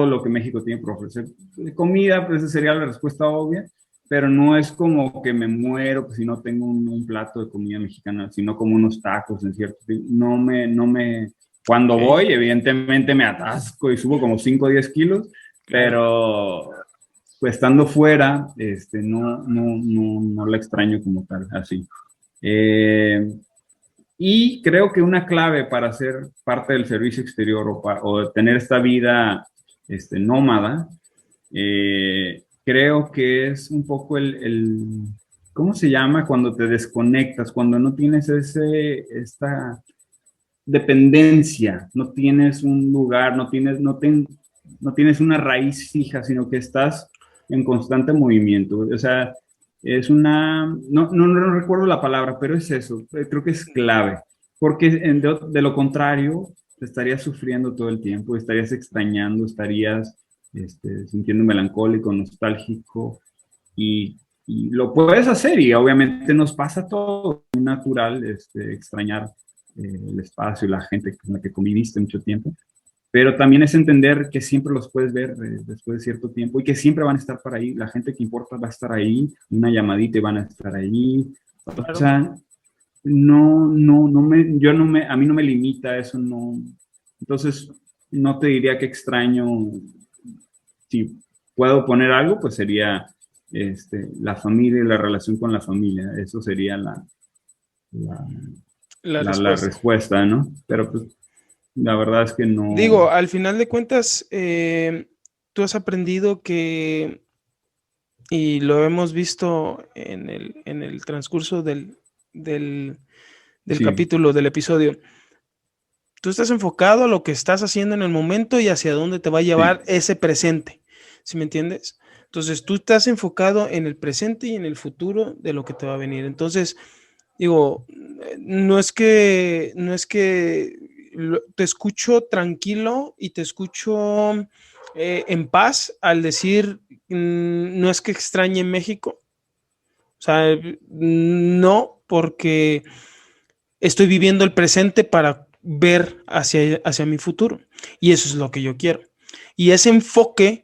lo que México tiene por ofrecer. De comida, pues esa sería la respuesta obvia, pero no es como que me muero pues, si no tengo un plato de comida mexicana, sino como unos tacos en cierto. Cuando Ok. voy, evidentemente me atasco y subo como 5 o 10 kilos, Claro. pero pues estando fuera, no la extraño como tal, así. Y creo que una clave para ser parte del servicio exterior o tener esta vida nómada, creo que es un poco ¿cómo se llama? Cuando te desconectas, cuando no tienes esta dependencia, no tienes un lugar, no tienes una raíz fija, sino que estás en constante movimiento. O sea, no recuerdo la palabra, pero es eso, creo que es clave, porque de lo contrario, estarías sufriendo todo el tiempo, estarías extrañando, estarías sintiendo melancólico, nostálgico, y lo puedes hacer, y obviamente nos pasa todo, es natural extrañar el espacio, la gente con la que conviviste mucho tiempo, pero también es entender que siempre los puedes ver después de cierto tiempo y que siempre van a estar por ahí, la gente que importa va a estar ahí, una llamadita y van a estar ahí, o Claro. sea, a mí no me limita eso, no, entonces no te diría que extraño, si puedo poner algo, pues sería la familia y la relación con la familia, eso sería la, La la respuesta. respuesta, ¿no? Pero pues la verdad es que no. Digo, al final de cuentas, tú has aprendido que, y lo hemos visto en el transcurso del, del Sí, capítulo, del episodio, tú estás enfocado a lo que estás haciendo en el momento y hacia dónde te va a llevar sí. ese presente, ¿sí me entiendes? Entonces, tú estás enfocado en el presente y en el futuro de lo que te va a venir. Entonces, digo, no es que te escucho tranquilo y te escucho en paz al decir, no es que extrañe México, o sea, no, porque estoy viviendo el presente para ver hacia mi futuro. Y eso es lo que yo quiero. Y ese enfoque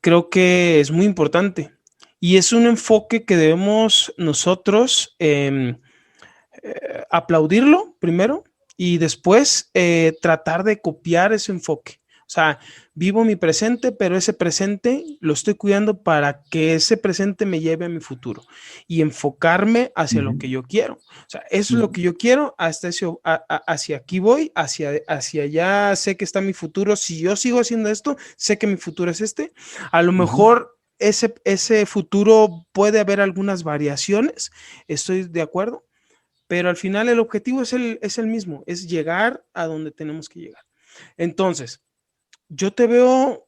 creo que es muy importante. Y es un enfoque que debemos nosotros aplaudirlo primero y después tratar de copiar ese enfoque. O sea, vivo mi presente, pero ese presente lo estoy cuidando para que ese presente me lleve a mi futuro y enfocarme hacia lo Ujú, que yo quiero. O sea, eso es lo ujú, que yo quiero, hacia aquí voy, hacia allá sé que está mi futuro. Si yo sigo haciendo esto, sé que mi futuro es este. A lo ujú, mejor ese futuro puede haber algunas variaciones, estoy de acuerdo, pero al final el objetivo es el mismo, es llegar a donde tenemos que llegar. Entonces, yo te veo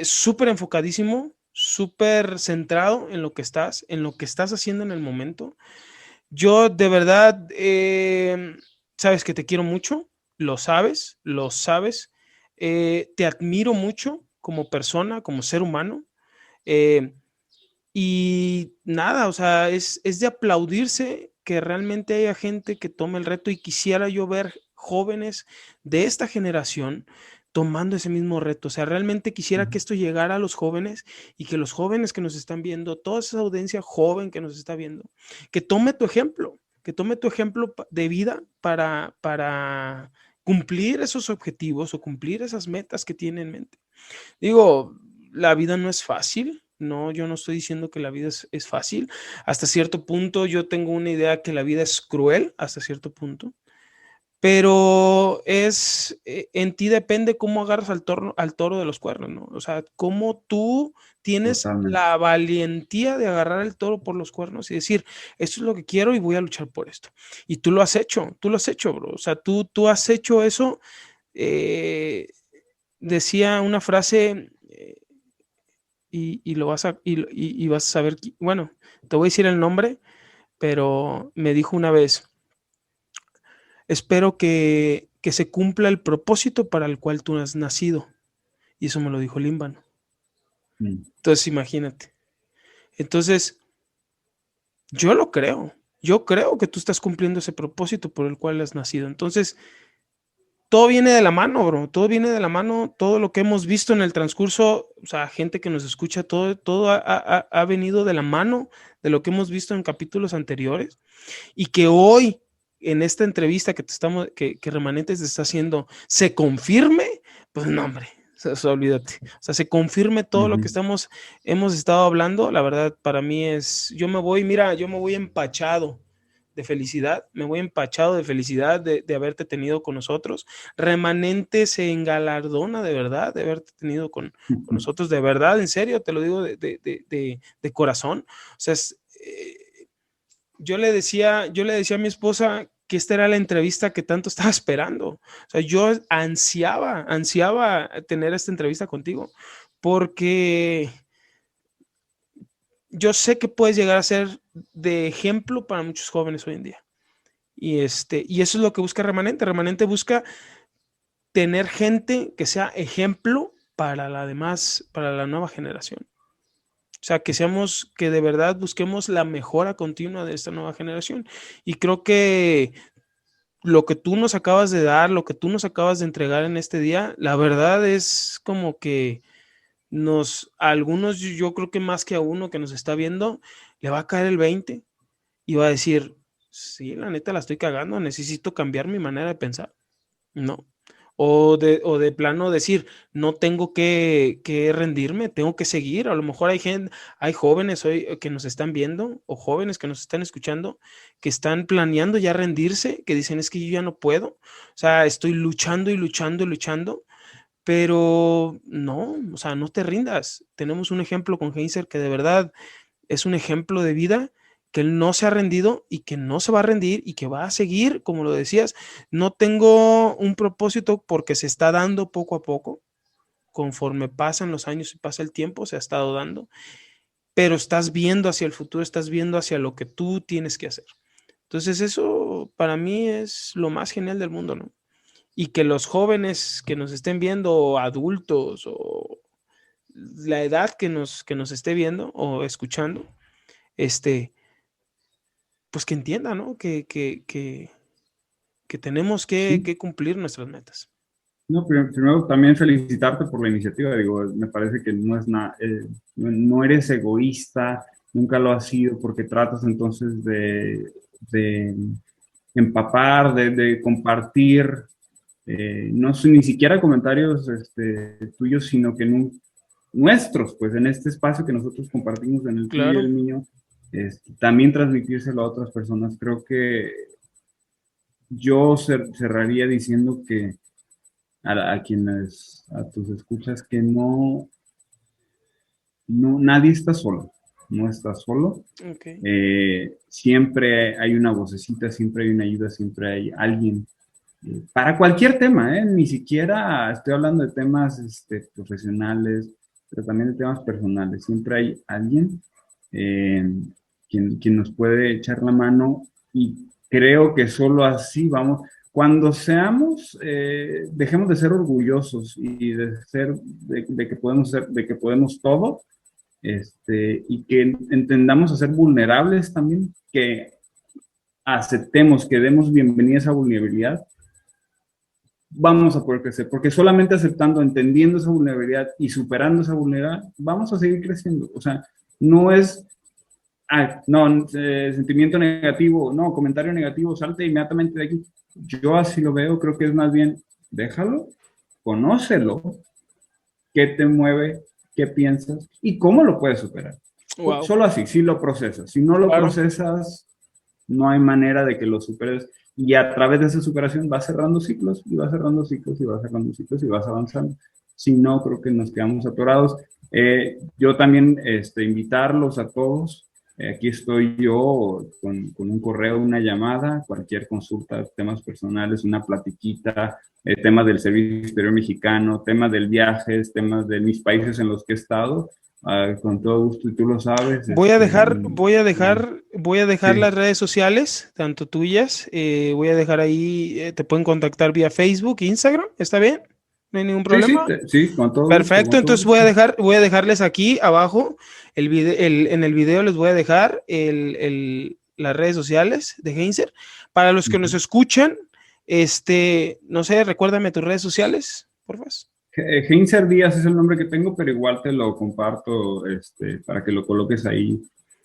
súper enfocadísimo, súper centrado en lo que estás haciendo en el momento. Yo de verdad, sabes que te quiero mucho, lo sabes, te admiro mucho como persona, como ser humano. Eh, y nada, o sea, es de aplaudirse que realmente haya gente que tome el reto y quisiera yo ver jóvenes de esta generación tomando ese mismo reto. O sea, realmente quisiera que ujú, esto llegara a los jóvenes y que los jóvenes que nos están viendo, toda esa audiencia joven que nos está viendo, que tome tu ejemplo, que tome tu ejemplo de vida para cumplir esos objetivos o cumplir esas metas que tiene en mente. Digo, la vida no es fácil. No, yo no estoy diciendo que la vida es fácil. Hasta cierto punto yo tengo una idea que la vida es cruel, hasta cierto punto. Pero en ti depende cómo agarras al toro de los cuernos, ¿no? O sea, cómo tú tienes totalmente. la valentía de agarrar el toro por los cuernos y decir, esto es lo que quiero y voy a luchar por esto. Y tú lo has hecho, bro. O sea, tú has hecho eso decía una frase y vas a saber, bueno, te voy a decir el nombre, pero me dijo una vez, espero que se cumpla el propósito para el cual tú has nacido. Y eso me lo dijo Límbano. Entonces, imagínate. Entonces, yo lo creo. Yo creo que tú estás cumpliendo ese propósito por el cual has nacido. Entonces, todo viene de la mano, bro. Todo viene de la mano. Todo lo que hemos visto en el transcurso, o sea, gente que nos escucha, todo ha venido de la mano de lo que hemos visto en capítulos anteriores. Y que hoy, en esta entrevista que Remanentes te está haciendo, se confirme, pues no, hombre. O sea, olvídate. O sea, se confirme todo lo que hemos estado hablando. La verdad, para mí yo me voy empachado de felicidad, de haberte tenido con nosotros. Remanente se engalardona de verdad de haberte tenido con nosotros, de verdad, en serio, te lo digo de corazón. O sea, yo le decía a mi esposa que esta era la entrevista que tanto estaba esperando. O sea, yo ansiaba tener esta entrevista contigo, porque yo sé que puedes llegar a ser de ejemplo para muchos jóvenes hoy en día. Y eso es lo que busca Remanente. Remanente busca tener gente que sea ejemplo para la nueva generación. O sea, que de verdad busquemos la mejora continua de esta nueva generación. Y creo que lo que tú nos acabas de dar, lo que tú nos acabas de entregar en este día, la verdad es como que a algunos, yo creo que más que a uno que nos está viendo, le va a caer el 20 y va a decir, sí, la neta la estoy cagando, necesito cambiar mi manera de pensar. No. O de plano decir, no tengo que rendirme, tengo que seguir. A lo mejor hay jóvenes hoy que nos están viendo o jóvenes que nos están escuchando que están planeando ya rendirse, que dicen, es que yo ya no puedo. O sea, estoy luchando y luchando y luchando, pero no, o sea, no te rindas. Tenemos un ejemplo con Heinzer que de verdad es un ejemplo de vida, que él no se ha rendido y que no se va a rendir y que va a seguir, como lo decías. No tengo un propósito porque se está dando poco a poco, conforme pasan los años y pasa el tiempo, se ha estado dando, pero estás viendo hacia el futuro, estás viendo hacia lo que tú tienes que hacer. Entonces eso para mí es lo más genial del mundo, ¿no? Y que los jóvenes que nos estén viendo, adultos o la edad que nos esté viendo o escuchando, pues que entienda, ¿no? Que tenemos que cumplir nuestras metas. No, primero también felicitarte por la iniciativa. Digo, me parece que no es no eres egoísta, nunca lo has sido, porque tratas entonces de empapar, de compartir, no son ni siquiera comentarios tuyos, sino que nuestros, pues en este espacio que nosotros compartimos en el tuyo y el mío, también transmitírselo a otras personas. Creo que yo cerraría diciendo que a tus escuchas, que nadie está solo, no está solo. Okay. Siempre hay una vocecita, siempre hay una ayuda, siempre hay alguien para cualquier tema, ni siquiera estoy hablando de temas profesionales, pero también de temas personales. Siempre hay alguien quien nos puede echar la mano, y creo que solo así vamos. Cuando dejemos de ser orgullosos y de que podemos todo, y que entendamos a ser vulnerables también, que aceptemos, que demos bienvenida a esa vulnerabilidad, vamos a poder crecer, porque solamente aceptando, entendiendo esa vulnerabilidad y superando esa vulnerabilidad, vamos a seguir creciendo. O sea, no es, sentimiento negativo, no, comentario negativo, salte inmediatamente de aquí. Yo así lo veo, creo que es más bien, déjalo, conócelo, qué te mueve, qué piensas y cómo lo puedes superar. Wow. Solo así, si lo procesas. Si no lo procesas, no hay manera de que lo superes. Y a través de esa superación vas cerrando ciclos, y vas cerrando ciclos, y vas cerrando ciclos, y vas avanzando. Si no, creo que nos quedamos atorados. Yo también invitarlos a todos Aquí estoy yo con un correo, una llamada, cualquier consulta, temas personales, una platiquita, temas del Servicio Exterior Mexicano, temas del viaje, temas de mis países en los que he estado. Con todo gusto, y tú lo sabes. Voy a dejar Sí. las redes sociales, tanto tuyas, voy a dejar ahí, te pueden contactar vía Facebook, Instagram, ¿está bien? No hay ningún Sí, sí, problema. sí, con todo gusto, Perfecto, con todo entonces gusto. voy a dejarles aquí abajo en el video les voy a dejar las redes sociales de Heinzer. Para los que nos escuchan, no sé, recuérdame tus redes sociales, por favor. Heinzer Díaz es el nombre que tengo, pero igual te lo comparto para que lo coloques ahí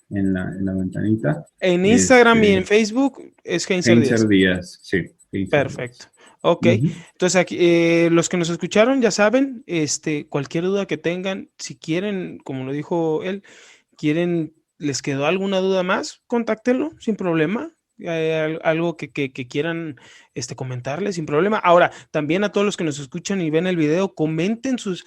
en la ventanita. En Instagram y en Facebook es Heinzer Heinzer Díaz. Díaz, sí. Heinzer Perfecto. Díaz. Ok, Ujú. entonces aquí, los que nos escucharon ya saben, cualquier duda que tengan, si quieren, como lo dijo él, les quedó alguna duda más, contáctenlo sin problema. Algo que quieran comentarle sin problema. Ahora, también a todos los que nos escuchan y ven el video, comenten sus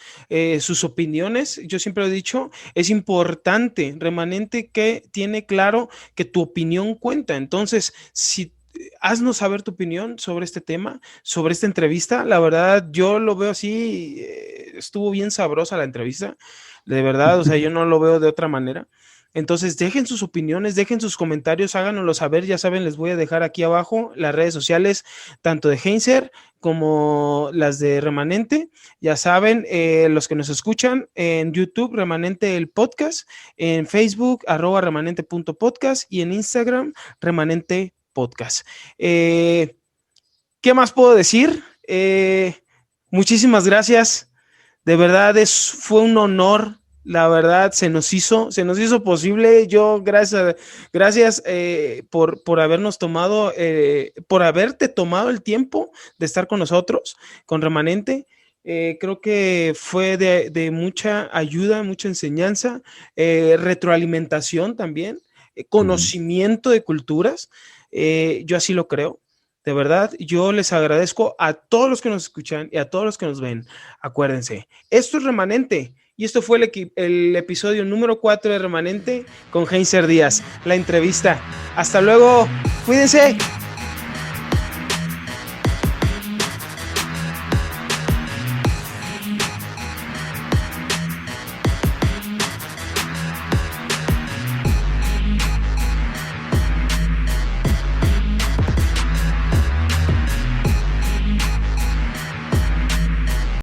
opiniones. Yo siempre he dicho, es importante, remanente, que tiene claro que tu opinión cuenta. Entonces, si haznos saber tu opinión sobre este tema, sobre esta entrevista. La verdad, yo lo veo así, estuvo bien sabrosa la entrevista, de verdad, o sea, yo no lo veo de otra manera. Entonces, dejen sus opiniones, dejen sus comentarios, háganoslo saber, ya saben, les voy a dejar aquí abajo las redes sociales, tanto de Heinzer como las de Remanente, ya saben, los que nos escuchan en YouTube, Remanente el podcast, en Facebook, @remanente.podcast y en Instagram, Remanente Podcast. ¿Qué más puedo decir? Muchísimas gracias. De verdad, fue un honor. La verdad, se nos hizo posible. Yo, gracias por habernos tomado, por haberte tomado el tiempo de estar con nosotros, con Remanente. Creo que fue de mucha ayuda, mucha enseñanza, retroalimentación también, conocimiento de culturas. Yo así lo creo. De verdad, yo les agradezco a todos los que nos escuchan y a todos los que nos ven. Acuérdense, esto es Remanente y esto fue el episodio número 4 de Remanente con Heinzer Díaz, la entrevista. Hasta luego, cuídense.